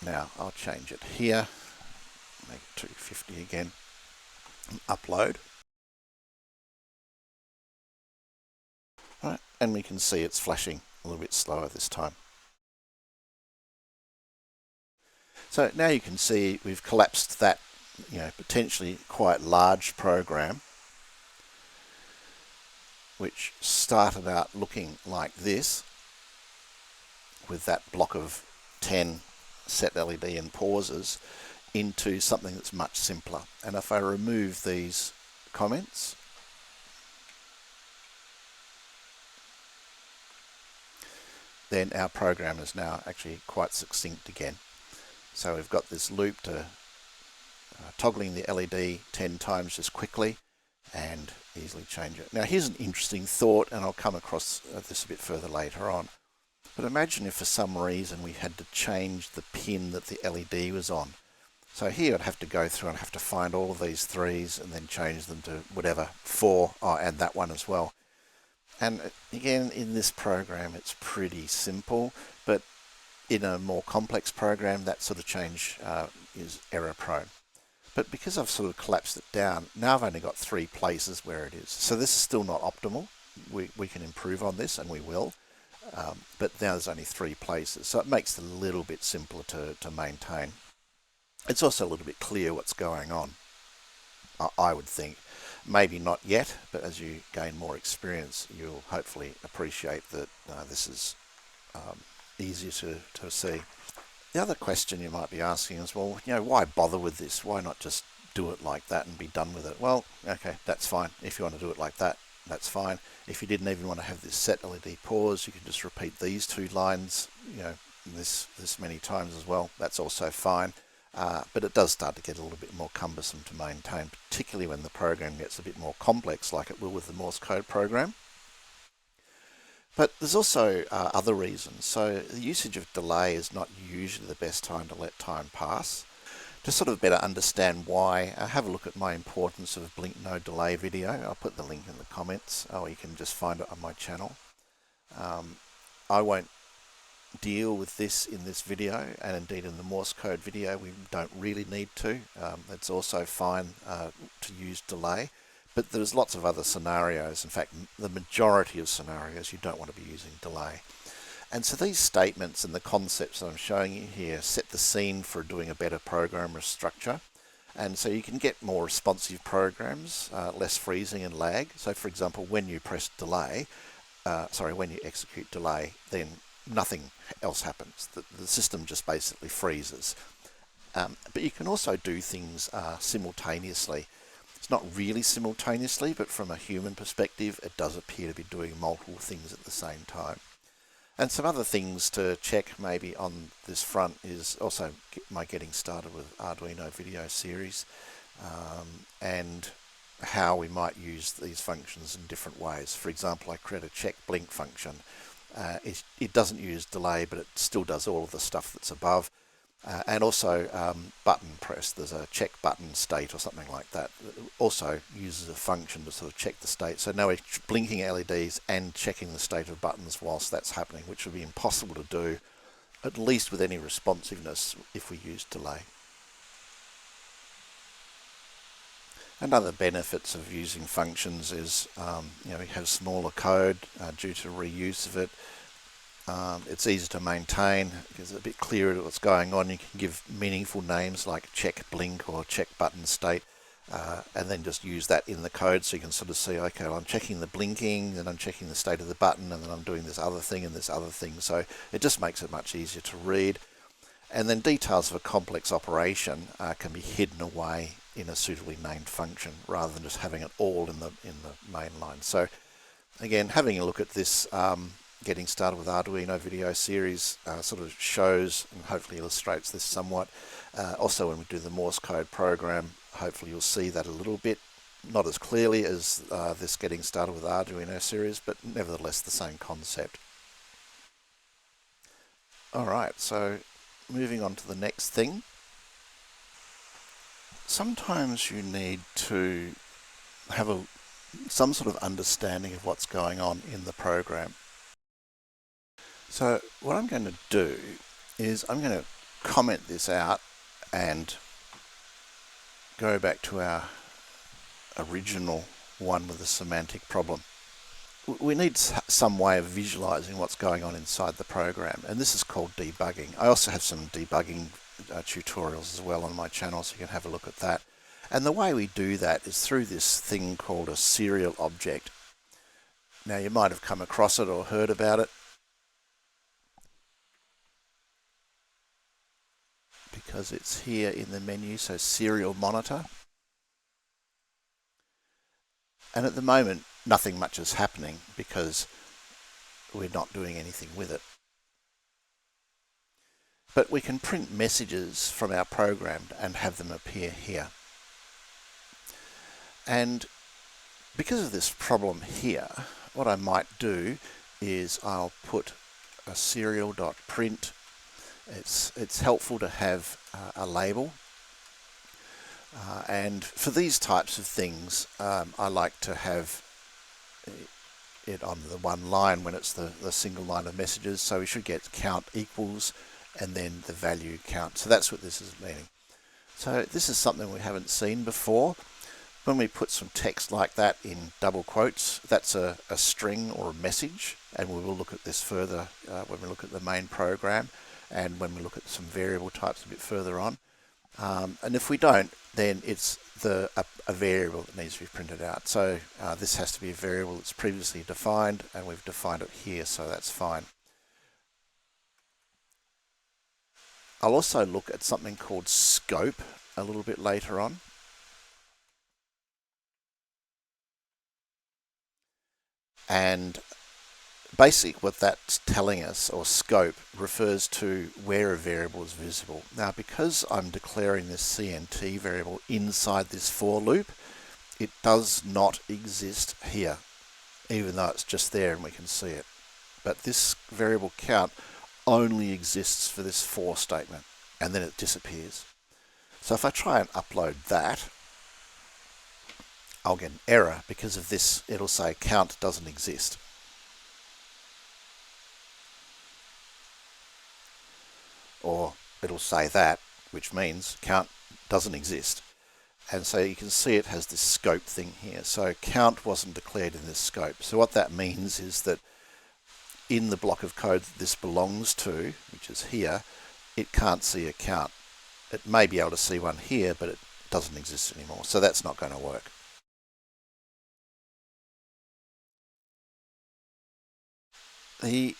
Now I'll change it here, make it 250 again, and upload. Right, and we can see it's flashing a little bit slower this time. So now you can see we've collapsed that, potentially quite large program, which started out looking like this, with that block of 10 set LED and pauses, into something that's much simpler. And if I remove these comments, then our program is now actually quite succinct again. So we've got this loop to toggling the LED 10 times just quickly and easily change it. Now here's an interesting thought, and I'll come across this a bit further later on. But imagine if for some reason we had to change the pin that the LED was on. So here I'd have to go through and have to find all of these 3s and then change them to whatever 4, and that one as well. And again, in this program it's pretty simple, but in a more complex program that sort of change is error prone. But because I've sort of collapsed it down, now I've only got 3 places where it is. So this is still not optimal. We can improve on this, and we will. But now there's only 3 places. So it makes it a little bit simpler to maintain. It's also a little bit clear what's going on, I would think. Maybe not yet, but as you gain more experience, you'll hopefully appreciate that this is easier to see. The other question you might be asking is, well, why bother with this? Why not just do it like that and be done with it? Well, okay, that's fine. If you want to do it like that, that's fine. If you didn't even want to have this set LED pause, you can just repeat these 2 lines, this many times as well. That's also fine. But it does start to get a little bit more cumbersome to maintain, particularly when the program gets a bit more complex, like it will with the Morse code program. But there's also other reasons. So the usage of delay is not usually the best time to let time pass. To sort of better understand why, have a look at my importance of blink no delay video. I'll put the link in the comments, or you can just find it on my channel. I won't deal with this in this video, and indeed in the Morse code video we don't really need to. It's also fine to use delay. But there's lots of other scenarios. In fact, the majority of scenarios you don't want to be using delay. And so these statements and the concepts that I'm showing you here set the scene for doing a better program or structure. And so you can get more responsive programs, less freezing and lag. So for example, when you press delay, when you execute delay, then nothing else happens. The system just basically freezes. But you can also do things simultaneously. It's not really simultaneously, but from a human perspective, it does appear to be doing multiple things at the same time. And some other things to check maybe on this front is also my getting started with Arduino video series, and how we might use these functions in different ways. For example, I create a check blink function. It doesn't use delay, but it still does all of the stuff that's above. And also button press. There's a check button state or something like that. It also uses a function to sort of check the state. So now we're blinking LEDs and checking the state of buttons whilst that's happening, which would be impossible to do, at least with any responsiveness, if we use delay. Another benefits of using functions is we have smaller code due to reuse of it. It's easy to maintain because it's a bit clearer what's going on. You can give meaningful names like check blink or check button state, and then just use that in the code, so you can sort of see, okay, well, I'm checking the blinking, then I'm checking the state of the button, and then I'm doing this other thing and this other thing. So it just makes it much easier to read. And then details of a complex operation can be hidden away in a suitably named function rather than just having it all in the main line. So again, having a look at this Getting Started with Arduino video series sort of shows and hopefully illustrates this somewhat. Also, when we do the Morse code program, hopefully you'll see that a little bit, not as clearly as this Getting Started with Arduino series, but nevertheless the same concept. Alright, so moving on to the next thing. Sometimes you need to have some sort of understanding of what's going on in the program. So what I'm going to do is I'm going to comment this out and go back to our original one with the semantic problem. We need some way of visualizing what's going on inside the program, and this is called debugging. I also have some debugging tutorials as well on my channel, so you can have a look at that. And the way we do that is through this thing called a serial object. Now, you might have come across it or heard about it, because it's here in the menu, so serial monitor. And at the moment, nothing much is happening because we're not doing anything with it. But we can print messages from our program and have them appear here. And because of this problem here, what I might do is I'll put a serial.print. It's helpful to have a label. And for these types of things, I like to have it on the one line when it's the single line of messages. So we should get count equals and then the value count. So that's what this is meaning. So this is something we haven't seen before. When we put some text like that in double quotes, that's a string or a message, and we will look at this further when we look at the main program and when we look at some variable types a bit further on. And if we don't, then it's a variable that needs to be printed out. So this has to be a variable that's previously defined, and we've defined it here, so that's fine. I'll also look at something called scope a little bit later on. And basically what that's telling us, or scope, refers to where a variable is visible. Now, because I'm declaring this CNT variable inside this for loop, it does not exist here, even though it's just there and we can see it. But this variable count only exists for this for statement, and then it disappears. So if I try and upload that, I'll get an error because of this. It'll say count doesn't exist. Or it'll say that, which means count doesn't exist. And so you can see it has this scope thing here. So count wasn't declared in this scope. So what that means is that in the block of code that this belongs to, which is here, it can't see a count. It may be able to see one here, but it doesn't exist anymore. So that's not going to work. The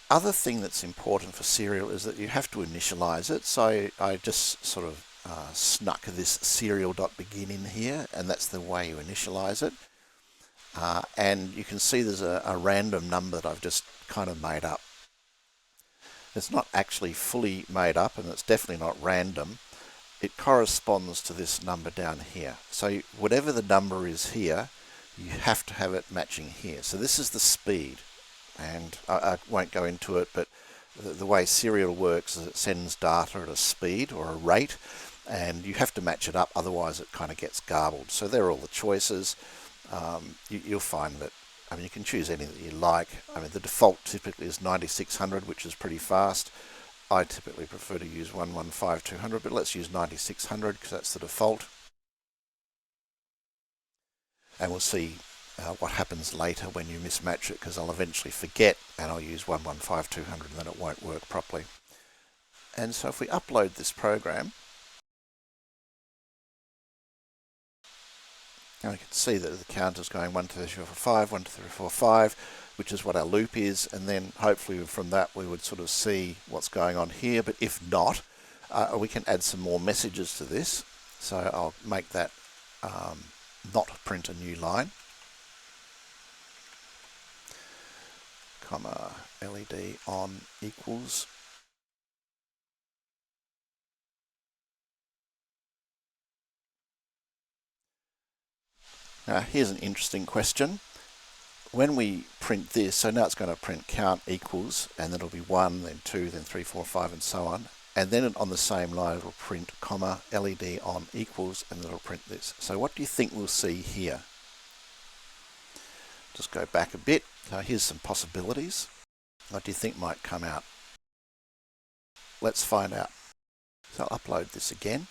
other thing that's important for serial is that you have to initialize it. So I just sort of snuck this serial.begin in here, and that's the way you initialize it. And you can see there's a random number that I've just kind of made up. It's not actually fully made up, and it's definitely not random. It corresponds to this number down here. So whatever the number is here, you have to have it matching here. So this is the speed. And I won't go into it, but the way serial works is it sends data at a speed or a rate, and you have to match it up, otherwise it kind of gets garbled. So there are all the choices. You'll find that, I mean, you can choose anything that you like. I mean, the default typically is 9600, which is pretty fast. I typically prefer to use 115200, but let's use 9600 because that's the default. And we'll see what happens later when you mismatch it, because I'll eventually forget and I'll use 115200 and then it won't work properly. And so if we upload this program, now we can see that the count is going 1, 2, 3, 4, 5, 1, 2, 3, 4, 5, which is what our loop is, and then hopefully from that we would sort of see what's going on here. But if not, we can add some more messages to this. So I'll make that not print a new line. comma, LED on equals. Now here's an interesting question. When we print this, so now it's going to print count equals, and then it'll be 1, then 2, then 3, 4, 5, and so on. And then on the same line, it'll print comma, LED on equals, and then it'll print this. So what do you think we'll see here? Just go back a bit. Now here's some possibilities. What do you think might come out? Let's find out. So I'll upload this again.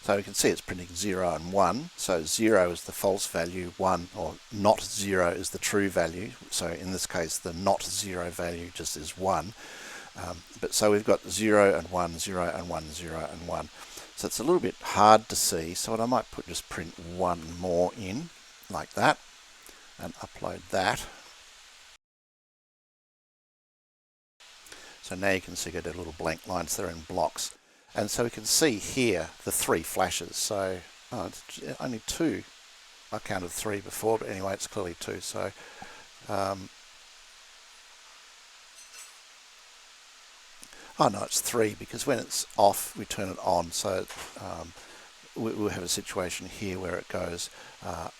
So we can see it's printing 0 and 1. So 0 is the false value, 1 or not 0 is the true value. So in this case, the not 0 value just is 1. But so we've got 0 and 1, 0 and 1, 0 and 1. So it's a little bit hard to see. So what I might put, just print one more in like that and upload that. So now you can see, get a little blank lines there in blocks. And so we can see here the 3 flashes. So it's only 2. I counted 3 before, but anyway, it's clearly 2. So oh no, it's 3, because when it's off, we turn it on. So we'll have a situation here where it goes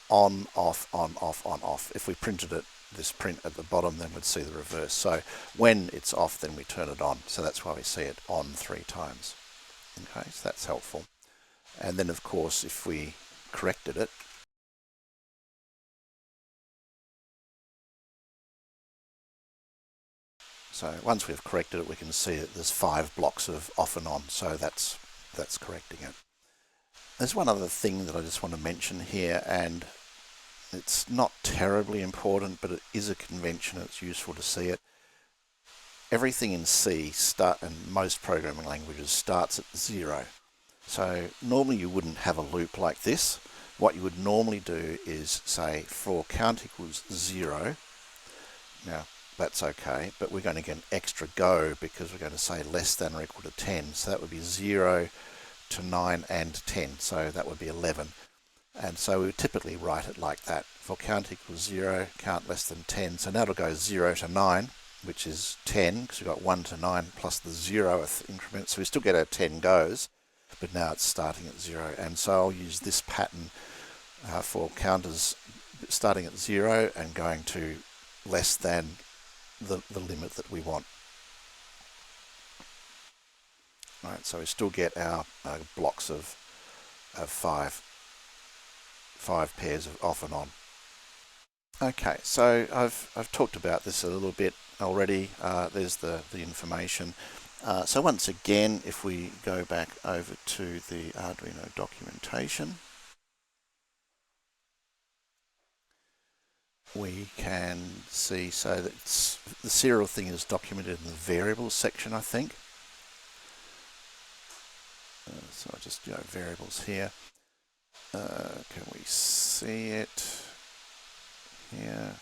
on, off, on, off, on, off. If we printed it, this print at the bottom, then we'd see the reverse. So when it's off, then we turn it on. So that's why we see it on 3 times. Okay, so that's helpful. And then of course, if we corrected it, so once we've corrected it, we can see that there's 5 blocks of off and on. So that's correcting it. There's one other thing that I just want to mention here, and it's not terribly important, but it is a convention. It's useful to see it. Everything in C and most programming languages starts at 0. So normally you wouldn't have a loop like this. What you would normally do is say for count equals 0. Now that's okay, but we're going to get an extra go because we're going to say less than or equal to 10. So that would be 0 to 9 and 10. So that would be 11. And so we would typically write it like that. For count equals 0, count less than 10. So now it'll go 0 to 9, which is 10, because we've got 1 to 9 plus the 0th increment. So we still get our 10 goes, but now it's starting at 0. And so I'll use this pattern for counters starting at 0 and going to less than the limit that we want. All right, so we still get our blocks of 5 pairs of off and on. Okay, so I've talked about this a little bit already. There's the information. So once again, if we go back over to the Arduino documentation, we can see, so that the serial thing is documented in the variables section, I think. So I'll just go variables here. Can we see it here?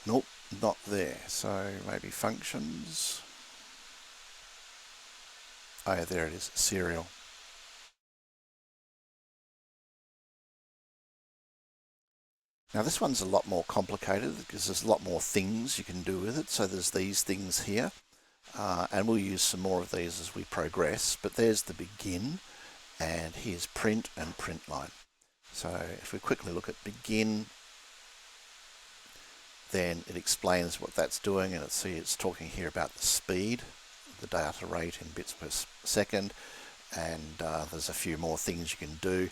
Nope, not there. So maybe functions. Oh yeah, there it is, serial. Now this one's a lot more complicated because there's a lot more things you can do with it. So there's these things here. And we'll use some more of these as we progress, but there's the begin, and here's print and print line. So if we quickly look at begin, then it explains what that's doing, and it's talking here about the speed, the data rate in bits per second, and there's a few more things you can do.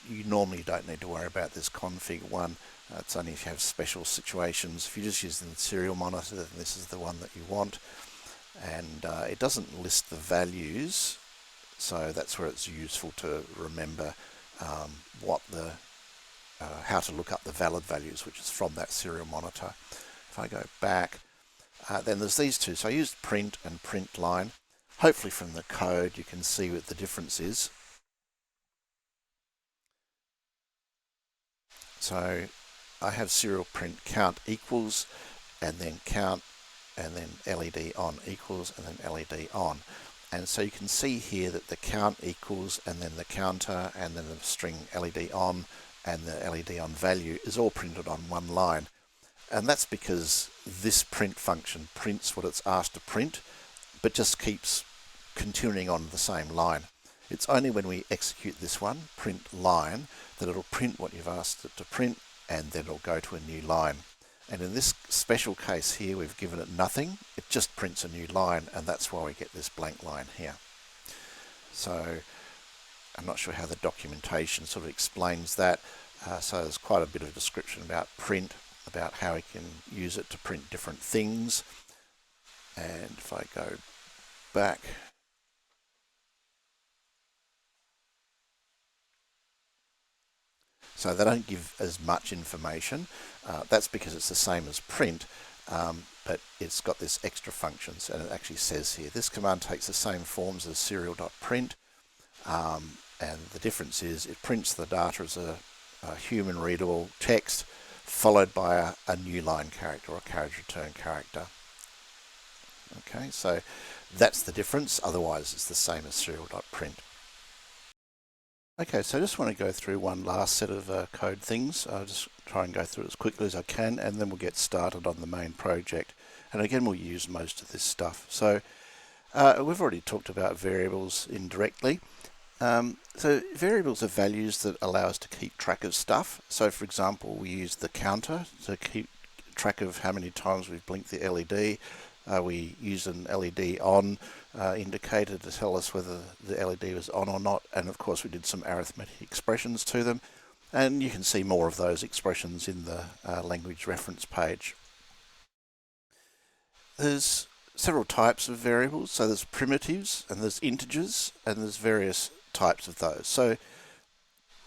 You normally don't need to worry about this config one. It's only if you have special situations. If you're just using the serial monitor, then this is the one that you want. And it doesn't list the values, so that's where it's useful to remember how to look up the valid values, which is from that serial monitor. If I go back, then there's these two. So I used print and print line. Hopefully from the code you can see what the difference is. So I have serial print count equals, and then count, and then LED on equals, and then LED on. And so you can see here that the count equals, and then the counter, and then the string LED on, and the LED on value is all printed on one line. And that's because this print function prints what it's asked to print, but just keeps continuing on the same line. It's only when we execute this one, print line, that it'll print what you've asked it to print, and then it'll go to a new line. And in this special case here, we've given it nothing. It just prints a new line, and that's why we get this blank line here. So I'm not sure how the documentation sort of explains that. So there's quite a bit of description about print, about how we can use it to print different things. And if I go back, so they don't give as much information. That's because it's the same as print, but it's got this extra functions, and it actually says here, this command takes the same forms as serial.print, and the difference is it prints the data as a human readable text followed by a new line character or a carriage return character. Okay, so that's the difference, otherwise it's the same as serial.print. Okay, so I just want to go through one last set of code things. I'll just try and go through it as quickly as I can, and then we'll get started on the main project. And again, we'll use most of this stuff. So we've already talked about variables indirectly. So variables are values that allow us to keep track of stuff. So for example, we use the counter to keep track of how many times we've blinked the LED. We use an LED on indicator to tell us whether the LED was on or not, and of course we did some arithmetic expressions to them, and you can see more of those expressions in the language reference page. There's several types of variables, so there's primitives and there's integers, and there's various types of those. So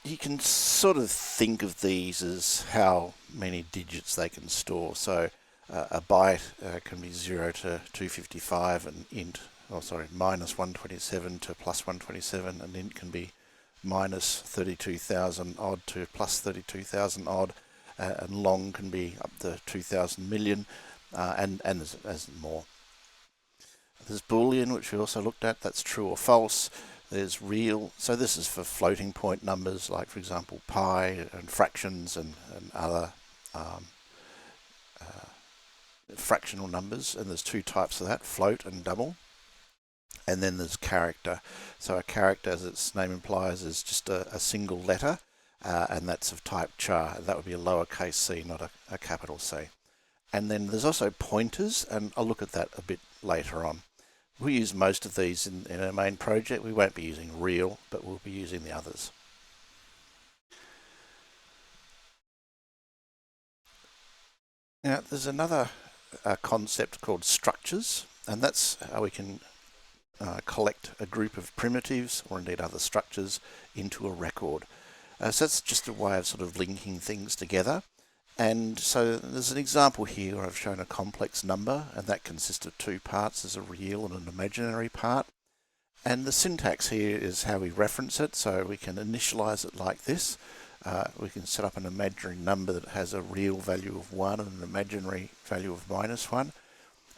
you can sort of think of these as how many digits they can store. So a byte can be 0 to 255, and int, minus 127 to plus 127, and int can be minus 32,000 odd to plus 32,000 odd, and long can be up to 2,000 million, and there's more. There's Boolean, which we also looked at, that's true or false. There's real, so this is for floating point numbers, like for example pi and fractions and other fractional numbers, and there's two types of that, float and double. And then there's character. So a character, as its name implies, is just a single letter, and that's of type char. That would be a lowercase c, not a capital C. And then there's also pointers, and I'll look at that a bit later on. We use most of these in our main project. We won't be using real, but we'll be using the others. Now, there's another concept called structures, and that's how we can collect a group of primitives, or indeed other structures, into a record. So that's just a way of sort of linking things together. And so there's an example here where I've shown a complex number, and that consists of two parts. There's a real and an imaginary part. And the syntax here is how we reference it. So we can initialize it like this. We can set up an imaginary number that has a real value of 1 and an imaginary value of -1.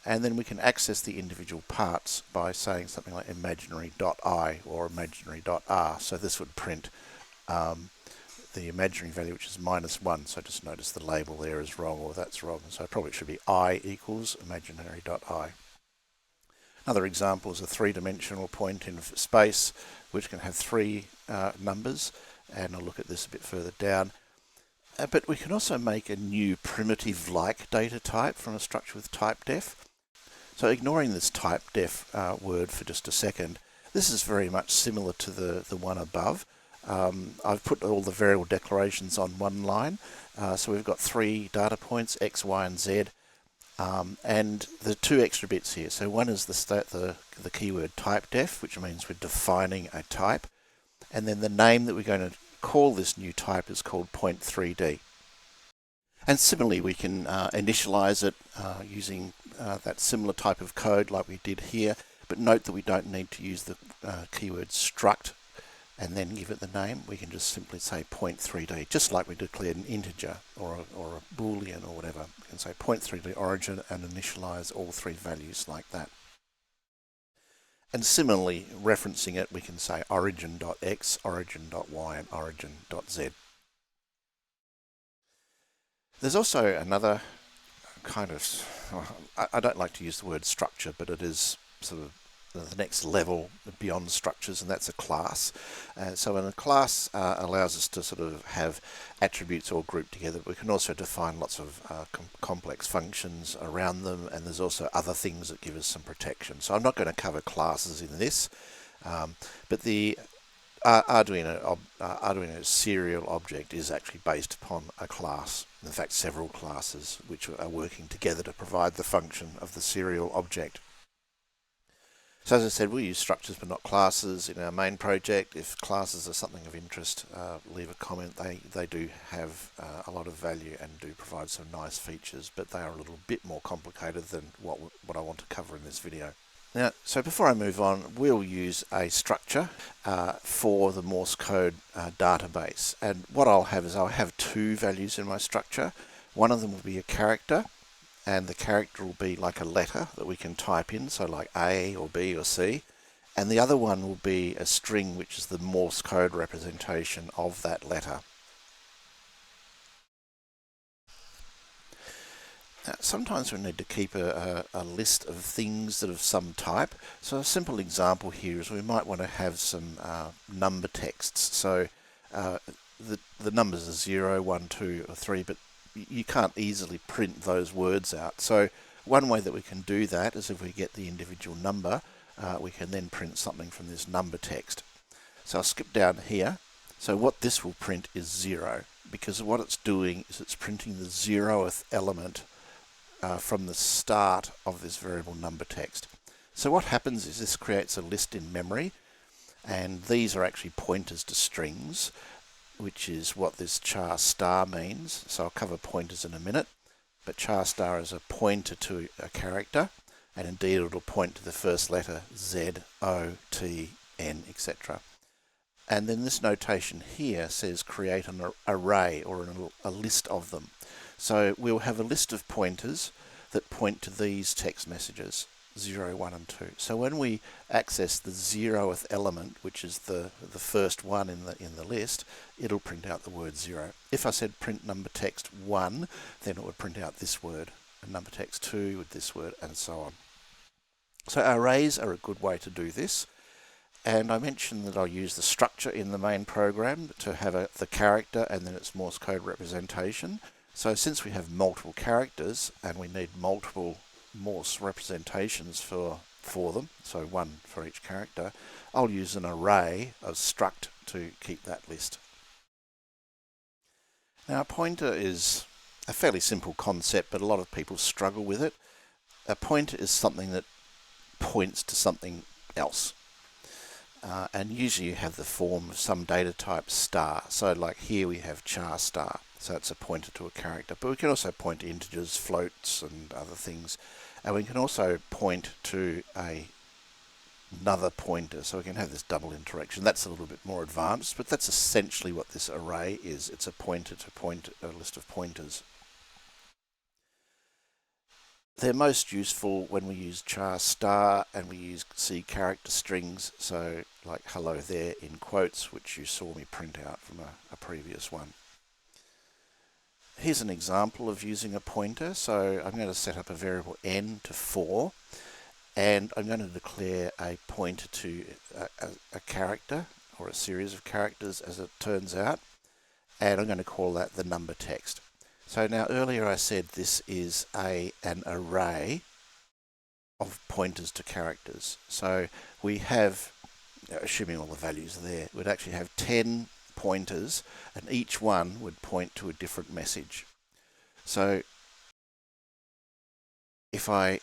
And then we can access the individual parts by saying something like imaginary.i or imaginary.r. So this would print the imaginary value, which is -1. So just notice the label there is wrong, or that's wrong. So probably it should be I equals imaginary.i. Another example is a three-dimensional point in space, which can have three numbers, and I'll look at this a bit further down. But we can also make a new primitive-like data type from a structure with type def. So ignoring this type def word for just a second, this is very much similar to the one above. I've put all the variable declarations on one line. So we've got three data points, x, y, and z, and the two extra bits here. So one is the keyword type def, which means we're defining a type, and then the name that we're going to call this new type is called point3d. And similarly, we can initialize it using that similar type of code like we did here, but note that we don't need to use the keyword struct and then give it the name. We can just simply say point3d, just like we declared an integer or a boolean or whatever. We can say point3d origin and initialize all three values like that. And similarly, referencing it, we can say origin.x, origin.y, and origin.z. There's also another kind of, I don't like to use the word structure, but it is sort of the next level beyond structures, and that's a class. So a class allows us to sort of have attributes all grouped together. We can also define lots of complex functions around them, and there's also other things that give us some protection. So I'm not going to cover classes in this, but the Arduino serial object is actually based upon a class, in fact several classes which are working together to provide the function of the serial object. So as I said, we use structures but not classes in our main project. If classes are something of interest, leave a comment. They do have a lot of value and do provide some nice features, but they are a little bit more complicated than what I want to cover in this video. Now, so before I move on, we'll use a structure for the Morse code database. And what I'll have is I'll have two values in my structure. One of them will be a character, and the character will be like a letter that we can type in, so like A or B or C. And the other one will be a string, which is the Morse code representation of that letter. Now, sometimes we need to keep a list of things that of some type. So a simple example here is we might want to have some number texts. So the numbers are 0, 1, 2 or 3, but you can't easily print those words out. So one way that we can do that is if we get the individual number, we can then print something from this number text. So I'll skip down here. So what this will print is 0, because what it's doing is it's printing the 0th element from the start of this variable number text. So what happens is this creates a list in memory, and these are actually pointers to strings, which is what this char star means. So I'll cover pointers in a minute, but char star is a pointer to a character, and indeed it'll point to the first letter Z, O, T, N, etc. And then this notation here says create an array or a list of them. So we'll have a list of pointers that point to these text messages, 0, 1 and 2. So when we access the 0th element, which is the first one in the list, it'll print out the word 0. If I said print number text 1, then it would print out this word, and number text 2 with this word, and so on. So arrays are a good way to do this. And I mentioned that I'll use the structure in the main program to have the character and then its Morse code representation. So since we have multiple characters and we need multiple Morse representations for them, so one for each character, I'll use an array of struct to keep that list. Now a pointer is a fairly simple concept, but a lot of people struggle with it. A pointer is something that points to something else. And usually you have the form of some data type star. So like here we have char star, so it's a pointer to a character. But we can also point to integers, floats and other things. And we can also point to another pointer, so we can have this double interaction. That's a little bit more advanced, but that's essentially what this array is. It's a pointer to a list of pointers. They're most useful when we use char star and we use C character strings, so like hello there in quotes, which you saw me print out from a previous one. Here's an example of using a pointer. So I'm going to set up a variable n to 4, and I'm going to declare a pointer to a character or a series of characters, as it turns out, and I'm going to call that the number text. So now earlier I said this is an array of pointers to characters. So we have, assuming all the values are there, we'd actually have 10 pointers, and each one would point to a different message. So if I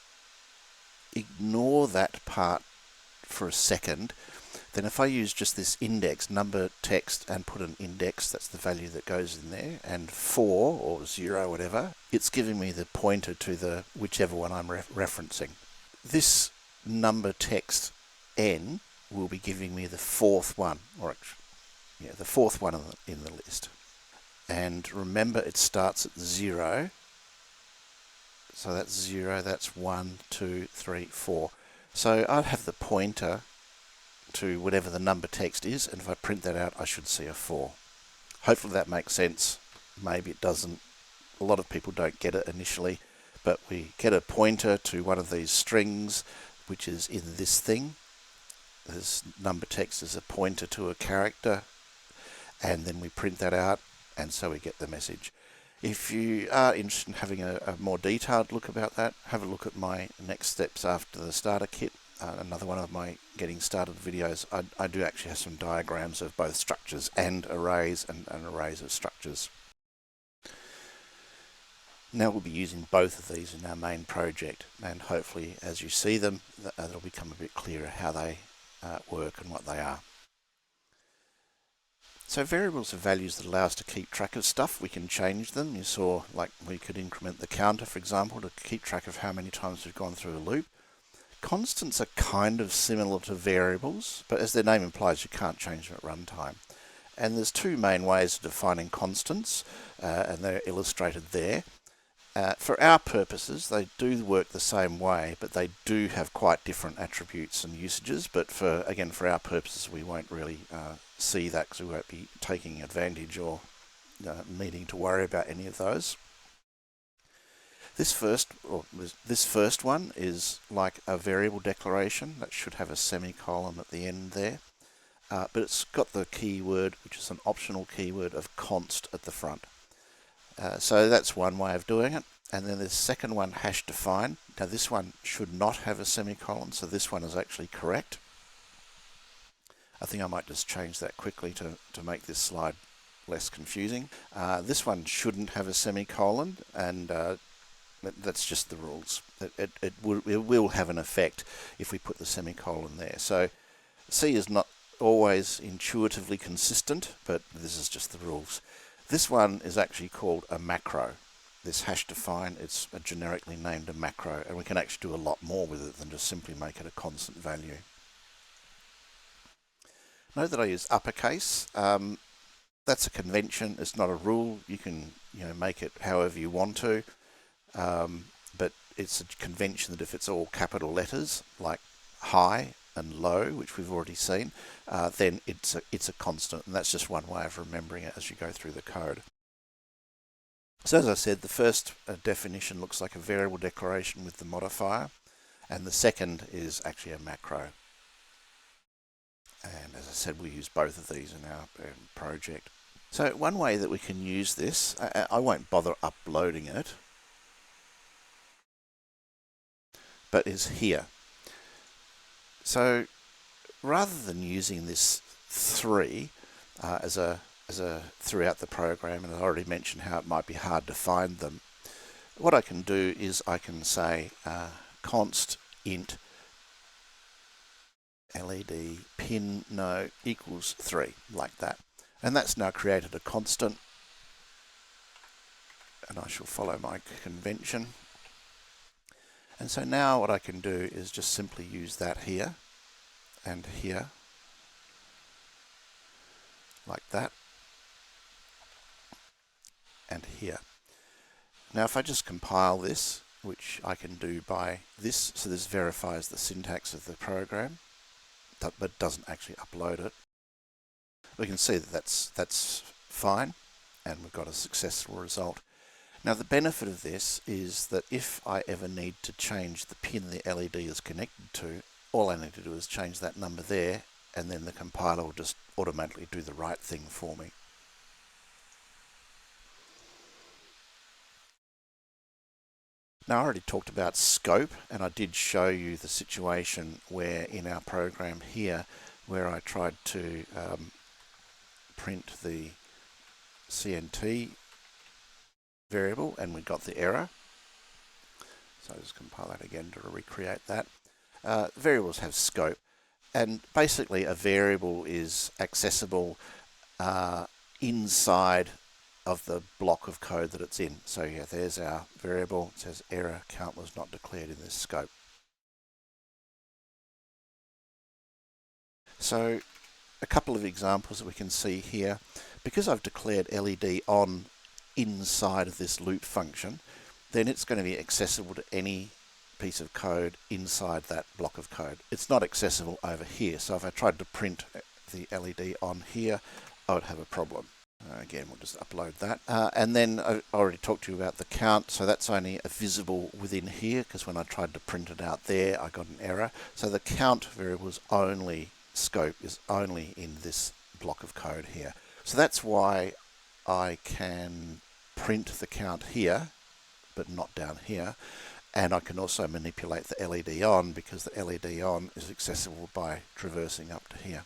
ignore that part for a second, then if I use just this index, number text, and put an index, that's the value that goes in there, and 4 or 0, whatever, it's giving me the pointer to the whichever one I'm referencing. This number text n will be giving me the fourth one, or the fourth one in the list. And remember, it starts at 0. So that's 0, that's 1, 2, 3, 4. So I have the pointer to whatever the number text is, and if I print that out, I should see a 4. Hopefully that makes sense. Maybe it doesn't. A lot of people don't get it initially, but we get a pointer to one of these strings, which is in this thing. This number text is a pointer to a character, and then we print that out, and so we get the message. If you are interested in having a more detailed look about that, have a look at my next steps after the starter kit. Another one of my getting started videos. I do actually have some diagrams of both structures and arrays, and arrays of structures. Now we'll be using both of these in our main project, and hopefully as you see them, it'll become a bit clearer how they work and what they are. So variables are values that allow us to keep track of stuff. We can change them. You saw, like, we could increment the counter, for example, to keep track of how many times we've gone through a loop. Constants are kind of similar to variables, but as their name implies, you can't change them at runtime. And there's two main ways of defining constants, and they're illustrated there. For our purposes, they do work the same way, but they do have quite different attributes and usages. But for our purposes, we won't really see that, because we won't be taking advantage or needing to worry about any of those. This first one is like a variable declaration that should have a semicolon at the end there, but it's got the keyword, which is an optional keyword, of const at the front. So that's one way of doing it. And then the second one, hash define. Now this one should not have a semicolon, so this one is actually correct. I think I might just change that quickly to make this slide less confusing. This one shouldn't have a semicolon, and that's just the rules. It will have an effect if we put the semicolon there. So C is not always intuitively consistent, but this is just the rules. This one is actually called a macro. This hash define, it's a generically named a macro, and we can actually do a lot more with it than just simply make it a constant value. Note that I use uppercase. That's a convention. It's not a rule. You can make it however you want to, but it's a convention that if it's all capital letters like high and low, which we've already seen, then it's a constant, and that's just one way of remembering it as you go through the code. So as I said, the first definition looks like a variable declaration with the modifier, and the second is actually a macro. And as I said, we use both of these in our project. So one way that we can use this, I won't bother uploading it, but is here. So rather than using this 3 as a throughout the program, and I already mentioned how it might be hard to find them, what I can do is I can say const int LED pin no equals 3, like that. And that's now created a constant, and I shall follow my convention. And so now what I can do is just simply use that here and here, like that, and here. Now if I just compile this, which I can do by this, so this verifies the syntax of the program, but doesn't actually upload it, we can see that that's fine, and we've got a successful result. Now the benefit of this is that if I ever need to change the pin the LED is connected to, all I need to do is change that number there, and then the compiler will just automatically do the right thing for me. Now I already talked about scope, and I did show you the situation where in our program here, where I tried to print the CNT variable and we got the error. So I'll just compile that again to recreate that. Variables have scope, and basically a variable is accessible inside of the block of code that it's in. So yeah, there's our variable. It says error count was not declared in this scope. So a couple of examples that we can see here. Because I've declared LED on inside of this loop function, then it's going to be accessible to any piece of code inside that block of code. It's not accessible over here. So if I tried to print the LED on here, I would have a problem. Again, we'll just upload that. And then I already talked to you about the count. So that's only visible within here, because when I tried to print it out there, I got an error. So the count variable's only scope is only in this block of code here. So that's why I can print the count here, but not down here. And I can also manipulate the LED on, because the LED on is accessible by traversing up to here.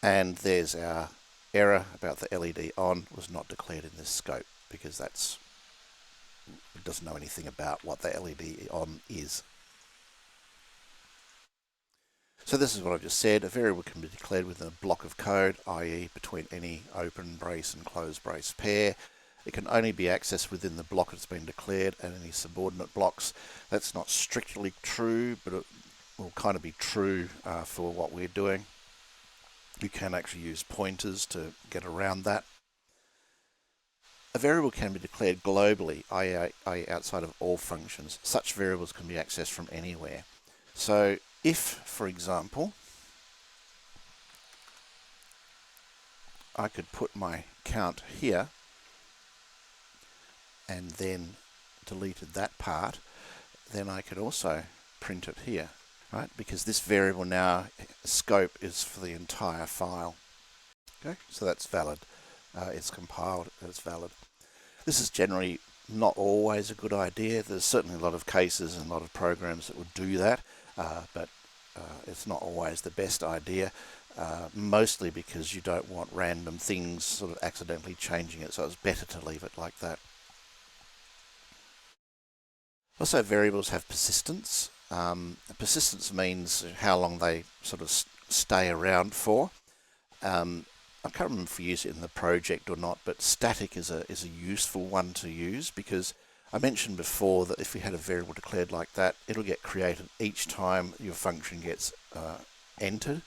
And there's our error about the LED on was not declared in this scope, because it doesn't know anything about what the LED on is. So this is what I've just said. A variable can be declared within a block of code, i.e. between any open brace and closed brace pair. It can only be accessed within the block that's been declared and any subordinate blocks. That's not strictly true, but it will kind of be true for what we're doing. You can actually use pointers to get around that. A variable can be declared globally, i.e. outside of all functions. Such variables can be accessed from anywhere. So if, for example, I could put my count here and then deleted that part, then I could also print it here, right? Because this variable now, scope is for the entire file. Okay, so that's valid. It's compiled, it's valid. This is generally not always a good idea. There's certainly a lot of cases and a lot of programs that would do that, but it's not always the best idea, mostly because you don't want random things sort of accidentally changing it, so it's better to leave it like that. Also, variables have persistence. Persistence means how long they sort of stay around for. I can't remember if we use it in the project or not, but static is a useful one to use, because I mentioned before that if we had a variable declared like that, it'll get created each time your function gets entered.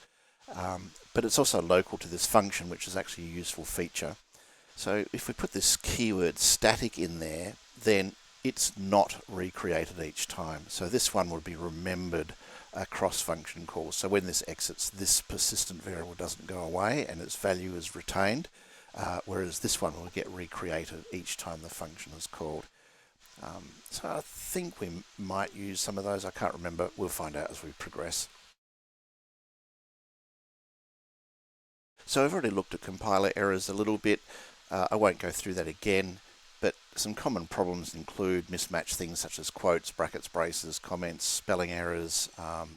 But it's also local to this function, which is actually a useful feature. So if we put this keyword static in there, then it's not recreated each time. So this one would be remembered across function calls. So when this exits, this persistent variable doesn't go away and its value is retained, whereas this one will get recreated each time the function is called. So I think we might use some of those. I can't remember. We'll find out as we progress. So I've already looked at compiler errors a little bit. I won't go through that again. But some common problems include mismatched things such as quotes, brackets, braces, comments, spelling errors,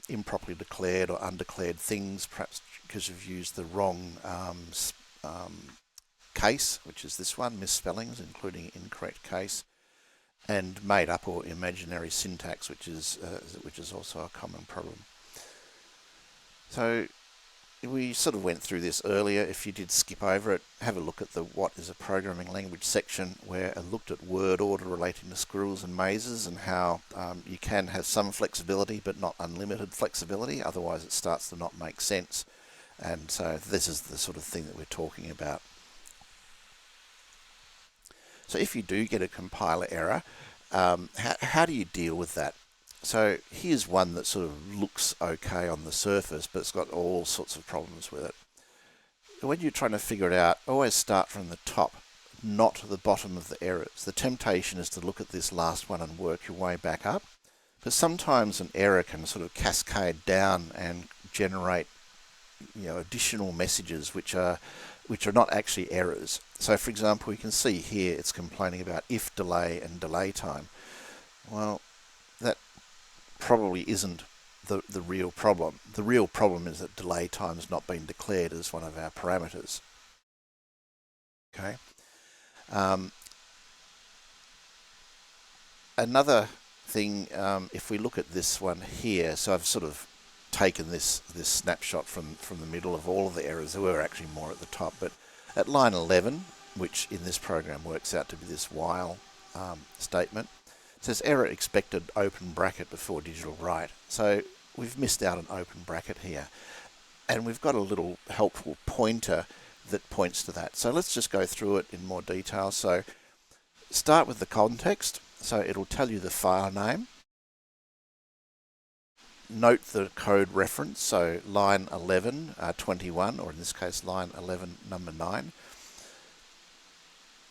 improperly declared or undeclared things, perhaps because you've used the wrong case, which is this one, misspellings, including incorrect case, and made up or imaginary syntax, which is also a common problem. So we sort of went through this earlier. If you did skip over it, have a look at the what is a programming language section, where I looked at word order relating to squirrels and mazes, and how you can have some flexibility but not unlimited flexibility, otherwise it starts to not make sense. And so this is the sort of thing that we're talking about. So if you do get a compiler error, how do you deal with that? So here's one that sort of looks okay on the surface, but it's got all sorts of problems with it. When you're trying to figure it out, always start from the top, not the bottom of the errors. The temptation is to look at this last one and work your way back up. But sometimes an error can sort of cascade down and generate, additional messages which are not actually errors. So for example, you can see here it's complaining about if delay and delay time. Well, that probably isn't the real problem. The real problem is that delay time has not been declared as one of our parameters. Okay. Another thing, if we look at this one here, so I've sort of taken this snapshot from the middle of all of the errors. There were actually more at the top, but at line 11, which in this program works out to be this while statement, it says error expected open bracket before digital write. So we've missed out an open bracket here, and we've got a little helpful pointer that points to that. So let's just go through it in more detail. So start with the context. So it'll tell you the file name. note the code reference, so line 11, 21, or in this case line 11, number 9,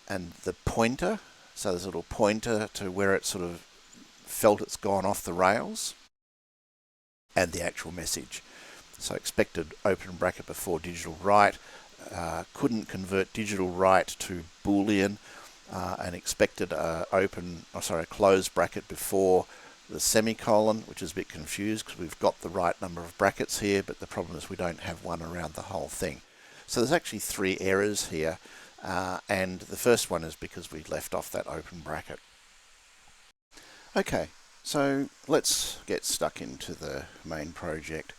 and the pointer, so there's a little pointer to where it sort of felt it's gone off the rails, and the actual message. So expected open bracket before digital write, couldn't convert digital write to Boolean, and expected a closed bracket before the semicolon, which is a bit confused because we've got the right number of brackets here, but the problem is we don't have one around the whole thing. So there's actually 3 errors here, and the first one is because we left off that open bracket. Okay, so let's get stuck into the main project.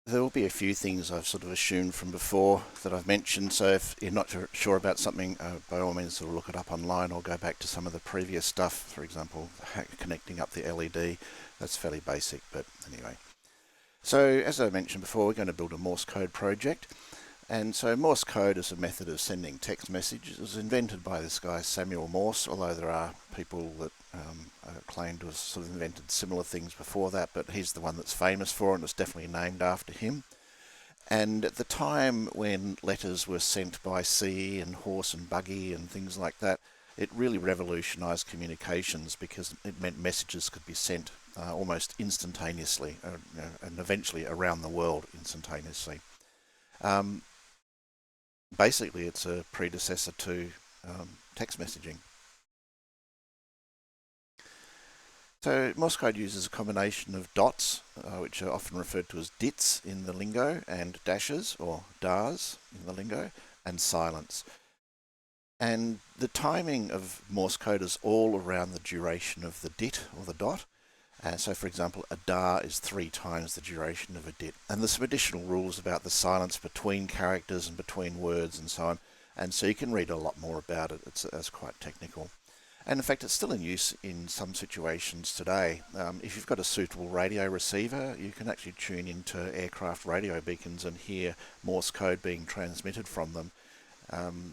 There will be a few things I've sort of assumed from before that I've mentioned, so if you're not sure about something, by all means sort of look it up online or go back to some of the previous stuff. For example, connecting up the LED, that's fairly basic, but anyway. So as I mentioned before, we're going to build a Morse code project. And so Morse code is a method of sending text messages. It was invented by this guy Samuel Morse, although there are people that claim to have sort of invented similar things before that, but he's the one that's famous for it, and it's definitely named after him. And at the time when letters were sent by sea and horse and buggy and things like that, it really revolutionised communications because it meant messages could be sent almost instantaneously, and eventually around the world instantaneously. Basically, it's a predecessor to text messaging. So Morse code uses a combination of dots, which are often referred to as dits in the lingo, and dashes, or dars in the lingo, and silence. And the timing of Morse code is all around the duration of the dit, or the dot. So for example, a dar is 3 times the duration of a dit. And there's some additional rules about the silence between characters and between words and so on. And so you can read a lot more about it. It's quite technical. And in fact, it's still in use in some situations today. If you've got a suitable radio receiver, you can actually tune into aircraft radio beacons and hear Morse code being transmitted from them.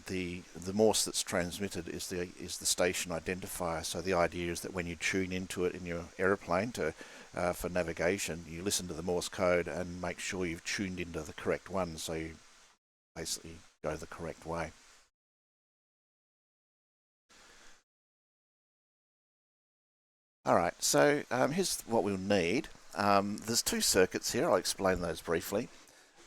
The Morse that's transmitted is the station identifier. So the idea is that when you tune into it in your aeroplane for navigation, you listen to the Morse code and make sure you've tuned into the correct one, so you basically go the correct way. Alright, so here's what we'll need. There's 2 circuits here. I'll explain those briefly.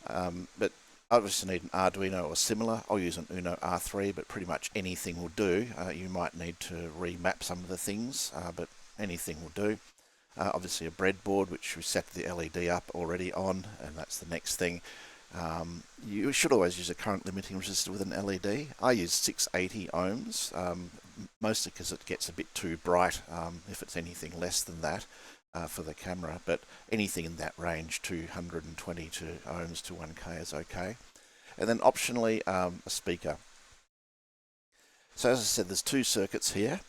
But obviously need an Arduino or similar. I'll use an Uno R3, but pretty much anything will do. You might need to remap some of the things, but anything will do. Obviously a breadboard, which we set the LED up already on, and that's the next thing. You should always use a current limiting resistor with an LED. I use 680 ohms, mostly because it gets a bit too bright if it's anything less than that for the camera, but anything in that range, 220 ohms to 1K is okay. And then optionally a speaker. So as I said, there's 2 circuits here.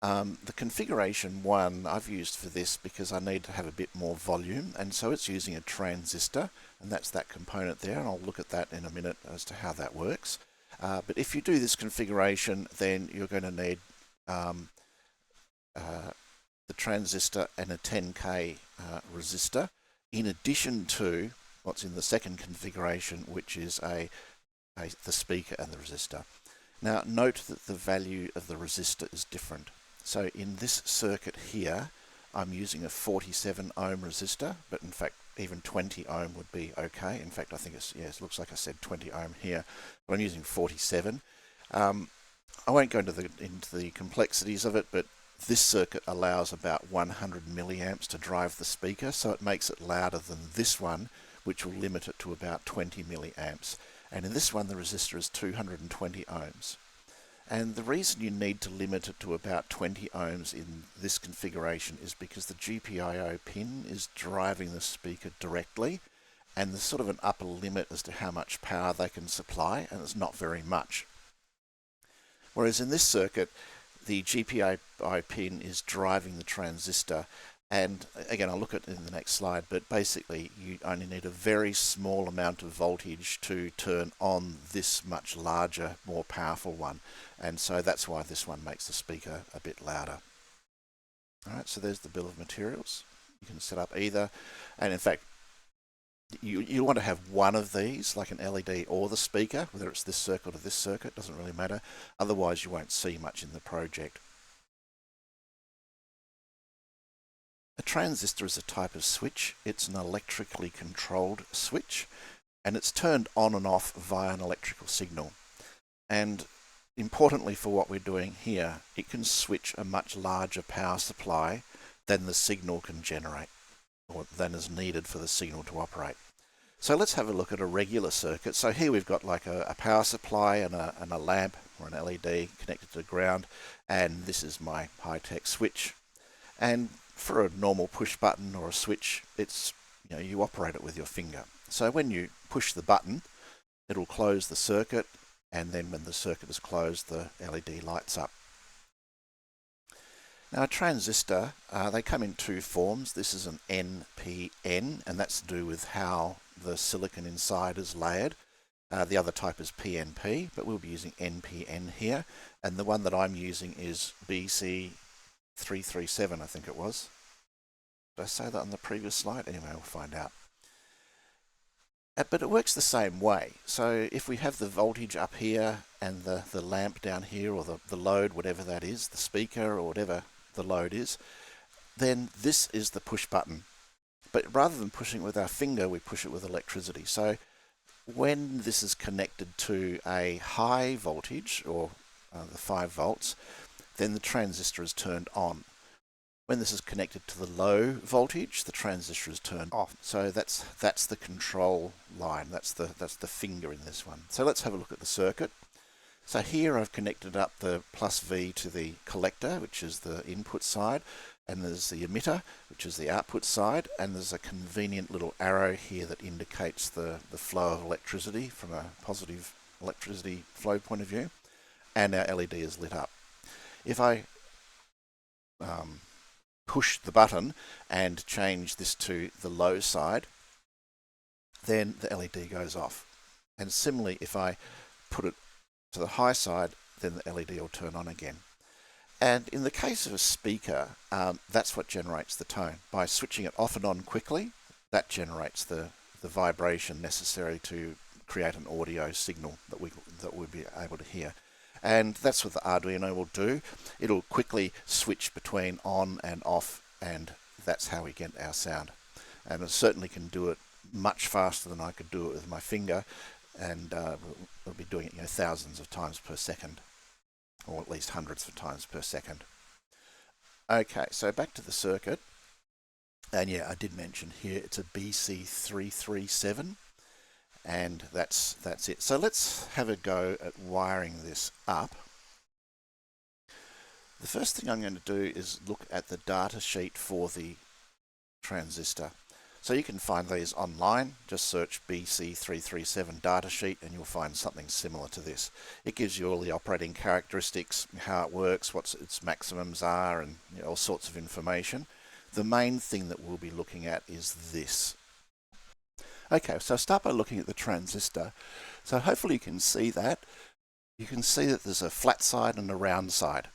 The configuration 1 I've used for this because I need to have a bit more volume, and so it's using a transistor, and that's that component there, and I'll look at that in a minute as to how that works. But if you do this configuration, then you're going to need the transistor and a 10K resistor, in addition to what's in the second configuration, which is the speaker and the resistor. Now note that the value of the resistor is different. So in this circuit here, I'm using a 47 ohm resistor, but in fact even 20 ohm would be okay. In fact, I think it looks like I said 20 ohm here, but I'm using 47. I won't go into the complexities of it, but this circuit allows about 100 milliamps to drive the speaker, so it makes it louder than this one, which will limit it to about 20 milliamps. And in this one, the resistor is 220 ohms. And the reason you need to limit it to about 20 ohms in this configuration is because the GPIO pin is driving the speaker directly, and there's sort of an upper limit as to how much power they can supply, and it's not very much. Whereas in this circuit, the GPIO pin is driving the transistor, and again, I'll look at it in the next slide, but basically you only need a very small amount of voltage to turn on this much larger, more powerful one, and so that's why this one makes the speaker a bit louder. Alright, so there's the bill of materials. You can set up either, and in fact, you want to have one of these, like an LED or the speaker, whether it's this circuit or this circuit, doesn't really matter. Otherwise, you won't see much in the project. A transistor is a type of switch. It's an electrically controlled switch, and it's turned on and off via an electrical signal. And importantly for what we're doing here, it can switch a much larger power supply than the signal can generate, or than is needed for the signal to operate. So let's have a look at a regular circuit. So here we've got like a power supply and a lamp or an LED connected to the ground, and this is my high-tech switch. And for a normal push button or a switch, it's, you operate it with your finger. So when you push the button, it'll close the circuit, and then when the circuit is closed, the LED lights up. Now a transistor, they come in two forms. This is an NPN, and that's to do with how the silicon inside is layered. The other type is PNP, but we'll be using NPN here. And the one that I'm using is BC337, I think it was. Did I say that on the previous slide? Anyway, we'll find out. But it works the same way. So if we have the voltage up here and the lamp down here, or the load, whatever that is, the speaker or whatever the load is, then this is the push button. But rather than pushing it with our finger, we push it with electricity. So when this is connected to a high voltage, or the 5 volts, then the transistor is turned on. When this is connected to the low voltage, the transistor is turned off. So that's the control line. That's the finger in this one. So let's have a look at the circuit. So here I've connected up the plus V to the collector, which is the input side, and there's the emitter, which is the output side, and there's a convenient little arrow here that indicates the flow of electricity from a positive electricity flow point of view, and our LED is lit up. If I push the button and change this to the low side, then the LED goes off. And similarly, if I put it to the high side, then the LED will turn on again. And in the case of a speaker, that's what generates the tone. By switching it off and on quickly, that generates the vibration necessary to create an audio signal that we'll be able to hear. And that's what the Arduino will do. It'll quickly switch between on and off, and that's how we get our sound. And it certainly can do it much faster than I could do it with my finger, and we'll be doing it thousands of times per second, or at least hundreds of times per second. Okay, so back to the circuit. And yeah, I did mention here it's a BC337. And that's it. So let's have a go at wiring this up. The first thing I'm going to do is look at the data sheet for the transistor. So you can find these online. Just search BC337 datasheet and you'll find something similar to this. It gives you all the operating characteristics, how it works, what its maximums are, and all sorts of information. The main thing that we'll be looking at is this. Okay, so I'll start by looking at the transistor. So hopefully you can see that. You can see that there's a flat side and a round side.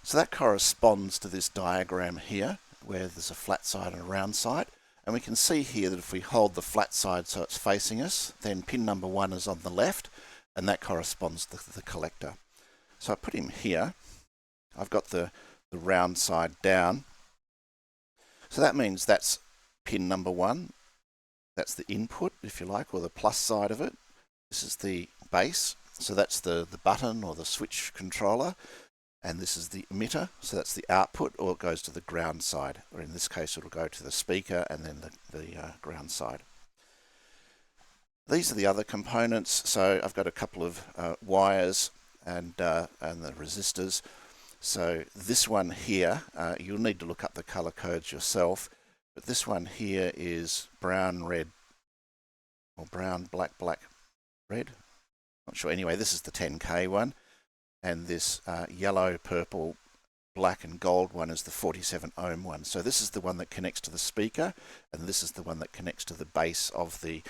So that corresponds to this diagram here, where there's a flat side and a round side. And we can see here that if we hold the flat side so it's facing us, then pin number 1 is on the left, and that corresponds to the collector. So I put him here. I've got the round side down. So that means that's pin number 1. That's the input, if you like, or the plus side of it. This is the base, so that's the button or the switch controller. And this is the emitter, so that's the output, or it goes to the ground side, or in this case it'll go to the speaker and then the ground side. These are the other components. So I've got a couple of wires and the resistors. So this one here, you'll need to look up the color codes yourself. But this one here is brown, red, or brown, black, red. Not sure. Anyway, this is the 10K one. And this yellow, purple, black, and gold one is the 47 ohm one. So this is the one that connects to the speaker, and this is the one that connects to the base of the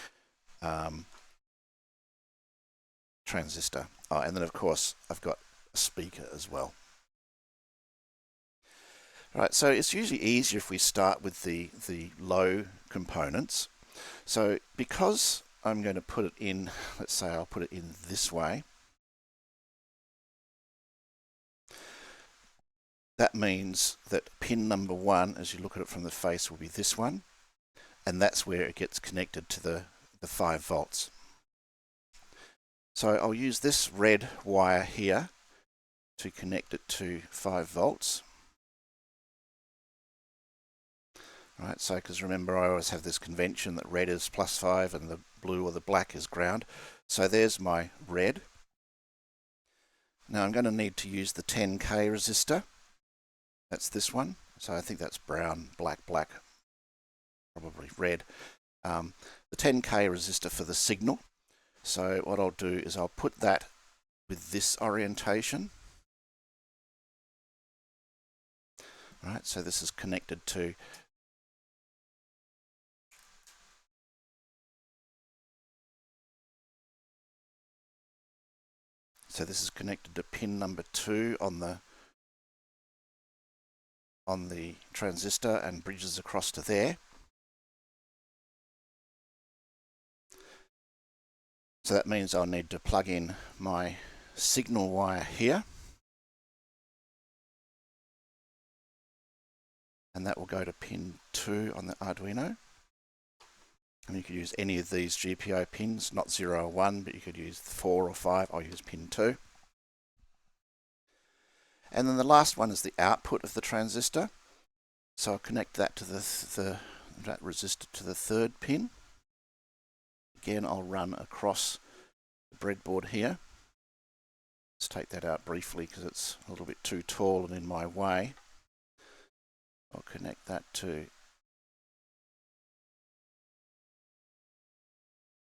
transistor. And then, of course, I've got a speaker as well. Right, so it's usually easier if we start with the low components. So because I'm going to put it in, let's say I'll put it in this way, that means that pin number 1, as you look at it from the face, will be this one, and that's where it gets connected to the 5 volts. So I'll use this red wire here to connect it to 5 volts. Right, so because remember I always have this convention that red is +5 and the blue or the black is ground. So there's my red. Now I'm going to need to use the 10K resistor. That's this one. So I think that's brown, black, black, probably red. The 10K resistor for the signal. So what I'll do is I'll put that with this orientation. Right, so this is connected to pin number 2 on the transistor and bridges across to there. So that means I'll need to plug in my signal wire here. And that will go to pin 2 on the Arduino. And you could use any of these GPIO pins, not 0 or 1, but you could use 4 or 5. I'll use pin 2. And then the last one is the output of the transistor. So I'll connect that to that resistor to the 3rd pin. Again, I'll run across the breadboard here. Let's take that out briefly because it's a little bit too tall and in my way. I'll connect that to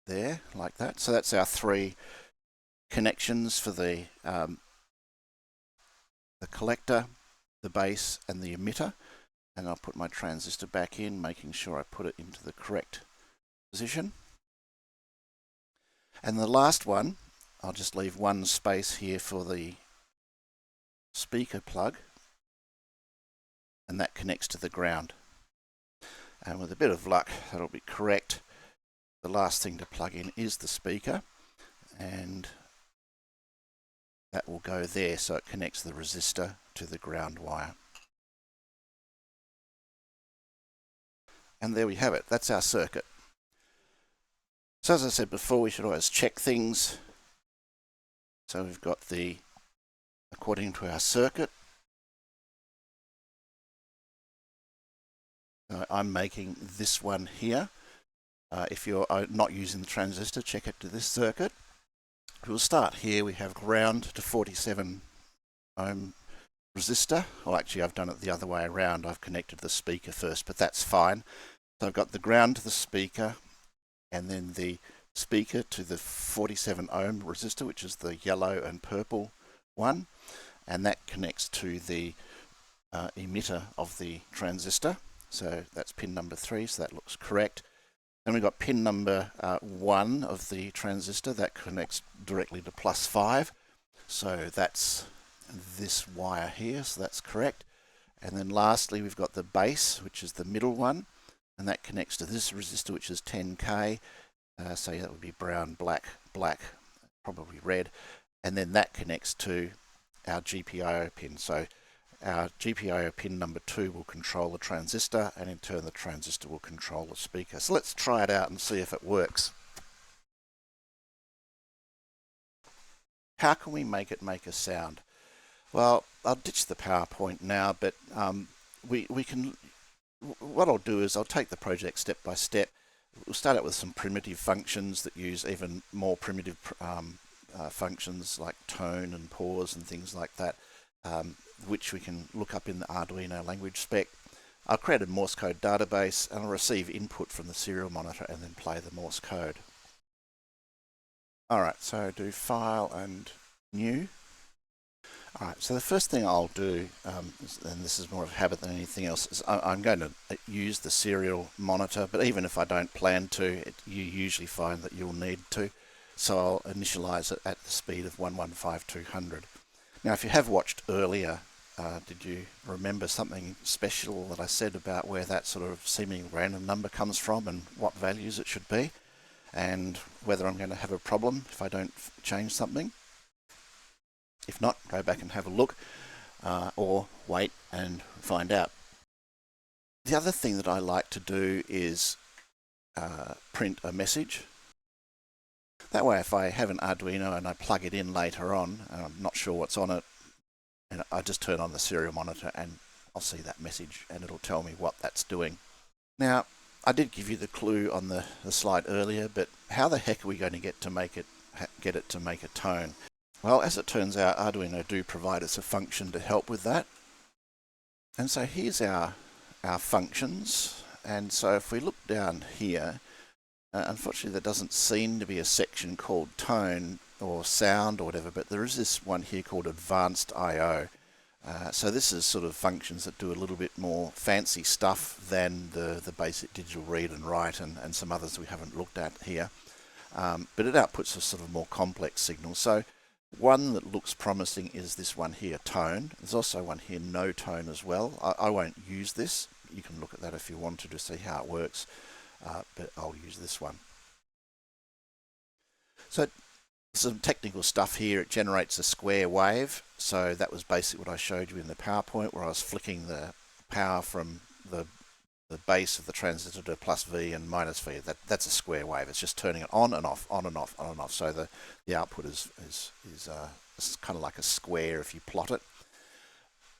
there, like that. So that's our 3 connections for the collector, the base, and the emitter. And I'll put my transistor back in, making sure I put it into the correct position. And the last one, I'll just leave one space here for the speaker plug, and that connects to the ground. And with a bit of luck, that'll be correct. The last thing to plug in is the speaker, and that will go there, so it connects the resistor to the ground wire. And there we have it. That's our circuit. So as I said before, we should always check things. So we've got according to our circuit, I'm making this one here. If you're not using the transistor, check it to this circuit. We'll start here. We have ground to 47 ohm resistor. Well, actually, I've done it the other way around. I've connected the speaker first, but that's fine. So I've got the ground to the speaker, and then the speaker to the 47 ohm resistor, which is the yellow and purple one, and that connects to the emitter of the transistor. So that's pin number 3, so that looks correct. Then we've got pin number 1 of the transistor that connects directly to +5. So that's this wire here, so that's correct. And then lastly, we've got the base, which is the middle one, and that connects to this resistor, which is 10K. So that would be brown, black, black, probably red. And then that connects to our GPIO pin. So our GPIO pin number 2 will control the transistor, and in turn the transistor will control the speaker. So let's try it out and see if it works. How can we make it make a sound? Well, I'll ditch the PowerPoint now, but we can. What I'll do is I'll take the project step by step. We'll start out with some primitive functions that use even more primitive functions like tone and pause and things like that, which we can look up in the Arduino language spec. I'll create a Morse code database, and I'll receive input from the serial monitor and then play the Morse code. Alright, so do File and New. Alright, so the first thing I'll do, and this is more of a habit than anything else, is I'm going to use the serial monitor, but even if I don't plan to, you usually find that you'll need to. So I'll initialize it at the speed of 115,200. Now, if you have watched earlier did you remember something special that I said about where that sort of seeming random number comes from and what values it should be, and whether I'm going to have a problem if I don't change something? If not, go back and have a look, or wait and find out. The other thing that I like to do is print a message. That way, if I have an Arduino and I plug it in later on, and I'm not sure what's on it, and I just turn on the serial monitor and I'll see that message and it'll tell me what that's doing. Now, I did give you the clue on the slide earlier, but how the heck are we going to get it to make a tone? Well, as it turns out, Arduino do provide us a function to help with that. And so here's our functions. And so if we look down here, unfortunately there doesn't seem to be a section called tone or sound or whatever, but there is this one here called advanced I/O. So this is sort of functions that do a little bit more fancy stuff than the basic digital read and write and some others we haven't looked at here. But it outputs a sort of more complex signal. So one that looks promising is this one here, tone. There's also one here, no tone as well. I won't use this. You can look at that if you want to see how it works, but I'll use this one. So some technical stuff here. It generates a square wave. So that was basically what I showed you in the PowerPoint, where I was flicking the power from the base of the transistor to plus V and minus V. That's a square wave. It's just turning it on and off, on and off, on and off. So the output is kind of like a square if you plot it.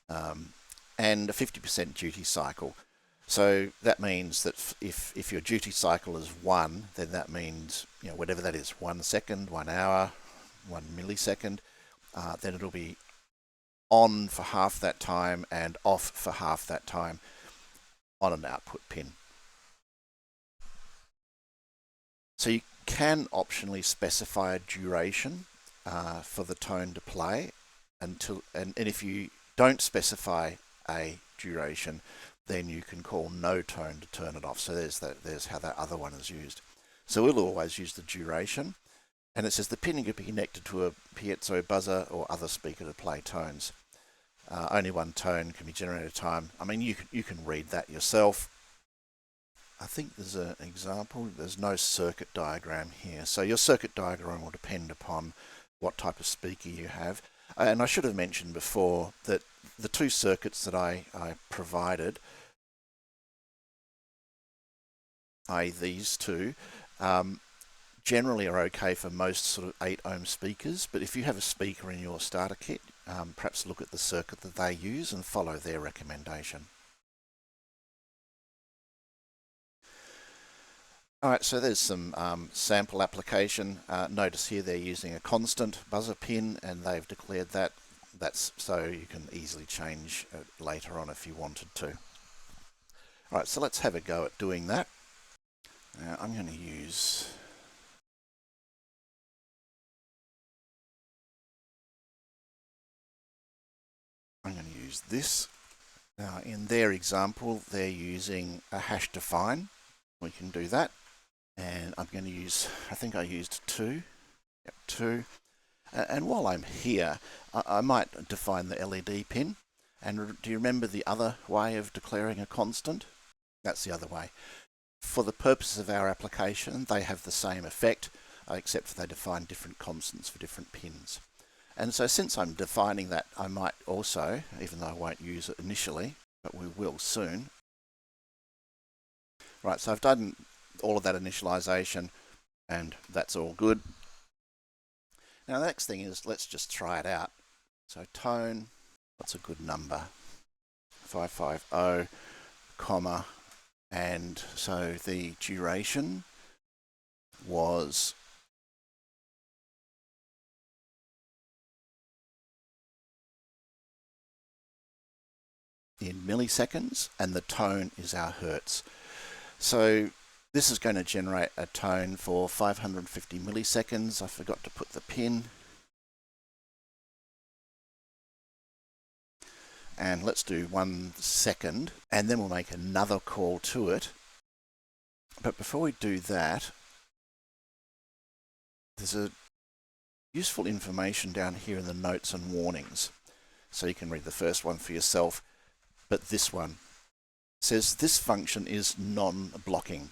And a 50% duty cycle. So that means that if your duty cycle is 1, then that means, whatever that is, 1 second, 1 hour, 1 millisecond, then it'll be on for half that time and off for half that time on an output pin. So you can optionally specify a duration for the tone to play and if you don't specify a duration, then you can call no tone to turn it off. So there's how that other one is used. So we'll always use the duration, and it says the pin can be connected to a piezo buzzer or other speaker to play tones. Only one tone can be generated at a time. I mean, you can read that yourself. I think there's an example. There's no circuit diagram here. So your circuit diagram will depend upon what type of speaker you have. And I should have mentioned before that the two circuits that I provided, i.e. these two, generally are okay for most sort of 8 ohm speakers, but if you have a speaker in your starter kit, perhaps look at the circuit that they use and follow their recommendation. Alright, so there's some sample application. Notice here they're using a constant buzzer pin and they've declared that. That's so you can easily change it later on if you wanted to. Alright, so let's have a go at doing that. Now I'm going to use this. Now in their example they're using a hash define. We can do that. And I'm going to use, I think I used 2. Yep, 2. And while I'm here, I might define the LED pin. And do you remember the other way of declaring a constant? That's the other way. For the purposes of our application, they have the same effect, except they define different constants for different pins. And so since I'm defining that, I might also, even though I won't use it initially, but we will soon. Right, so I've done all of that initialization, and that's all good. Now the next thing is, let's just try it out. So tone, what's a good number? 550, comma, and so the duration was in milliseconds, and the tone is our hertz. So this is going to generate a tone for 550 milliseconds. I forgot to put the pin. And let's do 1 second, and then we'll make another call to it. But before we do that, there's a useful information down here in the notes and warnings. so you can read the first one for yourself. But this one says this function is non-blocking.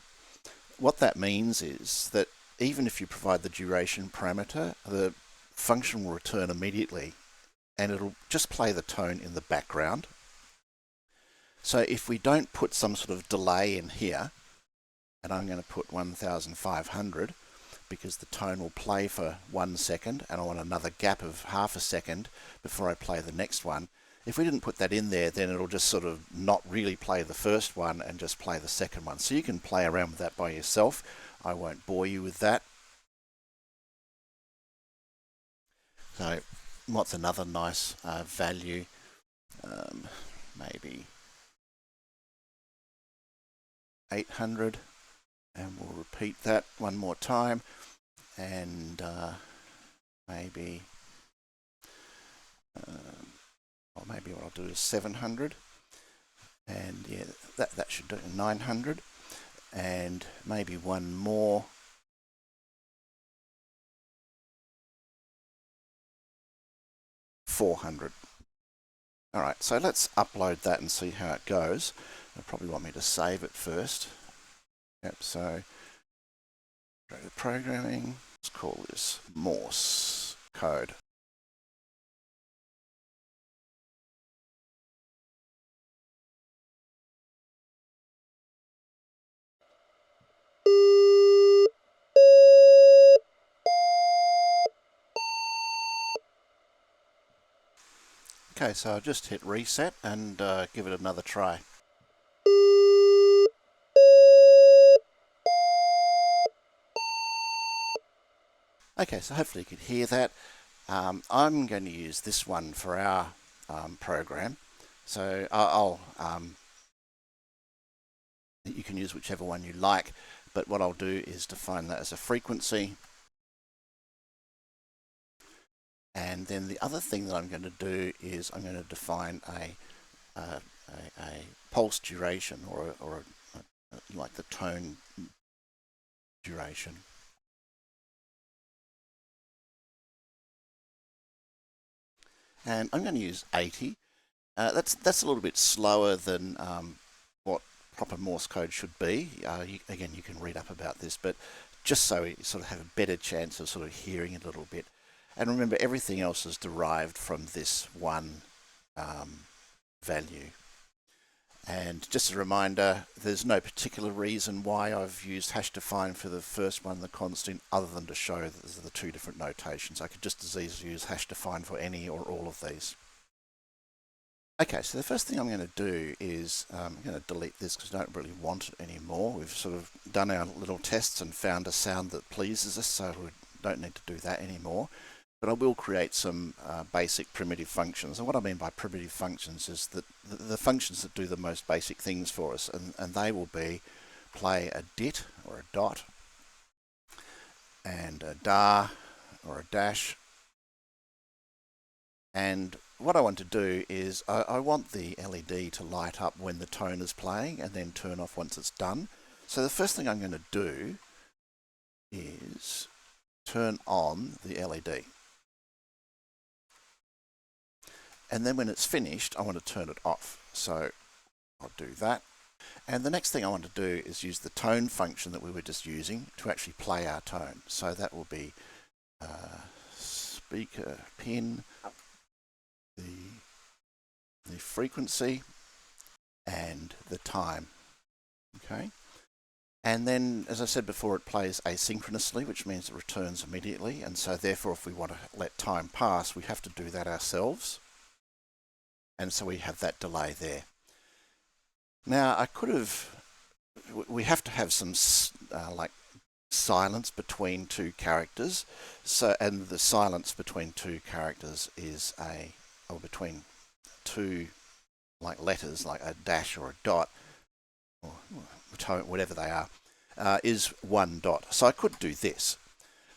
What that means is that even if you provide the duration parameter, the function will return immediately and it'll just play the tone in the background. So if we don't put some sort of delay in here, and I'm going to put 1500 because the tone will play for 1 second and I want another gap of half a second before I play the next one. If we didn't put that in there, then it'll just sort of not really play the first one and just play the second one. So you can play around with that by yourself. I won't bore you with that. So what's another nice value? Maybe 800, and we'll repeat that one more time, and maybe or maybe what I'll do is 700, and yeah, that should do 900, and maybe one more. $400. All right, so let's upload that and see how it goes. They'll probably want me to save it first. Yep, so go to programming. Let's call this Morse code. Okay, so I'll just hit reset and give it another try. Okay, so hopefully you could hear that. I'm going to use this one for our program. So you can use whichever one you like, but what I'll do is define that as a frequency. And then the other thing that I'm going to do is I'm going to define a pulse duration, or like the tone duration. And I'm going to use 80. That's a little bit slower than what proper Morse code should be. Again, you can read up about this, but just so you sort of have a better chance of sort of hearing it a little bit. And remember, everything else is derived from this one value. And just a reminder, there's no particular reason why I've used hash define for the first one, the constant, other than to show that there's the two different notations. I could just as easily use hash define for any or all of these. Okay, so the first thing I'm going to do is I'm going to delete this because I don't really want it anymore. We've sort of done our little tests and found a sound that pleases us, so we don't need to do that anymore. But I will create some basic primitive functions. And what I mean by primitive functions is that the functions that do the most basic things for us, and they will be play a dit or a dot, and a dar or a dash. And what I want to do is I want the LED to light up when the tone is playing and then turn off once it's done. So the first thing I'm going to do is turn on the LED. And then when it's finished, I want to turn it off. So I'll do that. And the next thing I want to do is use the tone function that we were just using to actually play our tone. So that will be speaker pin, the frequency, and the time. Okay. And then, as I said before, it plays asynchronously, which means it returns immediately. And so therefore, if we want to let time pass, we have to do that ourselves. And so we have that delay there. Now, we have to have some like silence between two characters. So, and the silence between two characters is or between two like letters, like a dash or a dot, or whatever they are, is one dot. So I could do this.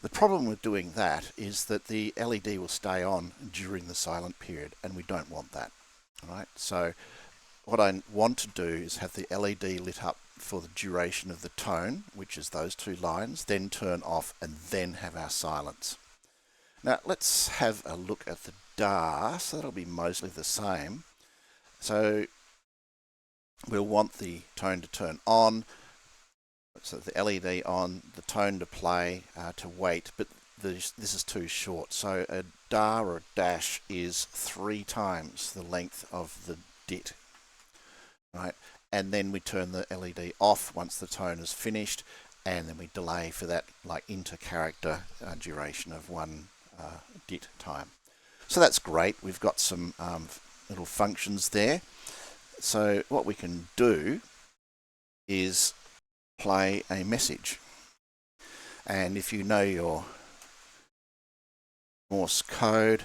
The problem with doing that is that the LED will stay on during the silent period, and we don't want that. All right. So what I want to do is have the LED lit up for the duration of the tone, which is those two lines, then turn off, and then have our silence. Now let's have a look at the DAR, so that'll be mostly the same. So we'll want the tone to turn on, so the LED on, the tone to play, to wait, but this is too short. So a DAR or a dash is 3 times the length of the DIT, right? And then we turn the LED off once the tone is finished, and then we delay for that like inter-character duration of 1 DIT time. So that's great. We've got some little functions there. So what we can do is play a message. And if you know your Morse code,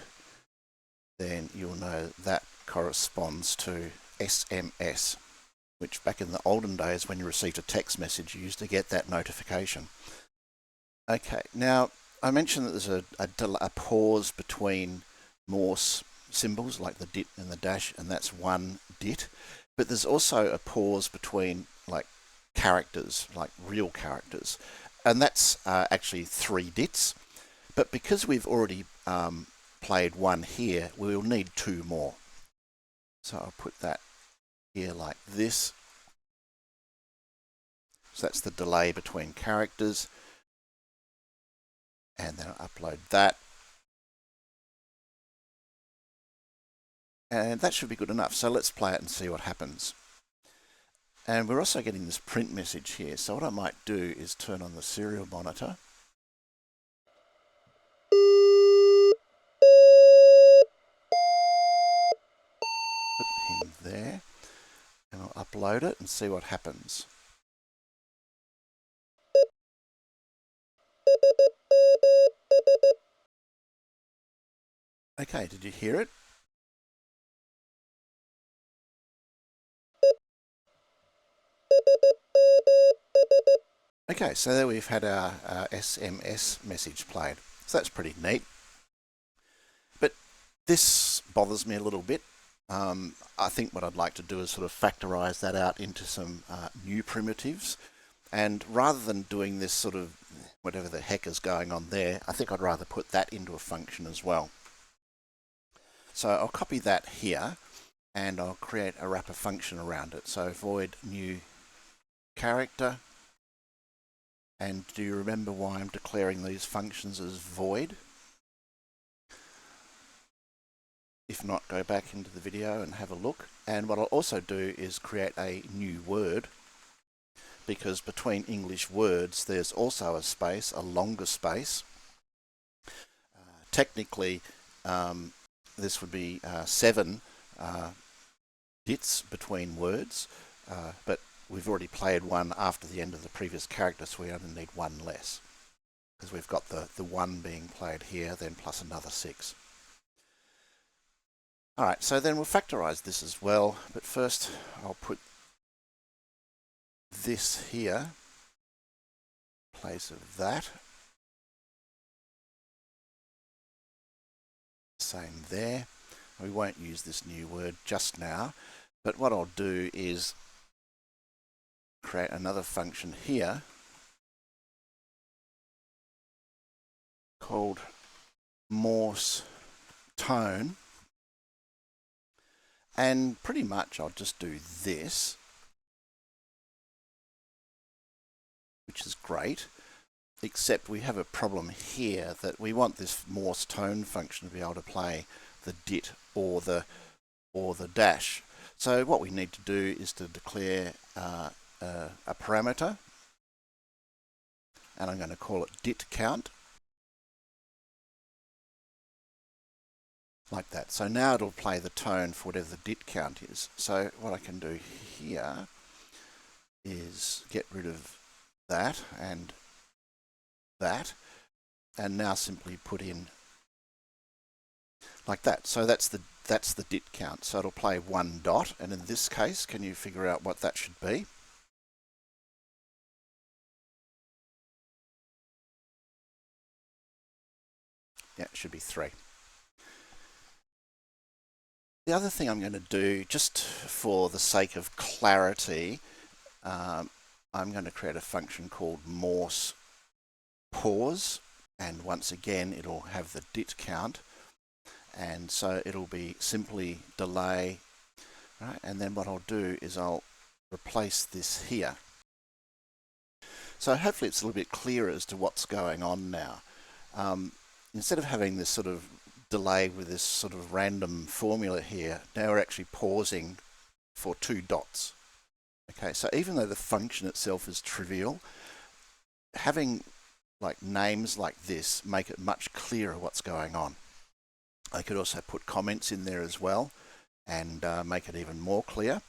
then you'll know that corresponds to SMS, which back in the olden days when you received a text message, you used to get that notification. Okay, now I mentioned that there's a pause between Morse symbols like the DIT and the dash, and that's 1 DIT. But there's also a pause between like characters, like real characters, and that's actually 3 DITs. But because we've already played 1 here, we'll need 2 more. So I'll put that here like this. So that's the delay between characters. And then I'll upload that. And that should be good enough. So let's play it and see what happens. And we're also getting this print message here. So what I might do is turn on the serial monitor. Put him there. And I'll upload it and see what happens. Okay, did you hear it? Okay, so there we've had our SMS message played. So that's pretty neat. But this bothers me a little bit. I think what I'd like to do is sort of factorize that out into some new primitives. And rather than doing this sort of whatever the heck is going on there, I think I'd rather put that into a function as well. So I'll copy that here and I'll create a wrapper function around it. So void new character. And do you remember why I'm declaring these functions as void? If not, go back into the video and have a look. And what I'll also do is create a new word, because between English words there's also a space, a longer space. Technically, this would be 7 DITs between words, but we've already played 1 after the end of the previous character, so we only need 1 less, because we've got the 1 being played here, then plus another 6. Alright, so then we'll factorize this as well, but first I'll put this here in place of that. Same there. We won't use this new word just now, but what I'll do is create another function here called Morse tone, and pretty much I'll just do this, which is great, except we have a problem here that we want this Morse tone function to be able to play the DIT or the dash. So what we need to do is to declare a parameter, and I'm going to call it DIT count. Like that. So now it'll play the tone for whatever the DIT count is. So what I can do here is get rid of that, and now simply put in like that. So that's the DIT count. So it'll play 1 dot, and in this case, can you figure out what that should be? Yeah, it should be 3. The other thing I'm going to do, just for the sake of clarity, I'm going to create a function called Morse pause, and once again it'll have the DIT count, and so it'll be simply delay, right? And then what I'll do is I'll replace this here. So hopefully it's a little bit clearer as to what's going on now. Instead of having this sort of delay with this sort of random formula here, now we're actually pausing for 2 dots. Okay, so even though the function itself is trivial, having like names like this make it much clearer what's going on. I could also put comments in there as well and make it even more clear.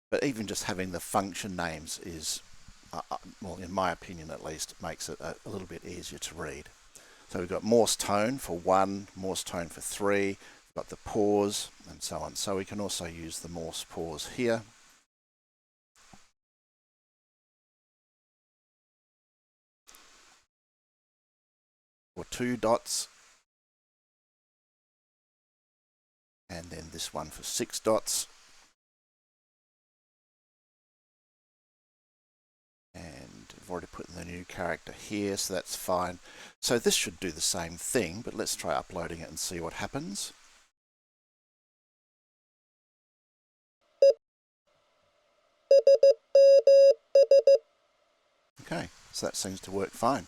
But even just having the function names is, well, in my opinion at least, makes it a little bit easier to read. So we've got Morse tone for 1, Morse tone for 3, we've got the pause, and so on. So we can also use the Morse pause here. For 2 dots. And then this one for 6 dots. And I've already put in the new character here, so that's fine. So this should do the same thing, but let's try uploading it and see what happens. Okay, so that seems to work fine.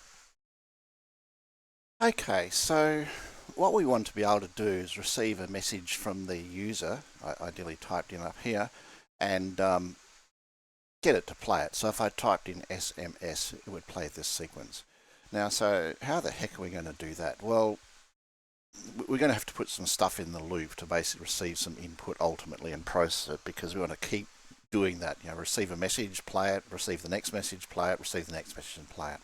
Okay, so what we want to be able to do is receive a message from the user, ideally typed in up here, and get it to play it. So if I typed in SMS, it would play this sequence. Now, so how the heck are we going to do that? Well, we're going to have to put some stuff in the loop to basically receive some input ultimately and process it, because we want to keep doing that. You know, receive a message, play it, receive the next message, play it, receive the next message and play it.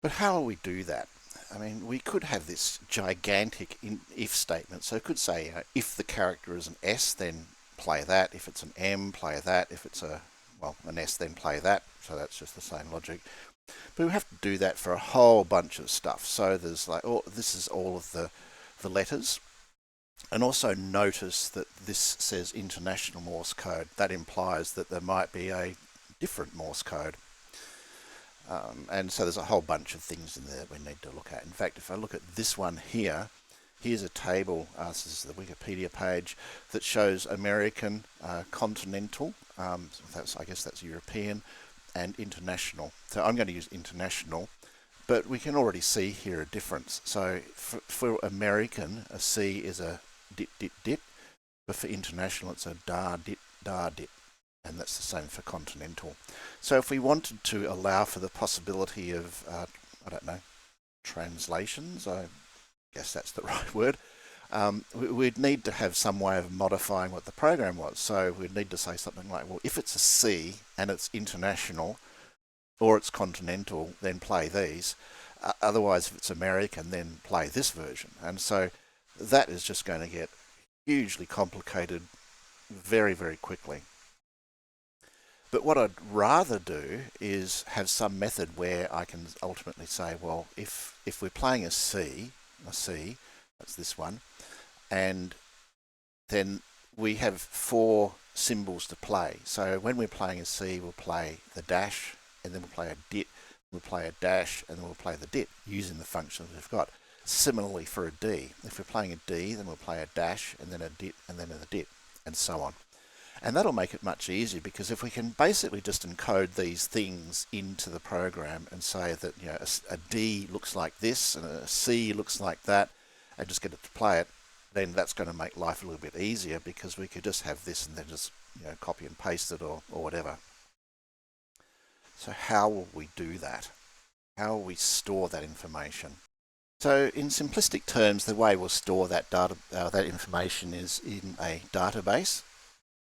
But how will we do that? I mean, we could have this gigantic if statement. So it could say, if the character is an S, then play that. If it's an M, play that. If it's an S, then play that. So that's just the same logic. But we have to do that for a whole bunch of stuff. So there's like, this is all of the letters. And also notice that this says international Morse code. That implies that there might be a different Morse code. And so there's a whole bunch of things in there that we need to look at. In fact, if I look at this one here, here's a table, this is the Wikipedia page, that shows American, continental, I guess that's European, and international. So I'm going to use international, but we can already see here a difference. So for American, a C is a dit, dit, dit, but for international it's a da, dit, da, dit. And that's the same for continental. So if we wanted to allow for the possibility of, I don't know, translations, I guess that's the right word, we'd need to have some way of modifying what the program was. So we'd need to say something like, well, if it's a C and it's international or it's continental, then play these. Otherwise, if it's American, then play this version. And so that is just going to get hugely complicated very, very quickly. But what I'd rather do is have some method where I can ultimately say, well, if we're playing a C, that's this one, and then we have 4 symbols to play. So when we're playing a C, we'll play the dash, and then we'll play a dit, we'll play a dash, and then we'll play the dit using the function that we've got. Similarly for a D, if we're playing a D, then we'll play a dash, and then a dit, and then a dit, and so on. And that'll make it much easier, because if we can basically just encode these things into the program and say that, you know, a D looks like this and a C looks like that, and just get it to play it, then that's going to make life a little bit easier, because we could just have this and then just, you know, copy and paste it or whatever. So how will we do that? How will we store that information? So in simplistic terms, the way we'll store that data, that information is in a database.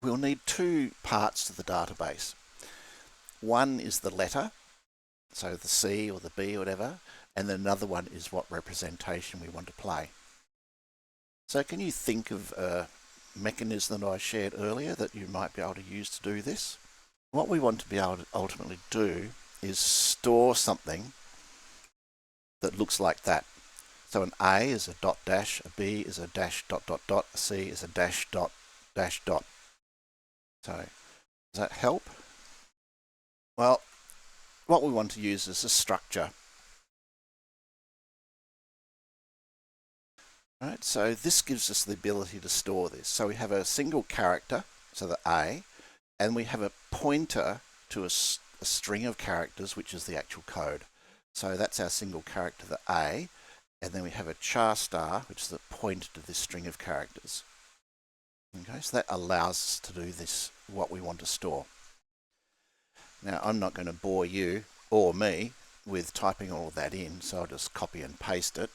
We'll need 2 parts to the database. One is the letter, so the C or the B or whatever, and then another one is what representation we want to play. So can you think of a mechanism that I shared earlier that you might be able to use to do this? What we want to be able to ultimately do is store something that looks like that. So an A is a dot dash, a B is a dash dot dot dot, a C is a dash dot dash dot. So does that help? Well, what we want to use is a structure. Right, so this gives us the ability to store this. So we have a single character, so the A, and we have a pointer to a string of characters, which is the actual code. So that's our single character, the A, and then we have a char star, which is the pointer to this string of characters. Okay, so that allows us to do this, what we want to store. Now, I'm not going to bore you or me with typing all of that in, so I'll just copy and paste it.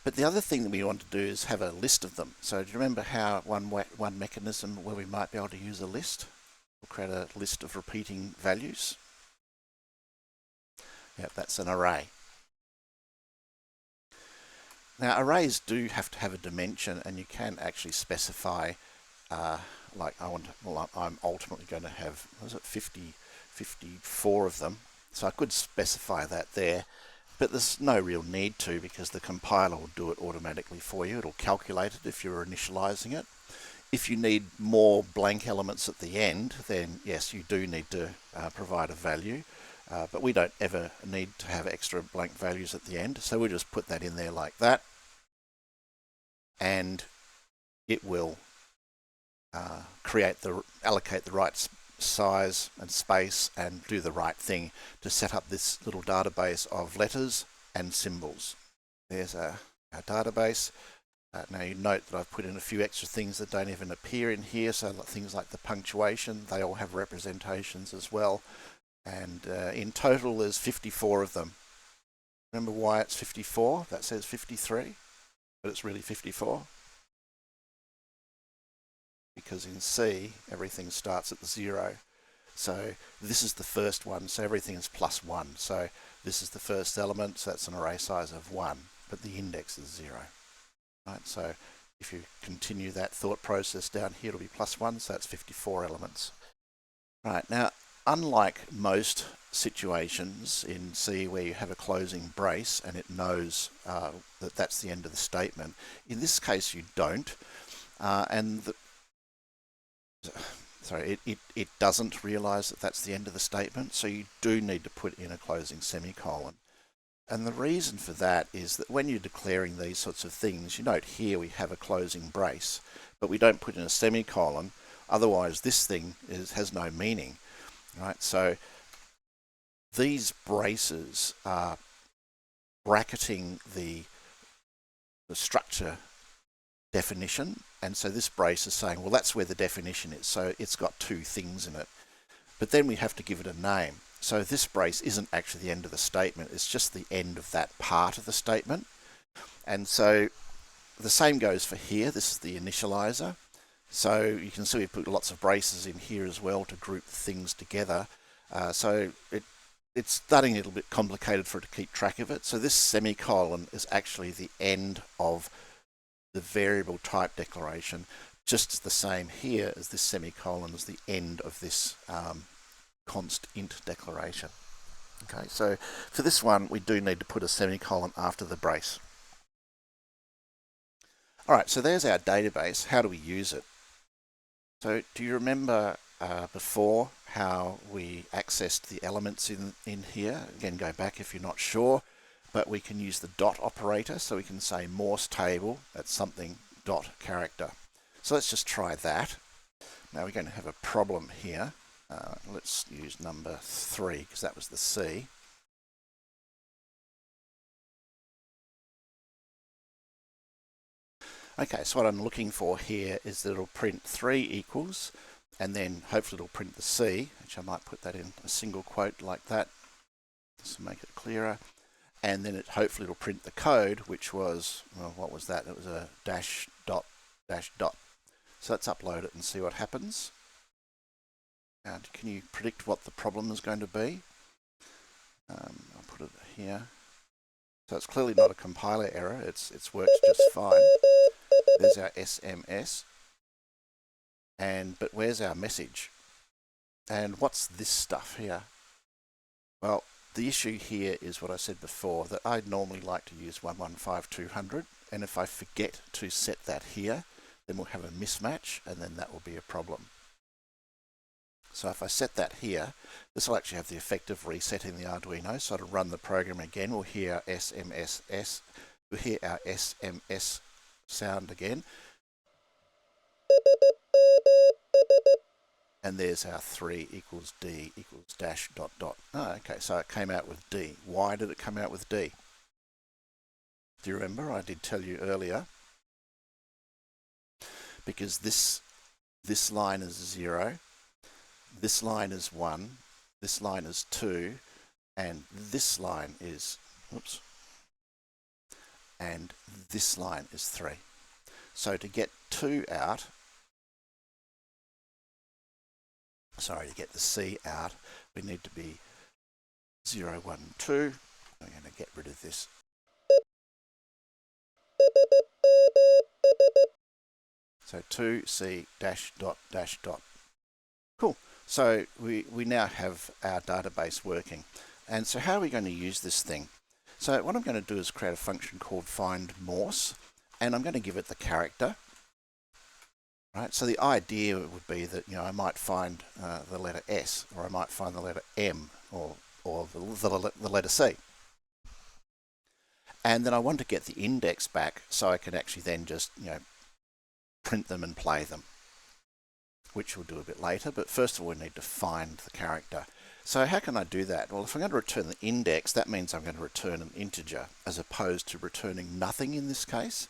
But the other thing that we want to do is have a list of them. So do you remember how one mechanism where we might be able to use a list? We'll create a list of repeating values. Yep, that's an array. Now, arrays do have to have a dimension, and you can actually specify, like I'm ultimately going to have, was it 54 of them. So I could specify that there, but there's no real need to, because the compiler will do it automatically for you. It'll calculate it if you're initializing it. If you need more blank elements at the end, then yes, you do need to provide a value. But we don't ever need to have extra blank values at the end. So we'll just put that in there like that. And it will allocate the right size and space and do the right thing to set up this little database of letters and symbols. There's our database. Now you note that I've put in a few extra things that don't even appear in here, so things like the punctuation, they all have representations as well. And in total there's 54 of them. Remember why it's 54? That says 53, but it's really 54. Because in C, everything starts at the 0. So this is the first one, so everything is +1. So this is the first element, so that's an array size of 1, but the index is 0. Right, so if you continue that thought process down here, it'll be +1, so that's 54 elements. Right, now, unlike most situations in C where you have a closing brace and it knows that that's the end of the statement, in this case you don't, it doesn't realize that that's the end of the statement, so you do need to put in a closing semicolon. And the reason for that is that when you're declaring these sorts of things, you note here we have a closing brace, but we don't put in a semicolon, otherwise this thing has no meaning, right? So these braces are bracketing the structure definition, and so this brace is saying, well, that's where the definition is, so it's got two things in it. But then we have to give it a name. So this brace isn't actually the end of the statement, it's just the end of that part of the statement. And so the same goes for here. This is the initializer. So you can see we put lots of braces in here as well to group things together. So it's starting a little bit complicated for it to keep track of it. So this semicolon is actually the end of the variable type declaration, just the same here as this semicolon is the end of this const int declaration. Okay, so for this one, we do need to put a semicolon after the brace. All right, so there's our database. How do we use it? So do you remember before how we accessed the elements in here? Again, go back if you're not sure, but we can use the dot operator. So we can say morse table, that's something, dot character. So let's just try that. Now we're going to have a problem here. Let's use number 3 because that was the C. Okay, so what I'm looking for here is that it'll print 3 equals, and then hopefully it'll print the C, which I might put that in a single quote like that, just to make it clearer. And then hopefully it'll print the code, which was, well, what was that? It was a dash dot dash dot. So let's upload it and see what happens. And can you predict what the problem is going to be? I'll put it here. So it's clearly not a compiler error. It's worked just fine. There's our SMS. But where's our message? And what's this stuff here? Well, the issue here is what I said before, that I'd normally like to use 115200, and if I forget to set that here, then we'll have a mismatch, and then that will be a problem. So if I set that here, this will actually have the effect of resetting the Arduino. So to run the program again, we'll hear our SMS sound again. And there's our 3 equals D equals dash dot dot. Oh, okay, so it came out with D. Why did it come out with D? Do you remember? I did tell you earlier. Because this line is 0, this line is 1, this line is 2, and this line is, oops, and this line is 3. So to get 2 out, to get the C out, we need to be 0, 1, 2. I'm going to get rid of this. So 2C dash dot dash dot. Cool. So we now have our database working. And so how are we going to use this thing? So what I'm going to do is create a function called find morse, and I'm going to give it the character. Right. So the idea would be that I might find the letter S, or I might find the letter M, or the letter C. And then I want to get the index back so I can actually then just print them and play them, which we'll do a bit later. But first of all, we need to find the character. So how can I do that? Well, if I'm going to return the index, that means I'm going to return an integer as opposed to returning nothing in this case.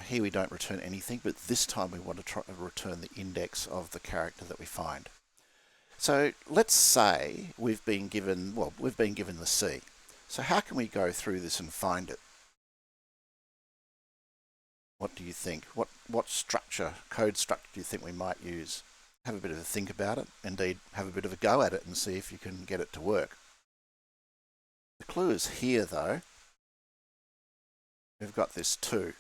Here we don't return anything, but this time we want to try to return the index of the character that we find. So let's say we've been given the C. So how can we go through this and find it? What do you think? What structure, code structure do you think we might use? Have a bit of a think about it. Indeed, have a bit of a go at it and see if you can get it to work. The clue is here though. We've got this 2.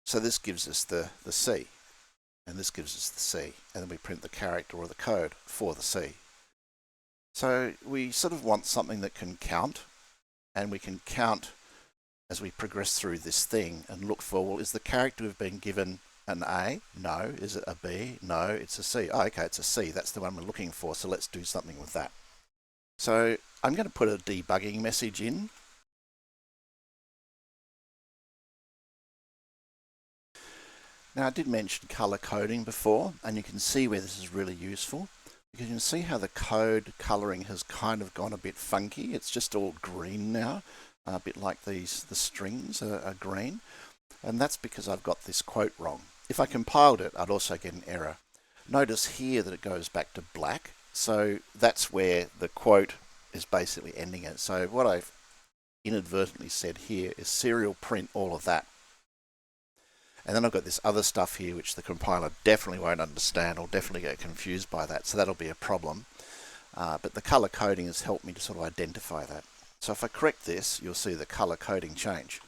So this gives us the C, and this gives us the C, and then we print the character or the code for the C. So we sort of want something that can count, and we can count as we progress through this thing and look for, well, is the character we've been given an A? No. Is it a B? No, it's a C. Oh, okay, it's a C. That's the one we're looking for, so let's do something with that. So I'm going to put a debugging message in. Now I did mention color coding before, and you can see where this is really useful, because you can see how the code coloring has kind of gone a bit funky. It's just all green now, a bit like the strings are green, and that's because I've got this quote wrong. If I compiled it, I'd also get an error. Notice here that it goes back to black, so that's where the quote is basically ending it. So what I've inadvertently said here is serial print all of that. And then I've got this other stuff here which the compiler definitely won't understand or definitely get confused by that, so that'll be a problem. But the color coding has helped me to sort of identify that. So if I correct this, you'll see the color coding change.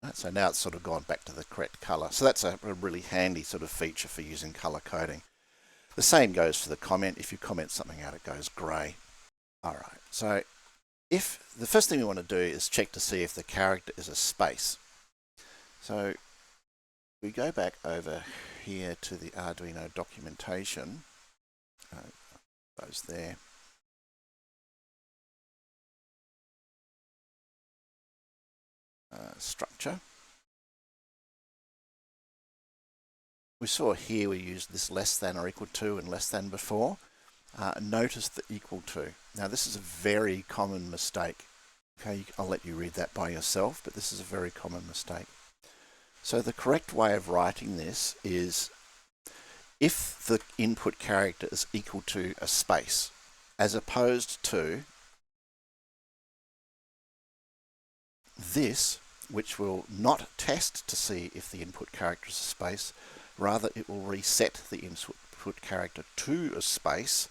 Right, so now it's sort of gone back to the correct color. So that's a really handy sort of feature for using color coding. The same goes for the comment. If you comment something out, it goes grey. All right, so if the first thing we want to do is check to see if the character is a space. So we go back over here to the Arduino documentation. Those there. Structure. We saw here we used this less than or equal to and less than before. Notice the equal to. Now this is a very common mistake. Okay, I'll let you read that by yourself, but this is a very common mistake. So the correct way of writing this is if the input character is equal to a space, as opposed to this, which will not test to see if the input character is a space, rather it will reset the input character to a space,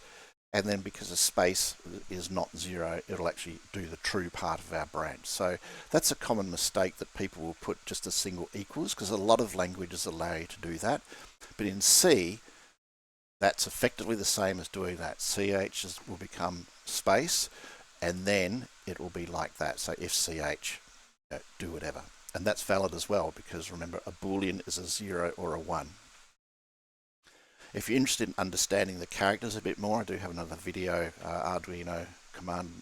and then because a space is not 0, it'll actually do the true part of our branch. So that's a common mistake that people will put just a single equals, because a lot of languages allow you to do that. But in C, that's effectively the same as doing that. CH will become space, and then it will be like that. So if CH, do whatever. And that's valid as well, because remember, a Boolean is a 0 or a 1. If you're interested in understanding the characters a bit more, I do have another video, Arduino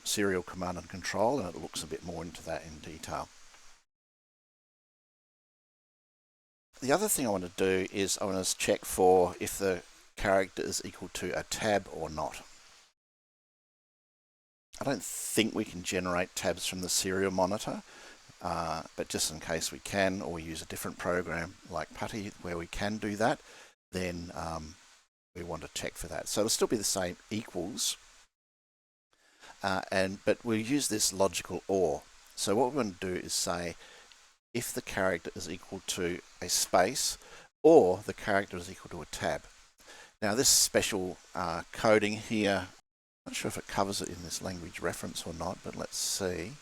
serial command and control, and it looks a bit more into that in detail. The other thing I want to do is I want to check for if the character is equal to a tab or not. I don't think we can generate tabs from the serial monitor, but just in case we can, or we use a different program like Putty where we can do that, then we want to check for that. So it'll still be the same equals, but we'll use this logical OR. So what we're going to do is say if the character is equal to a space or the character is equal to a tab. Now this special coding here, I'm not sure if it covers it in this language reference or not, but let's see.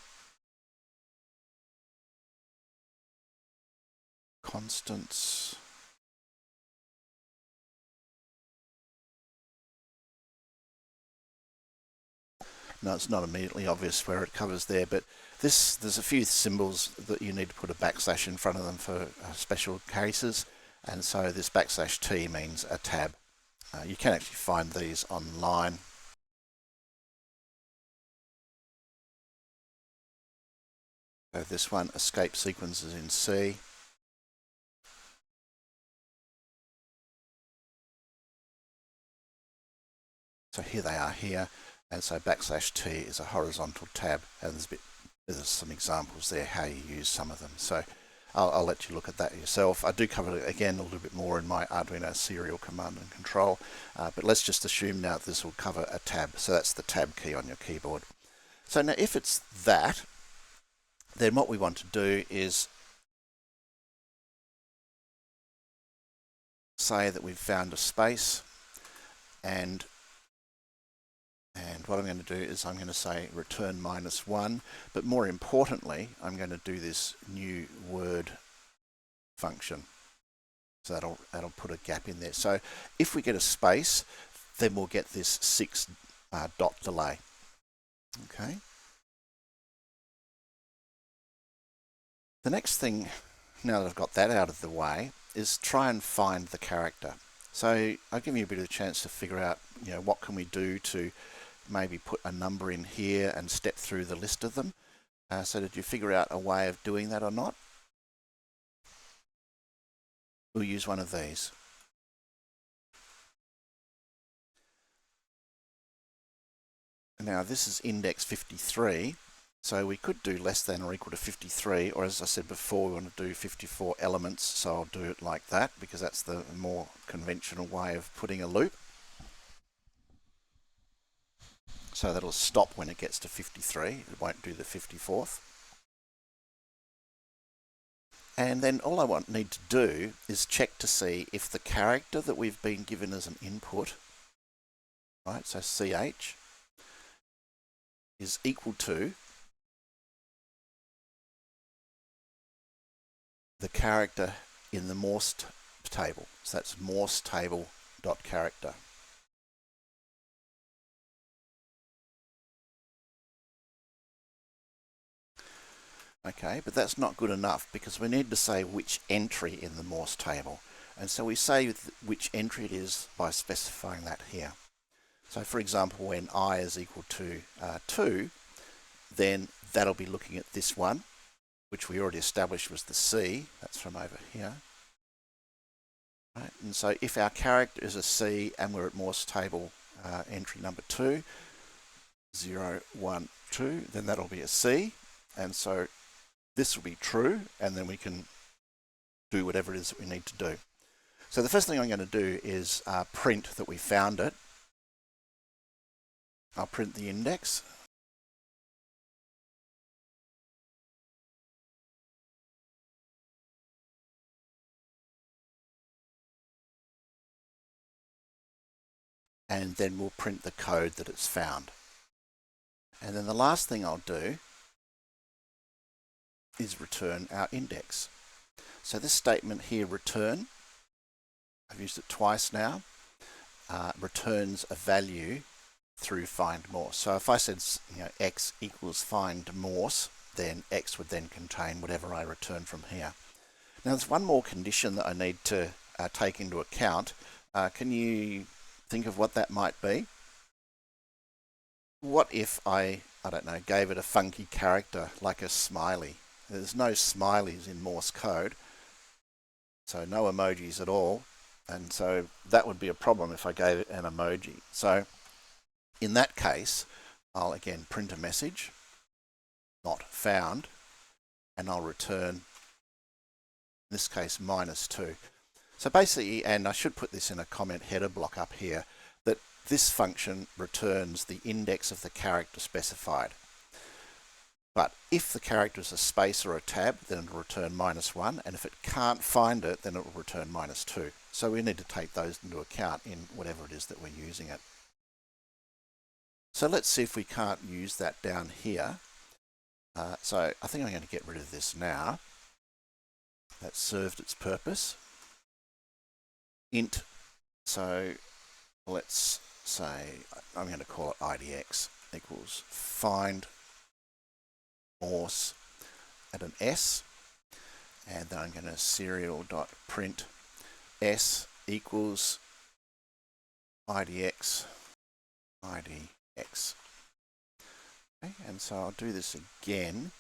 Constants. No, it's not immediately obvious where it covers there, but there's a few symbols that you need to put a backslash in front of them for special cases, and so this backslash T means a tab. You can actually find these online. So this one, escape sequences in C. So here they are here, and so backslash T is a horizontal tab, and there's some examples there how you use some of them. So I'll let you look at that yourself. I do cover it again a little bit more in my Arduino serial command and control, but let's just assume now that this will cover a tab. So that's the tab key on your keyboard. So now if it's that, then what we want to do is say that we've found a space, and what I'm going to do is I'm going to say return -1, but more importantly, I'm going to do this new word function. So that'll put a gap in there. So if we get a space, then we'll get this 6 dot delay. Okay. The next thing, now that I've got that out of the way, is try and find the character. So I've given you a bit of a chance to figure out, what can we do to maybe put a number in here and step through the list of them. So did you figure out a way of doing that or not? We'll use one of these. Now this is index 53, so we could do less than or equal to 53, or as I said before, we want to do 54 elements, so I'll do it like that because that's the more conventional way of putting a loop. So that'll stop when it gets to 53, it won't do the 54th. And then all I need to do is check to see if the character that we've been given as an input, right, so CH, is equal to the character in the morse table. So that's morse table dot character. Okay, but that's not good enough because we need to say which entry in the morse table. And so we say which entry it is by specifying that here. So for example, when I is equal to 2, then that'll be looking at this one, which we already established was the C. That's from over here. Right? And so if our character is a C and we're at morse table entry number 2, 0, 1, 2, then that'll be a C. And so this will be true, and then we can do whatever it is that we need to do. So the first thing I'm going to do is print that we found it. I'll print the index. And then we'll print the code that it's found. And then the last thing I'll do is return our index. So this statement here, return, I've used it twice now, returns a value through find morse. So if I said x equals find morse, then x would then contain whatever I return from here. Now there's one more condition that I need to take into account Can you think of what that might be? What if I don't know, gave it a funky character like a smiley? There's no smileys in Morse code, so no emojis at all. And so that would be a problem if I gave it an emoji. So in that case, I'll again print a message, not found, and I'll return, in this case, -2. So basically, and I should put this in a comment header block up here, that this function returns the index of the character specified. But if the character is a space or a tab, then it'll return -1, and if it can't find it, then it will return -2. So we need to take those into account in whatever it is that we're using it. So let's see if we can't use that down here. So I think I'm going to get rid of this now. That served its purpose. Int, so let's say, I'm going to call it IDX equals find morse at an S, and then I'm going to serial.print S equals IDX. Okay, and so I'll do this again.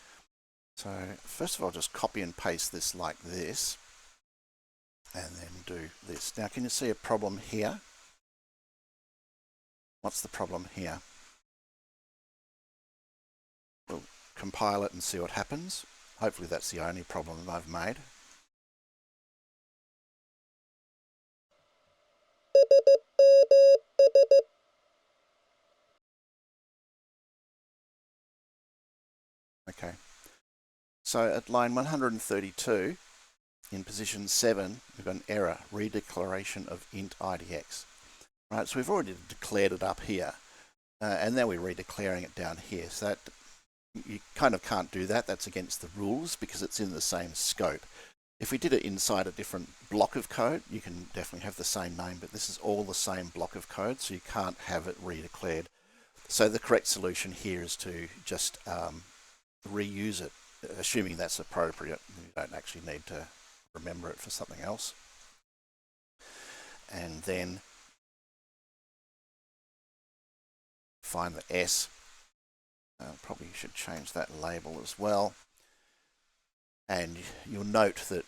So first of all, just copy and paste this like this, and then do this. Now, can you see a problem here? What's the problem here? We'll compile it and see what happens. Hopefully that's the only problem that I've made. Okay. So at line 132, in position 7, we've got an error, redeclaration of int IDX. Right, so we've already declared it up here, and now we're redeclaring it down here. So that you kind of can't do that. That's against the rules because it's in the same scope. If we did it inside a different block of code, you can definitely have the same name, but this is all the same block of code, so you can't have it redeclared. So the correct solution here is to just reuse it, assuming that's appropriate. You don't actually need to remember it for something else. And then find the S. Probably should change that label as well. And you'll note that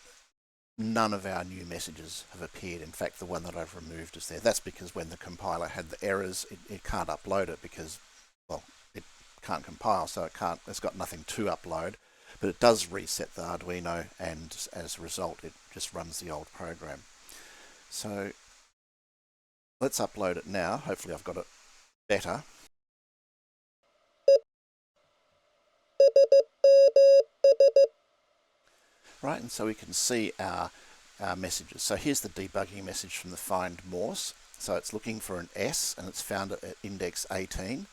none of our new messages have appeared. In fact, the one that I've removed is there. That's because when the compiler had the errors, it can't upload it because, well, it can't compile, so it's got nothing to upload. But it does reset the Arduino, and as a result, it just runs the old program. So let's upload it now. Hopefully I've got it better. Right, and so we can see our messages. So here's the debugging message from the find morse. So it's looking for an S, and it's found it at index 18.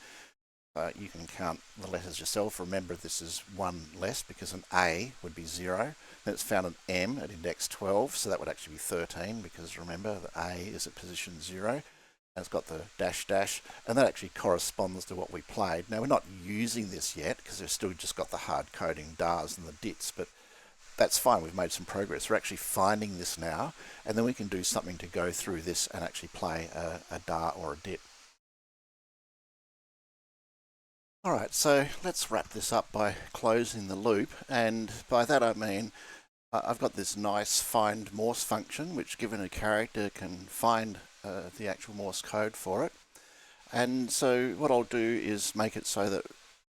You can count the letters yourself. Remember, this is one less because an A would be 0. Then it's found an M at index 12, so that would actually be 13 because remember, the A is at position 0. And it's got the dash dash, and that actually corresponds to what we played. Now, we're not using this yet because we've still just got the hard coding DARs and the DITs, but that's fine. We've made some progress. We're actually finding this now, and then we can do something to go through this and actually play a DAR or a DIT. Alright, so let's wrap this up by closing the loop, and by that I mean I've got this nice find morse function which, given a character, can find the actual Morse code for it. And so what I'll do is make it so that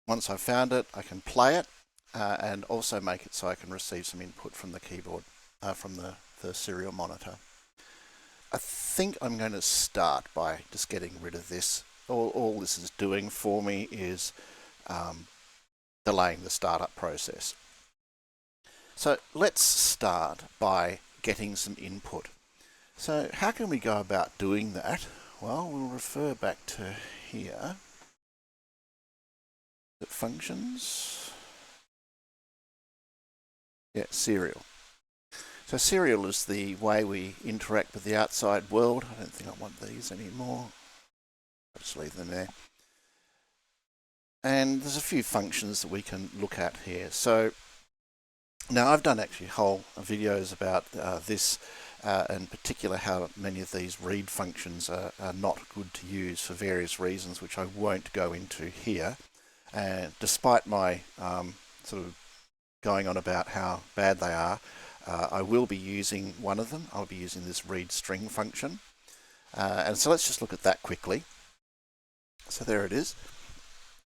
once I've found it, I can play it, and also make it so I can receive some input from the keyboard, from the serial monitor. I think I'm going to start by just getting rid of this. All this is doing for me is delaying the startup process. So let's start by getting some input. So how can we go about doing that? Well, we'll refer back to here. Functions. Yeah, serial. So serial is the way we interact with the outside world. I don't think I want these anymore. I'll just leave them there. And there's a few functions that we can look at here. So now I've done actually whole videos about this, in particular how many of these read functions are not good to use for various reasons, which I won't go into here. And despite my sort of going on about how bad they are, I will be using one of them. I'll be using this read string function. And so let's just look at that quickly. So there it is.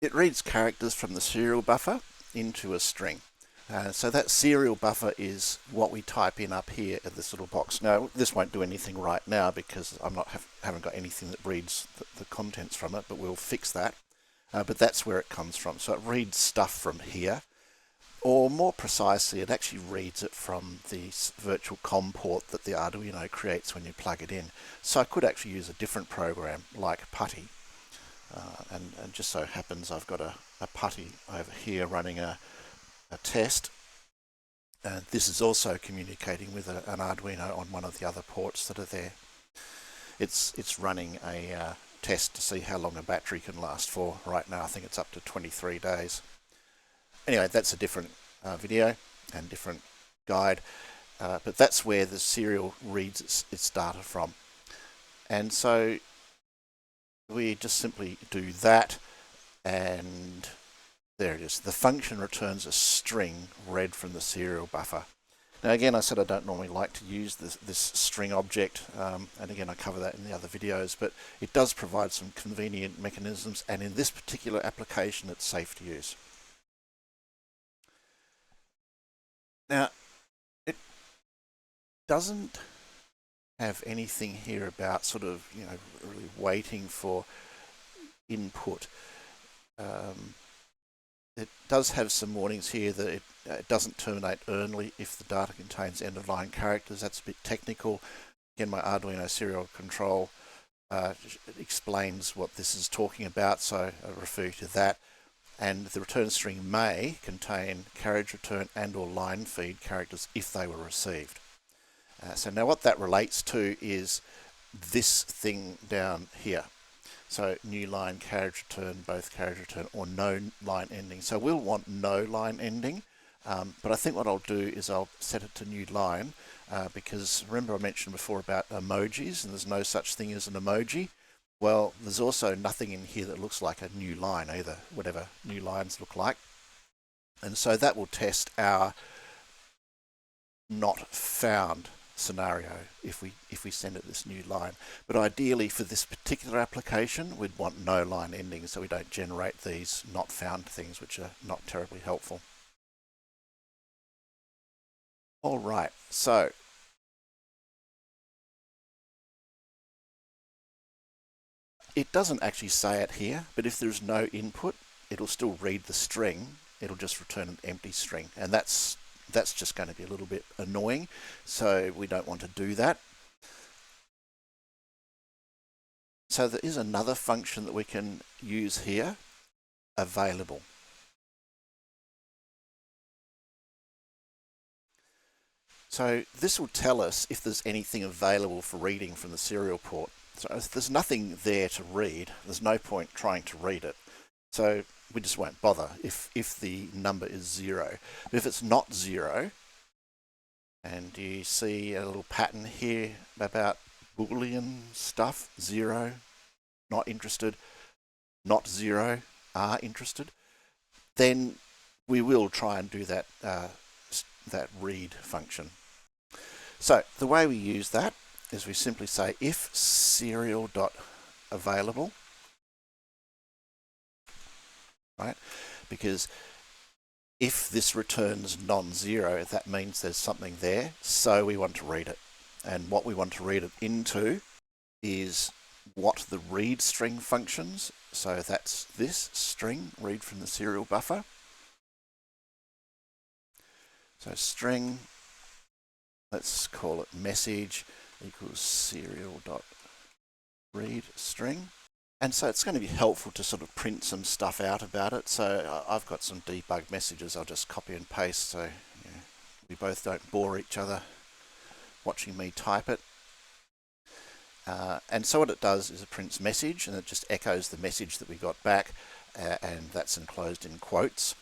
It reads characters from the serial buffer into a string. So that serial buffer is what we type in up here at this little box. Now, this won't do anything right now because I'm not haven't got anything that reads the contents from it, but we'll fix that. But that's where it comes from. So it reads stuff from here, or more precisely, it actually reads it from the virtual COM port that the Arduino creates when you plug it in. So I could actually use a different program like Putty. And just so happens I've got a Putty over here running a test. And this is also communicating with an Arduino on one of the other ports that are there. It's running a test to see how long a battery can last for. Right now I think it's up to 23 days. Anyway, that's a different video and different guide, but that's where the serial reads its data from. And so we just simply do that, and there it is. The function returns a string read from the serial buffer. Now again, I said I don't normally like to use this string object, and again I cover that in the other videos, but it does provide some convenient mechanisms, and in this particular application it's safe to use. Now, it doesn't have anything here about sort of, really waiting for input. It does have some warnings here that it doesn't terminate early if the data contains end-of-line characters. That's a bit technical. Again, my Arduino serial control explains what this is talking about, so I refer to that. And the return string may contain carriage return and or line feed characters if they were received. So now what that relates to is this thing down here. So new line, carriage return, both carriage return, or no line ending. So we'll want no line ending, but I think what I'll do is I'll set it to new line, because remember I mentioned before about emojis, and there's no such thing as an emoji. Well, there's also nothing in here that looks like a new line either, whatever new lines look like. And so that will test our not found scenario if we send it this new line. But ideally for this particular application, we'd want no line ending so we don't generate these not found things, which are not terribly helpful. All right, so it doesn't actually say it here, but if there's no input, it'll still read the string. It'll just return an empty string, and that's just going to be a little bit annoying, so we don't want to do that. So there is another function that we can use here, available. So this will tell us if there's anything available for reading from the serial port. So if there's nothing there to read, there's no point trying to read it. So we just won't bother if the number is 0. But if it's not 0, and you see a little pattern here about Boolean stuff, 0, not interested, not 0, are interested, then we will try and do that, that read function. So the way we use that is we simply say if serial.available, right? Because if this returns non-zero, that means there's something there, so we want to read it. And what we want to read it into is what the read string functions. So that's this string, read from the serial buffer. So string, let's call it message equals serial.read string. And so it's going to be helpful to sort of print some stuff out about it. So I've got some debug messages I'll just copy and paste so we both don't bore each other watching me type it. And so what it does is it prints message, and it just echoes the message that we got back, and that's enclosed in quotes.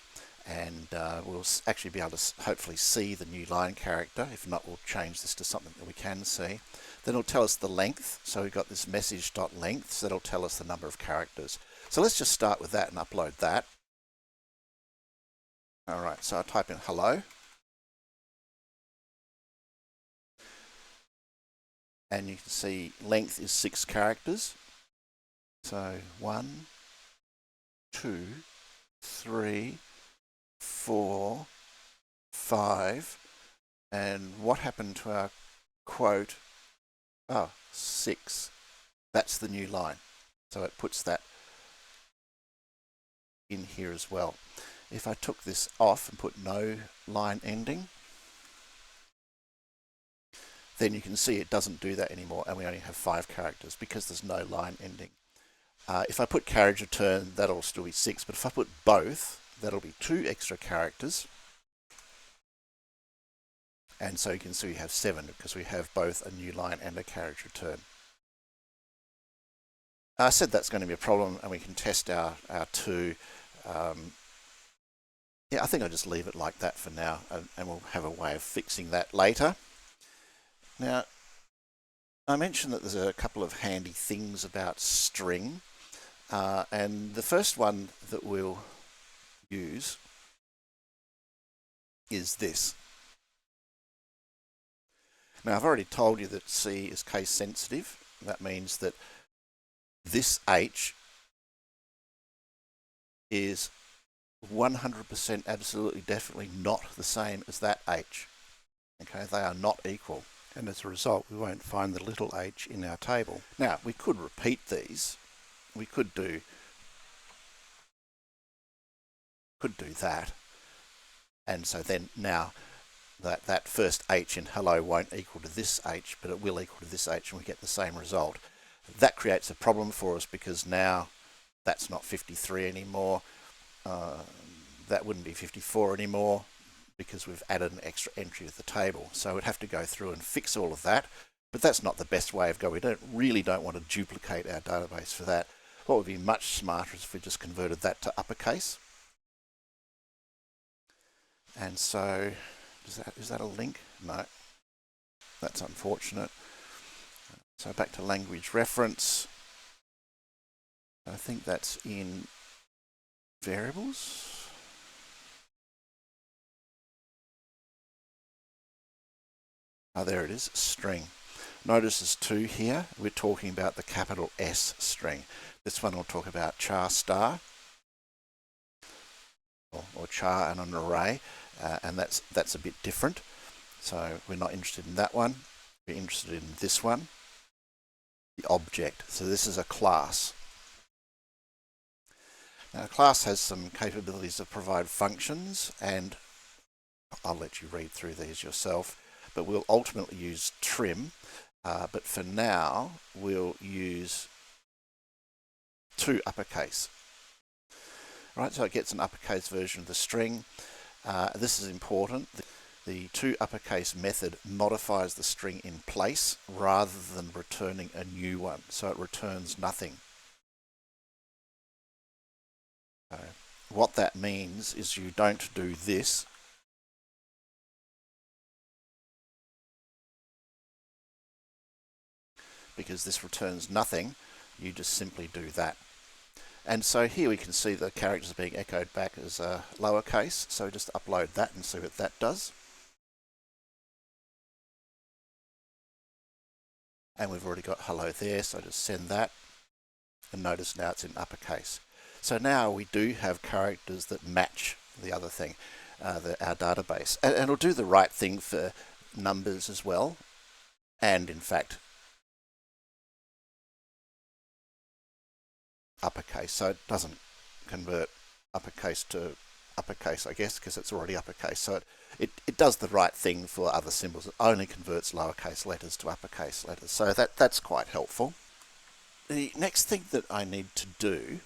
and we'll actually be able to hopefully see the new line character. If not, we'll change this to something that we can see. Then it'll tell us the length. So we've got this message.length, so that'll tell us the number of characters. So let's just start with that and upload that. All right, so I type in hello. And you can see length is 6 characters. So 1, 2, 3, 4, 5. And what happened to our quote? Oh, 6. That's the new line. So it puts that in here as well. If I took this off and put no line ending, then you can see it doesn't do that anymore, and we only have 5 characters because there's no line ending. If I put carriage return, that'll still be 6, but if I put both, that'll be 2 extra characters. And so you can see we have 7 because we have both a new line and a carriage return. I said that's going to be a problem, and we can test our 2. Yeah, I think I'll just leave it like that for now, and we'll have a way of fixing that later. Now, I mentioned that there's a couple of handy things about string, and the first one that we'll use is this. Now, I've already told you that C is case sensitive. That means that this H is 100% absolutely definitely not the same as that H. Okay, they are not equal, and as a result we won't find the little h in our table. Now, we could repeat these. We could do that, and so then now that first h in hello won't equal to this h, but it will equal to this h, and we get the same result. That creates a problem for us because now that's not 53 anymore. That wouldn't be 54 anymore because we've added an extra entry to the table. So we'd have to go through and fix all of that, but that's not the best way of going. We really don't want to duplicate our database for that. What would be much smarter is if we just converted that to uppercase. And so, is that a link? No, that's unfortunate. So back to language reference. I think that's in variables. Oh, there it is, string. Notice there's 2 here. We're talking about the capital S string. This one will talk about char star, or char and an array, and that's a bit different. So we're not interested in that one. We're interested in this one, the object. So this is a class. Now, a class has some capabilities to provide functions, and I'll let you read through these yourself, but we'll ultimately use trim. But for now, we'll use 2 uppercase. Right, so it gets an uppercase version of the string. This is important. The 2 uppercase method modifies the string in place rather than returning a new one. So it returns nothing. What that means is you don't do this. Because this returns nothing, you just simply do that. And so here we can see the characters being echoed back as lowercase, so just upload that and see what that does. And we've already got hello there, so just send that, and notice now it's in uppercase. So now we do have characters that match the other thing, our database. And it'll do the right thing for numbers as well, and in fact uppercase, so it doesn't convert uppercase to uppercase, I guess, because it's already uppercase. So it does the right thing for other symbols. It only converts lowercase letters to uppercase letters. So that's quite helpful. The next thing that I need to do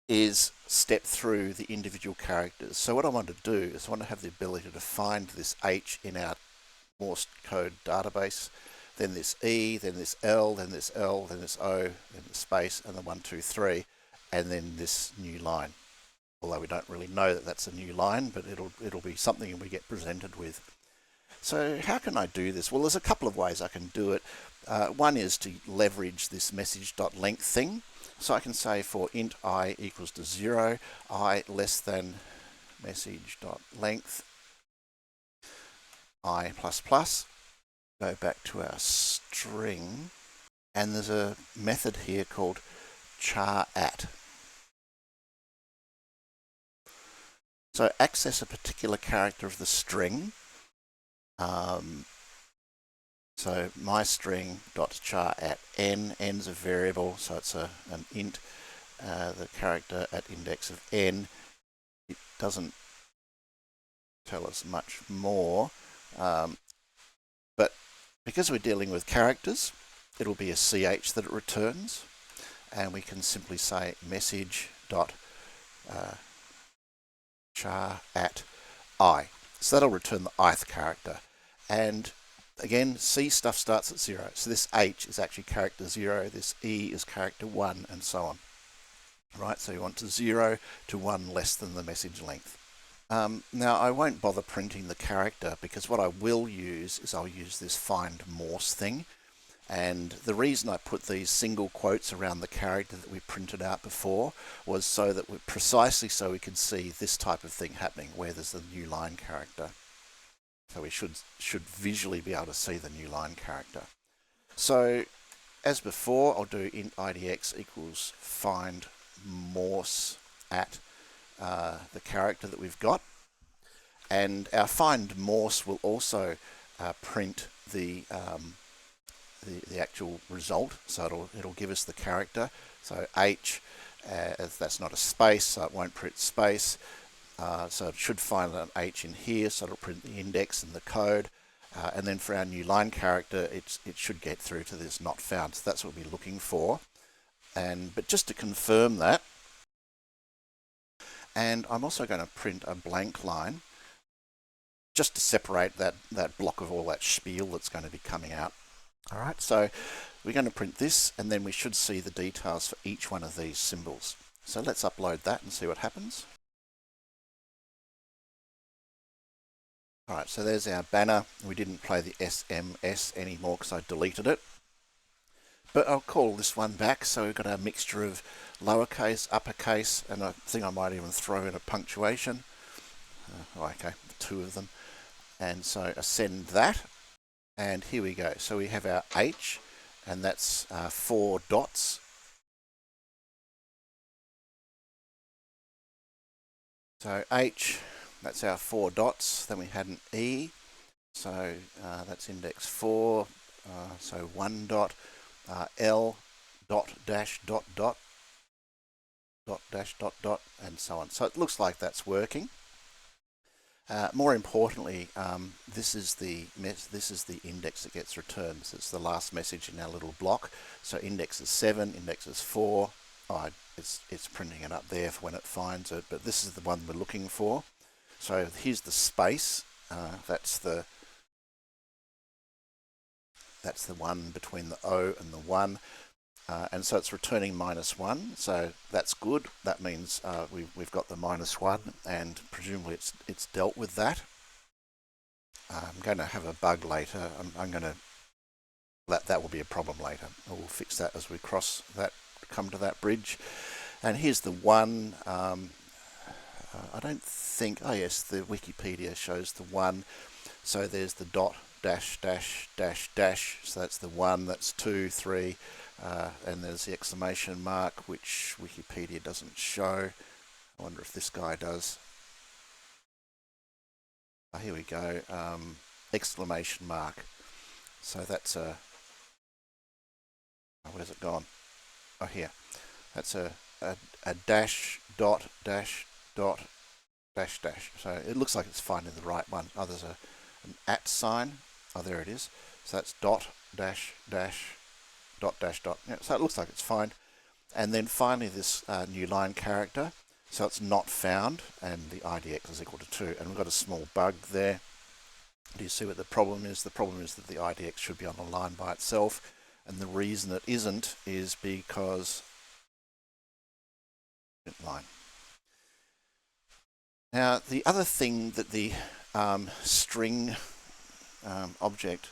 is step through the individual characters. So what I want to do is I want to have the ability to find this H in our Morse code database, then this E, then this L, then this L, then this O, then the space, and the 1, 2, 3, and then this new line. although we don't really know that that's a new line, but it'll be something we get presented with. So how can I do this? Well, there's a couple of ways I can do it. One is to leverage this message.length thing. So I can say for int I equals to 0, I less than message.length I plus plus. Go back to our string, and there's a method here called char@. So access a particular character of the string. So my string dot char@n, n's a variable, so it's an int, the character at index of n. It doesn't tell us much more, but because we're dealing with characters, it'll be a ch that it returns, and we can simply say message dot char@I. So that'll return the ith character. And again, C stuff starts at 0. So this H is actually character 0, this E is character 1, and so on. Right, so you want to 0 to 1 less than the message length. Now, I won't bother printing the character, because what I will use is I'll use this find morse thing. And the reason I put these single quotes around the character that we printed out before was so that precisely so we could see this type of thing happening where there's a new line character. So we should visually be able to see the new line character. So as before, I'll do int idx equals find morse at the character that we've got. And our find morse will also print the actual result, so it'll give us the character. So H, that's not a space, so it won't print space. So it should find an H in here, so it'll print the index and the code. And then for our new line character, it should get through to this not found. So that's what we're looking for. But just to confirm that, and I'm also going to print a blank line just to separate that block of all that spiel that's going to be coming out. All right, so we're going to print this, and then we should see the details for each one of these symbols. So let's upload that and see what happens. All right, so there's our banner. We didn't play the SMS anymore because I deleted it. But I'll call this one back. So we've got a mixture of lowercase, uppercase, and I think I might even throw in a punctuation. Okay, 2 of them. And so ascend that. And here we go. So we have our H, and that's 4 dots. So H, that's our 4 dots. Then we had an E, so that's index 4. So 1 dot, L, dot, dash, dot, dot, dot, dash, dot, dot, and so on. So it looks like that's working. More importantly, this is the index that gets returned. So it's the last message in our little block. So index is 7, index is 4. Oh, it's printing it up there for when it finds it, but this is the one we're looking for. So here's the space. That's the one between the O and the 1. And so it's returning -1, so that's good. That means we've got the -1, and presumably it's dealt with that. I'm going to have a bug later. I'm going to that will be a problem later. We'll fix that as we come to that bridge. And here's the 1. I don't think. Oh yes, the Wikipedia shows the 1. So there's the dot, dash, dash, dash, dash. So that's the 1. That's 2, 3. And there's the exclamation mark, which Wikipedia doesn't show. I wonder if this guy does. Oh, here we go. Exclamation mark. So that's a... Oh, where's it gone? Oh, here. That's a dash, dot, dash, dot, dash, dash. So it looks like it's finding the right one. Oh, there's an @ sign. Oh, there it is. So that's dot, dash, dash, dot, dash, dot. Yeah, so it looks like it's fine. And then finally this new line character. So it's not found, and the IDX is equal to 2. And we've got a small bug there. Do you see what the problem is? The problem is that the IDX should be on a line by itself. And the reason it isn't is because... line. Now, the other thing that the string object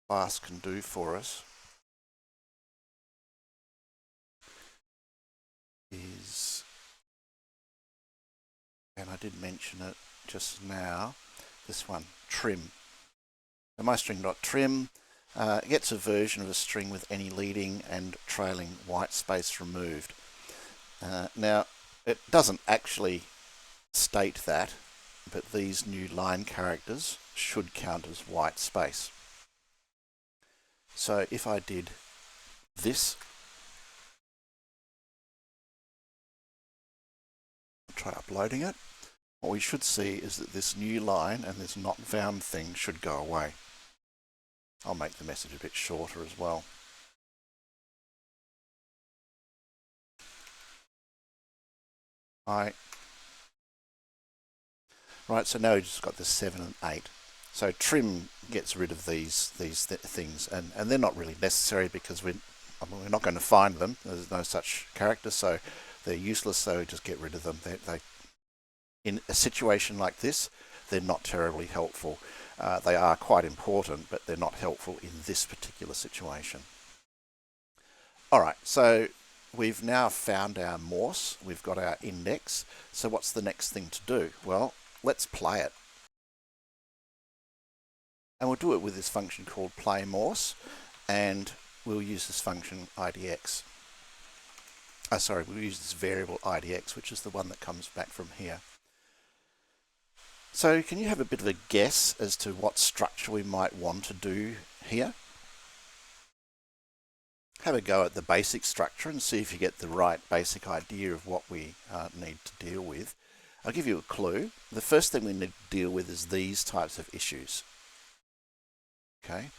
class can do for us is, and I did mention it just now, this one, trim. So my string.trim gets a version of a string with any leading and trailing white space removed. Now, it doesn't actually state that, but these new line characters should count as white space. So if I did this, try uploading it, what we should see is that this new line and this not found thing should go away. I'll make the message a bit shorter as well. Right, so now we've just got the 7 and 8. So trim gets rid of these things, and they're not really necessary because we're not going to find them. There's no such character, so they're useless, so just get rid of them. They in a situation like this, they're not terribly helpful. They are quite important, but they're not helpful in this particular situation. All right, so we've now found our morse, we've got our index, so what's the next thing to do? Well, let's play it. And we'll do it with this function called play morse, and we'll use this function idx. We'll use this variable idx, which is the one that comes back from here. So can you have a bit of a guess as to what structure we might want to do here? Have a go at the basic structure and see if you get the right basic idea of what we need to deal with. I'll give you a clue. The first thing we need to deal with is these types of issues. Okay,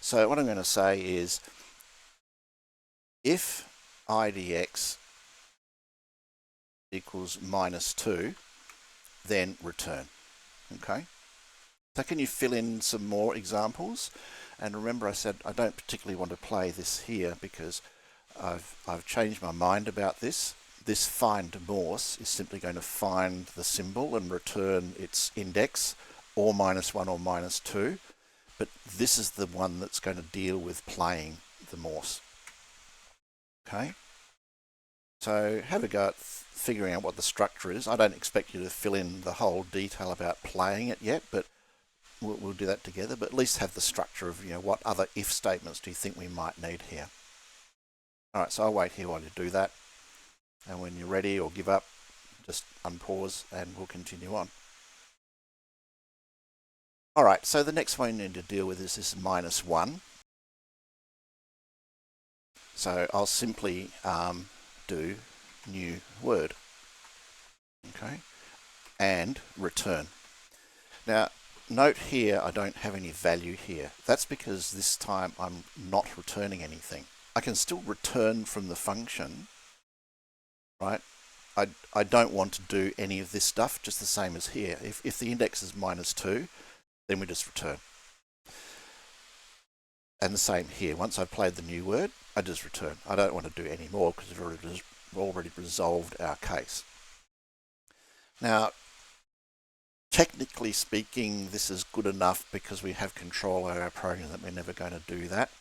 so what I'm going to say is if idx equals -2, then return. Okay, so can you fill in some more examples? And remember, I said I don't particularly want to play this here because I've changed my mind about this. This find morse is simply going to find the symbol and return its index, or -1 or -2. But this is the one that's going to deal with playing the morse. Okay, so have a go at figuring out what the structure is. I don't expect you to fill in the whole detail about playing it yet, but we'll do that together. But at least have the structure of, what other if statements do you think we might need here. All right, so I'll wait here while you do that. And when you're ready or give up, just unpause and we'll continue on. All right, so the next one we need to deal with is this -1. So I'll simply do new word, okay, and return. Now, note here I don't have any value here. That's because this time I'm not returning anything. I can still return from the function, right? I don't want to do any of this stuff, just the same as here. If the index is -2, then we just return. And the same here. Once I've played the new word, I just return. I don't want to do any more because we've already resolved our case. Now, technically speaking, this is good enough because we have control over our program that we're never going to do that,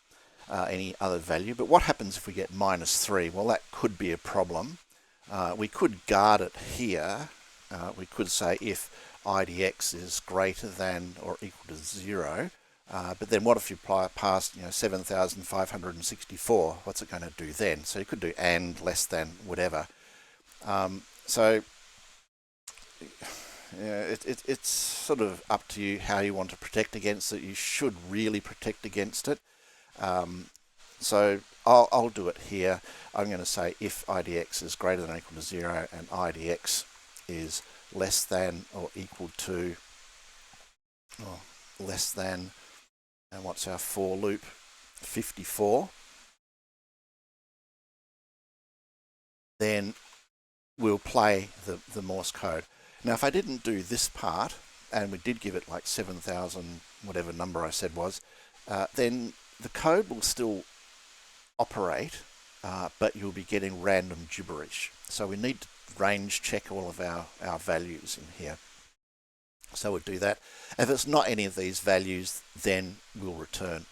any other value. But what happens if we get -3? Well, that could be a problem. We could guard it here. We could say if idx is greater than or equal to 0. But then what if you pass 7,564? What's it going to do then? So you could do and less than whatever. It's sort of up to you how you want to protect against it. You should really protect against it. So I'll do it here. I'm going to say if idx is greater than or equal to 0 and idx is less than or equal to, or less than, and what's our for loop? 54. Then we'll play the Morse code. Now, if I didn't do this part, and we did give it like 7,000, whatever number I said was, then the code will still operate, but you'll be getting random gibberish. So we need range check all of our values in here. So we'll do that. If it's not any of these values, then we'll return.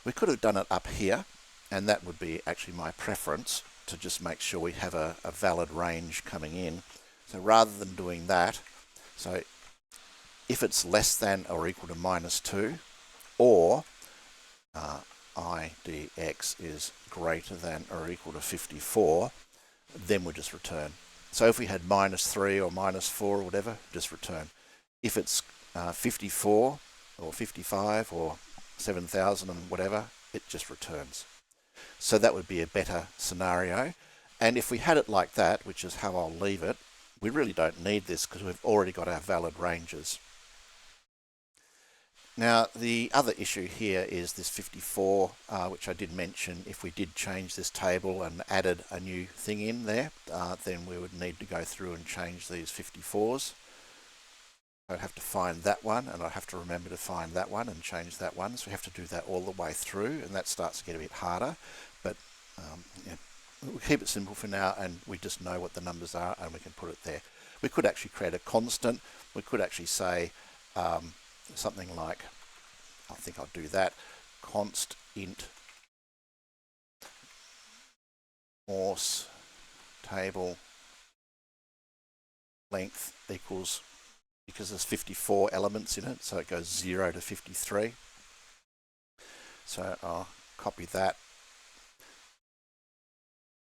We could have done it up here, and that would be actually my preference, to just make sure we have a valid range coming in. So rather than doing that, so if it's less than or equal to -2, or IDX is greater than or equal to 54, then we'll just return. So if we had -3 or -4 or whatever, just return. If it's 54 or 55 or 7,000 and whatever, it just returns. So that would be a better scenario. And if we had it like that, which is how I'll leave it, we really don't need this because we've already got our valid ranges. Now, the other issue here is this 54, which I did mention. If we did change this table and added a new thing in there, then we would need to go through and change these 54s. I'd have to find that one, and I'd have to remember to find that one and change that one. So we have to do that all the way through, and that starts to get a bit harder. But yeah, we'll keep it simple for now, and we just know what the numbers are, and we can put it there. We could actually create a constant. We could actually say something like, I think I'll do that, const int morse table length equals, because there's 54 elements in it, so it goes 0 to 53. So I'll copy that,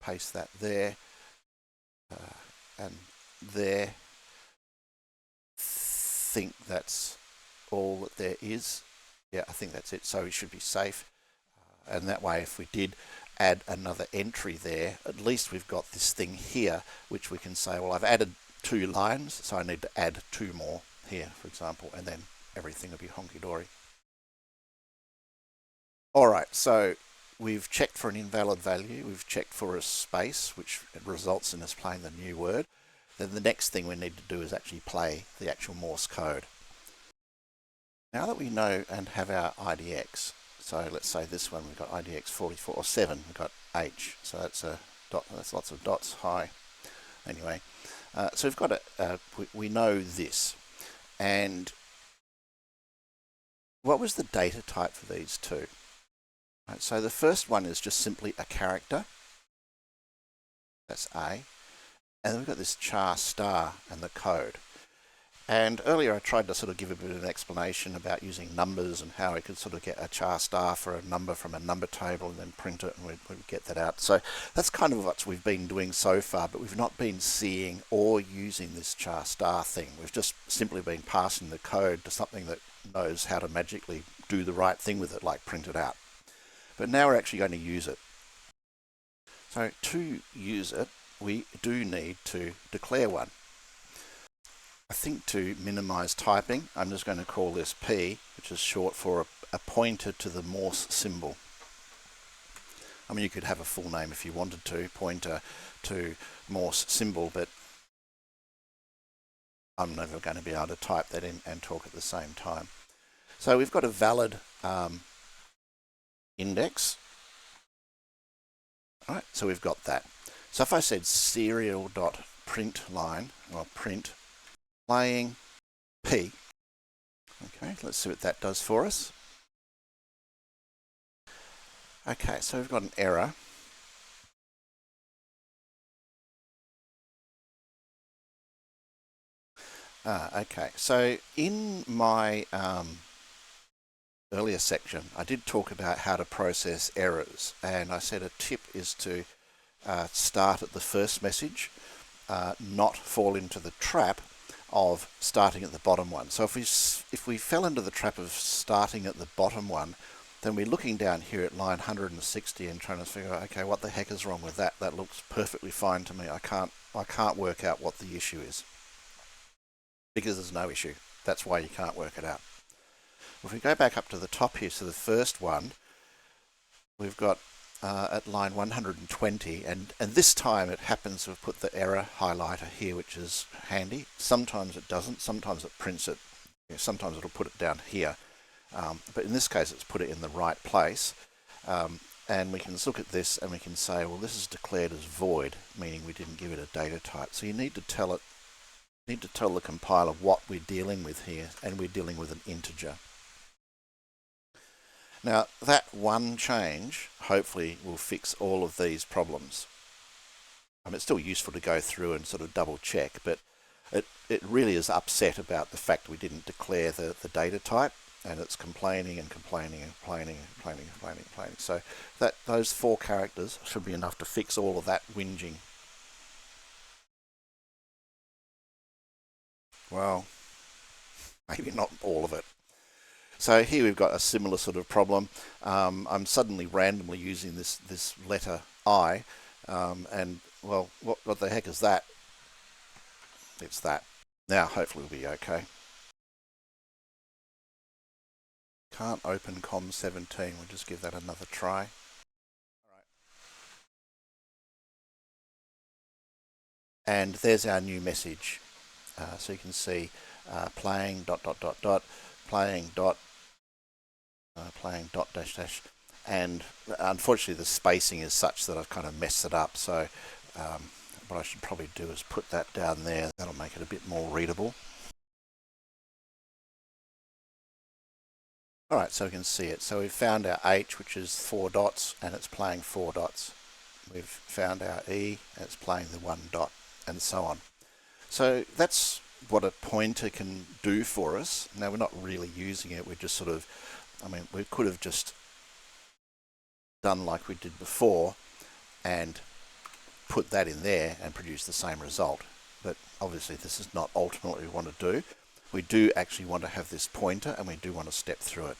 paste that there, and there. Think that's all that there is. Yeah, I think that's it. So we should be safe. And that way, if we did add another entry there, at least we've got this thing here, which we can say, well, I've added 2 lines, so I need to add 2 more here, for example, and then everything will be honky-dory. All right, so we've checked for an invalid value. We've checked for a space, which results in us playing the new word. Then the next thing we need to do is actually play the actual Morse code. Now that we know and have our IDX, so let's say this one, we've got IDX 44 or 7, we've got H, so that's a dot, that's lots of dots high. Anyway, so we've got we know this. And what was the data type for these two? Right, so the first one is just simply a character. That's A. And then we've got this char star and the code. And earlier I tried to sort of give a bit of an explanation about using numbers and how we could sort of get a char star for a number from a number table and then print it, and we'd get that out. So that's kind of what we've been doing so far, but we've not been seeing or using this char star thing. We've just simply been passing the code to something that knows how to magically do the right thing with it, like print it out. But now we're actually going to use it. So to use it, we do need to declare one. I think to minimize typing, I'm just going to call this P, which is short for a pointer to the Morse symbol. I mean, you could have a full name if you wanted to, pointer to Morse symbol, but I'm never going to be able to type that in and talk at the same time. So we've got a valid index. All right, so we've got that. So if I said serial.println, or print playing P, okay, let's see what that does for us. Okay, so we've got an error. Okay, so in my earlier section, I did talk about how to process errors, and I said a tip is to start at the first message, not fall into the trap of starting at the bottom one. So if we fell into the trap of starting at the bottom one, then we're looking down here at line 160 and trying to figure out, okay, what the heck is wrong with that? That looks perfectly fine to me. I can't work out what the issue is, because there's no issue. That's why you can't work it out. If we go back up to the top here, so the first one, we've got at line 120, and this time it happens to have put the error highlighter here, which is handy. Sometimes it doesn't, sometimes it prints it, sometimes it'll put it down here, but in this case it's put it in the right place, And we can look at this and we can say, well, this is declared as void, meaning we didn't give it a data type. So you need to tell the compiler what we're dealing with here, and we're dealing with an integer. Now that one change hopefully will fix all of these problems. It's still useful to go through and sort of double check, but it really is upset about the fact we didn't declare the data type, and it's complaining and complaining and complaining and complaining and complaining and complaining. So those 4 characters should be enough to fix all of that whinging. Well, maybe not all of it. So here we've got a similar sort of problem. I'm suddenly randomly using this letter I, and well, what the heck is that? It's that. Now hopefully we'll be okay. Can't open COM17. We'll just give that another try. All right. And there's our new message. So you can see playing ... playing playing ... and unfortunately the spacing is such that I've kind of messed it up. So what I should probably do is put that down there. That'll make it a bit more readable. Alright, so we can see it. So we've found our H, which is 4 dots, and it's playing 4 dots. We've found our E, and it's playing the 1 dot, and so on. So that's what a pointer can do for us. Now we're not really using it, we're just sort of, we could have just done like we did before and put that in there and produce the same result. But obviously this is not ultimately what we want to do. We do actually want to have this pointer, and we do want to step through it.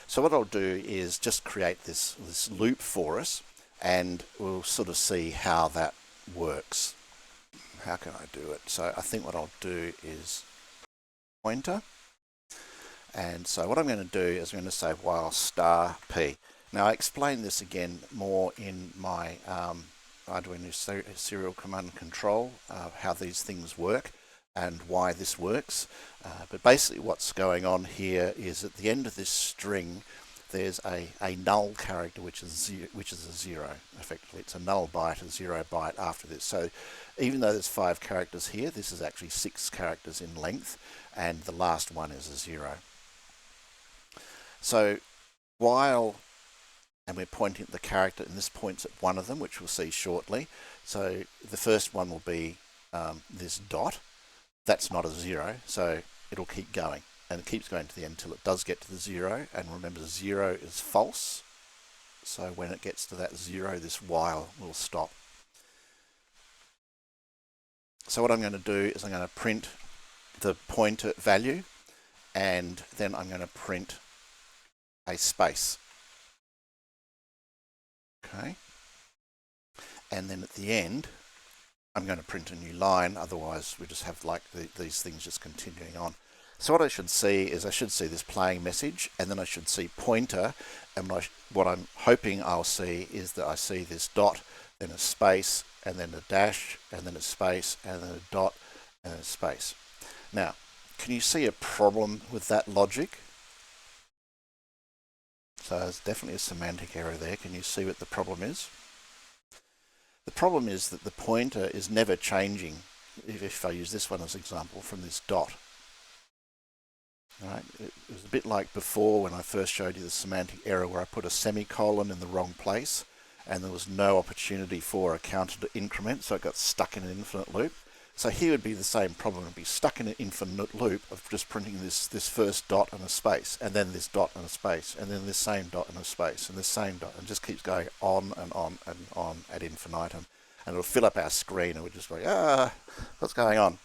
So what I'll do is just create this loop for us, and we'll sort of see how that works. How can I do it? So I think what I'll do is pointer. And so what I'm going to do is I'm going to say while star p. Now I explain this again more in my Arduino serial command and control, how these things work and why this works. But basically what's going on here is at the end of this string there's a null character which is a 0. Effectively it's a null byte, a 0 byte after this. So even though there's 5 characters here, this is actually 6 characters in length, and the last one is a 0. So and we're pointing at the character, and this points at one of them, which we'll see shortly. So the first one will be this dot. That's not a 0, so it'll keep going, and it keeps going to the end until it does get to the 0. And remember, 0 is false, so when it gets to that 0, this while will stop. So what I'm going to do is I'm going to print the pointer value, and then I'm going to print a space. Okay, and then at the end I'm going to print a new line, otherwise we just have like these things just continuing on. So what I should see is I should see this playing message, and then I should see pointer, and what I'm hoping I'll see is that I see this dot, then a space, and then a dash, and then a space, and then a dot, and a space. Now, can you see a problem with that logic? So there's definitely a semantic error there. Can you see what the problem is? The problem is that the pointer is never changing, if I use this one as an example, from this dot. Right? It was a bit like before when I first showed you the semantic error where I put a semicolon in the wrong place and there was no opportunity for a counter to increment, so it got stuck in an infinite loop. So here would be the same problem. It would be stuck in an infinite loop of just printing this first dot and a space, and then this dot and a space, and then this same dot and a space, and this same dot, and just keeps going on and on and on ad infinitum. And it'll fill up our screen, and we're just like, what's going on?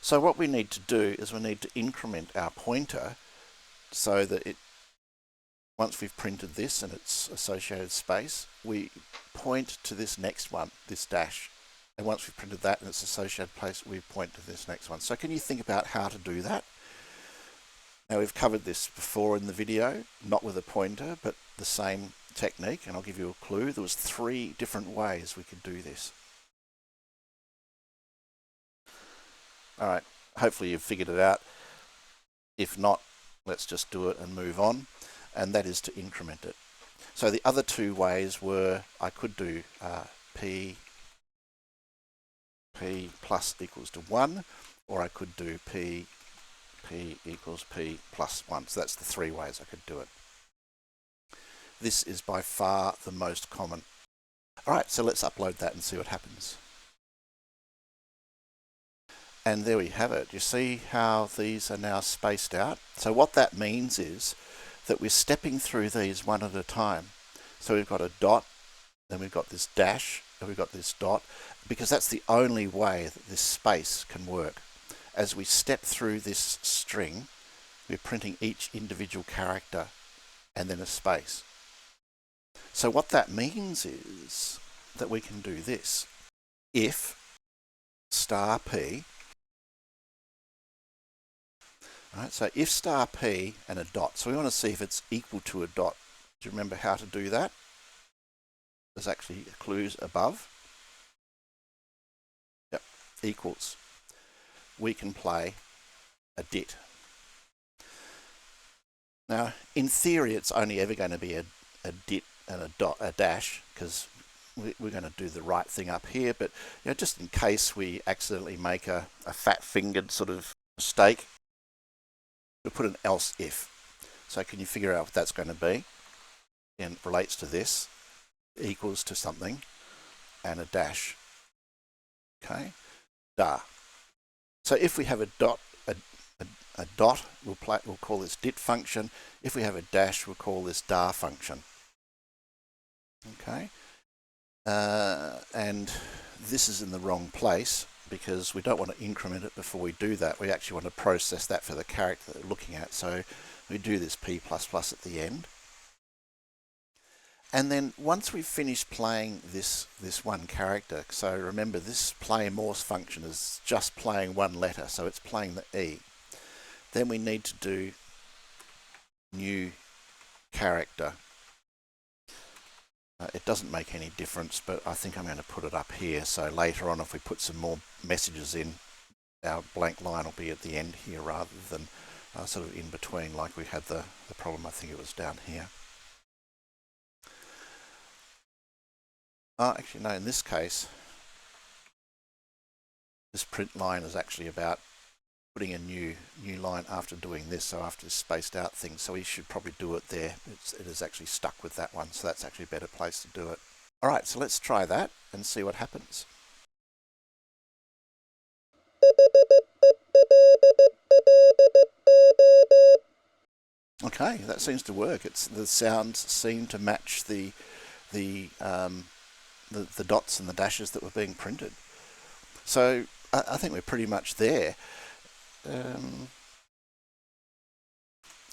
So what we need to do is we need to increment our pointer so that once we've printed this and its associated space, we point to this next one, this dash. And once we've printed that and its associated place, we point to this next one. So can you think about how to do that? Now we've covered this before in the video, not with a pointer, but the same technique, and I'll give you a clue. There was 3 different ways we could do this. All right, hopefully you've figured it out. If not, let's just do it and move on, and that is to increment it. So the other two ways were I could do P plus equals to 1, or I could do P equals P plus 1. So that's the three ways I could do it. This is by far the most common. All right, so let's upload that and see what happens. And there we have it. You see how these are now spaced out? So what that means is that we're stepping through these one at a time. So we've got a dot, then we've got this dash, and we've got this dot, because that's the only way that this space can work. As we step through this string, we're printing each individual character and then a space. So what that means is that we can do this. If star P, right, so if star P and a dot, so we want to see if it's equal to a dot. Do you remember how to do that? There's actually clues above. Yep, equals. We can play a dit. Now, in theory, it's only ever going to be a dit and a dash, because we're going to do the right thing up here, but just in case we accidentally make a fat-fingered sort of mistake, we'll put an else if. So can you figure out what that's going to be? And it relates to this, equals to something, and a dash. Okay, da. So if we have a dot, a dot, we'll call this dit function. If we have a dash, we'll call this da function. Okay, and this is in the wrong place because we don't want to increment it before we do that. We actually want to process that for the character that we're looking at. So we do this P++ at the end. And then once we've finished playing this one character, so remember this play morse function is just playing one letter, so it's playing the E. Then we need to do new character. It doesn't make any difference, but I think I'm going to put it up here. So later on, if we put some more messages in, our blank line will be at the end here rather than sort of in between like we had the problem, I think it was down here. Actually, no, in this case, this print line is actually about putting a new line after doing this, so after this spaced out thing. So we should probably do it there. It is actually stuck with that one, so that's actually a better place to do it. All right, so let's try that and see what happens. Okay, that seems to work. The sounds seem to match the dots and the dashes that were being printed. So I think we're pretty much there.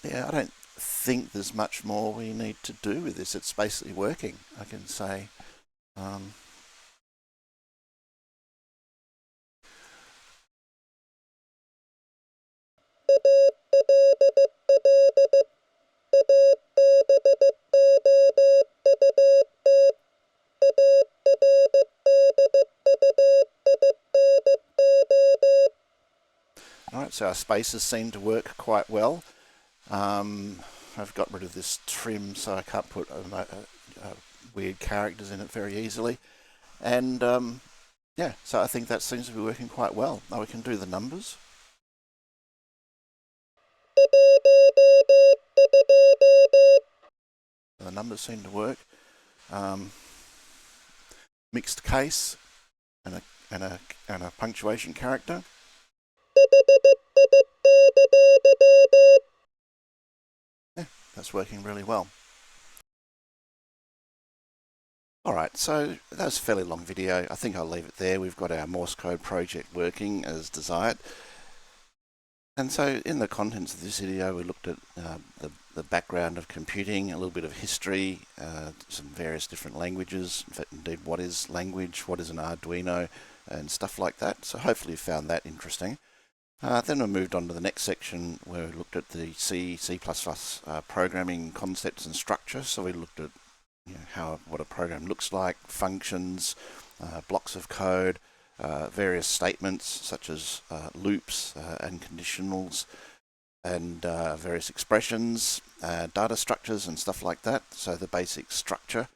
Yeah, I don't think there's much more we need to do with this. It's basically working, I can say. Alright, so our spaces seem to work quite well. I've got rid of this trim so I can't put weird characters in it very easily. And yeah, so I think that seems to be working quite well. Now we can do the numbers. The numbers seem to work. Mixed case and a punctuation character. Yeah, that's working really well. Alright, so that was a fairly long video. I think I'll leave it there. We've got our Morse code project working as desired. And so in the contents of this video, we looked at the background of computing, a little bit of history, some various different languages, in fact, indeed what is language, what is an Arduino, and stuff like that. So hopefully you found that interesting. Then we moved on to the next section where we looked at the C++ programming concepts and structure. So we looked at what a program looks like, functions, blocks of code, various statements such as loops and conditionals, and various expressions, data structures and stuff like that, so the basic structure.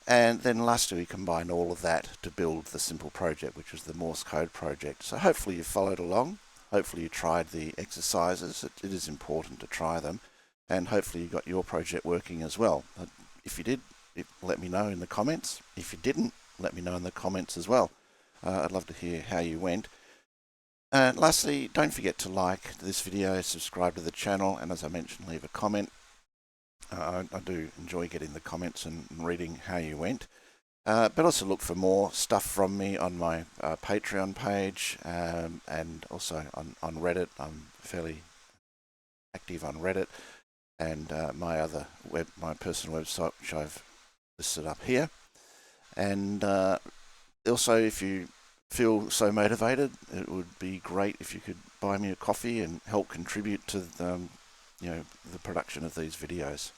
And then lastly, we combined all of that to build the simple project, which was the Morse code project. So hopefully you followed along. Hopefully you tried the exercises. It is important to try them. And hopefully you got your project working as well. If you did, let me know in the comments. If you didn't, let me know in the comments as well. I'd love to hear how you went. Lastly, don't forget to like this video, subscribe to the channel, and as I mentioned, leave a comment. I do enjoy getting the comments and reading how you went. But also look for more stuff from me on my Patreon page, and also on Reddit. I'm fairly active on Reddit, and my personal website, which I've listed up here. And also, if you feel so motivated, it would be great if you could buy me a coffee and help contribute to the production of these videos.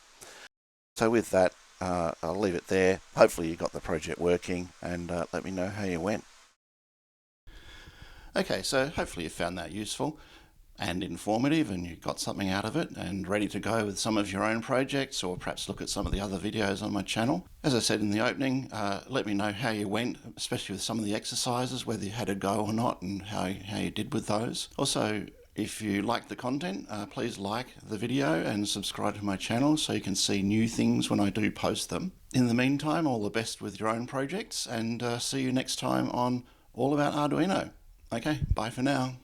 So with that, I'll leave it there. Hopefully you got the project working, and let me know how you went. Okay, so hopefully you found that useful and informative, and you got something out of it and ready to go with some of your own projects, or perhaps look at some of the other videos on my channel. As I said in the opening, let me know how you went, especially with some of the exercises, whether you had a go or not, and how you did with those. Also, if you like the content, please like the video and subscribe to my channel so you can see new things when I do post them. In the meantime, all the best with your own projects, and see you next time on All About Arduino. Okay, bye for now.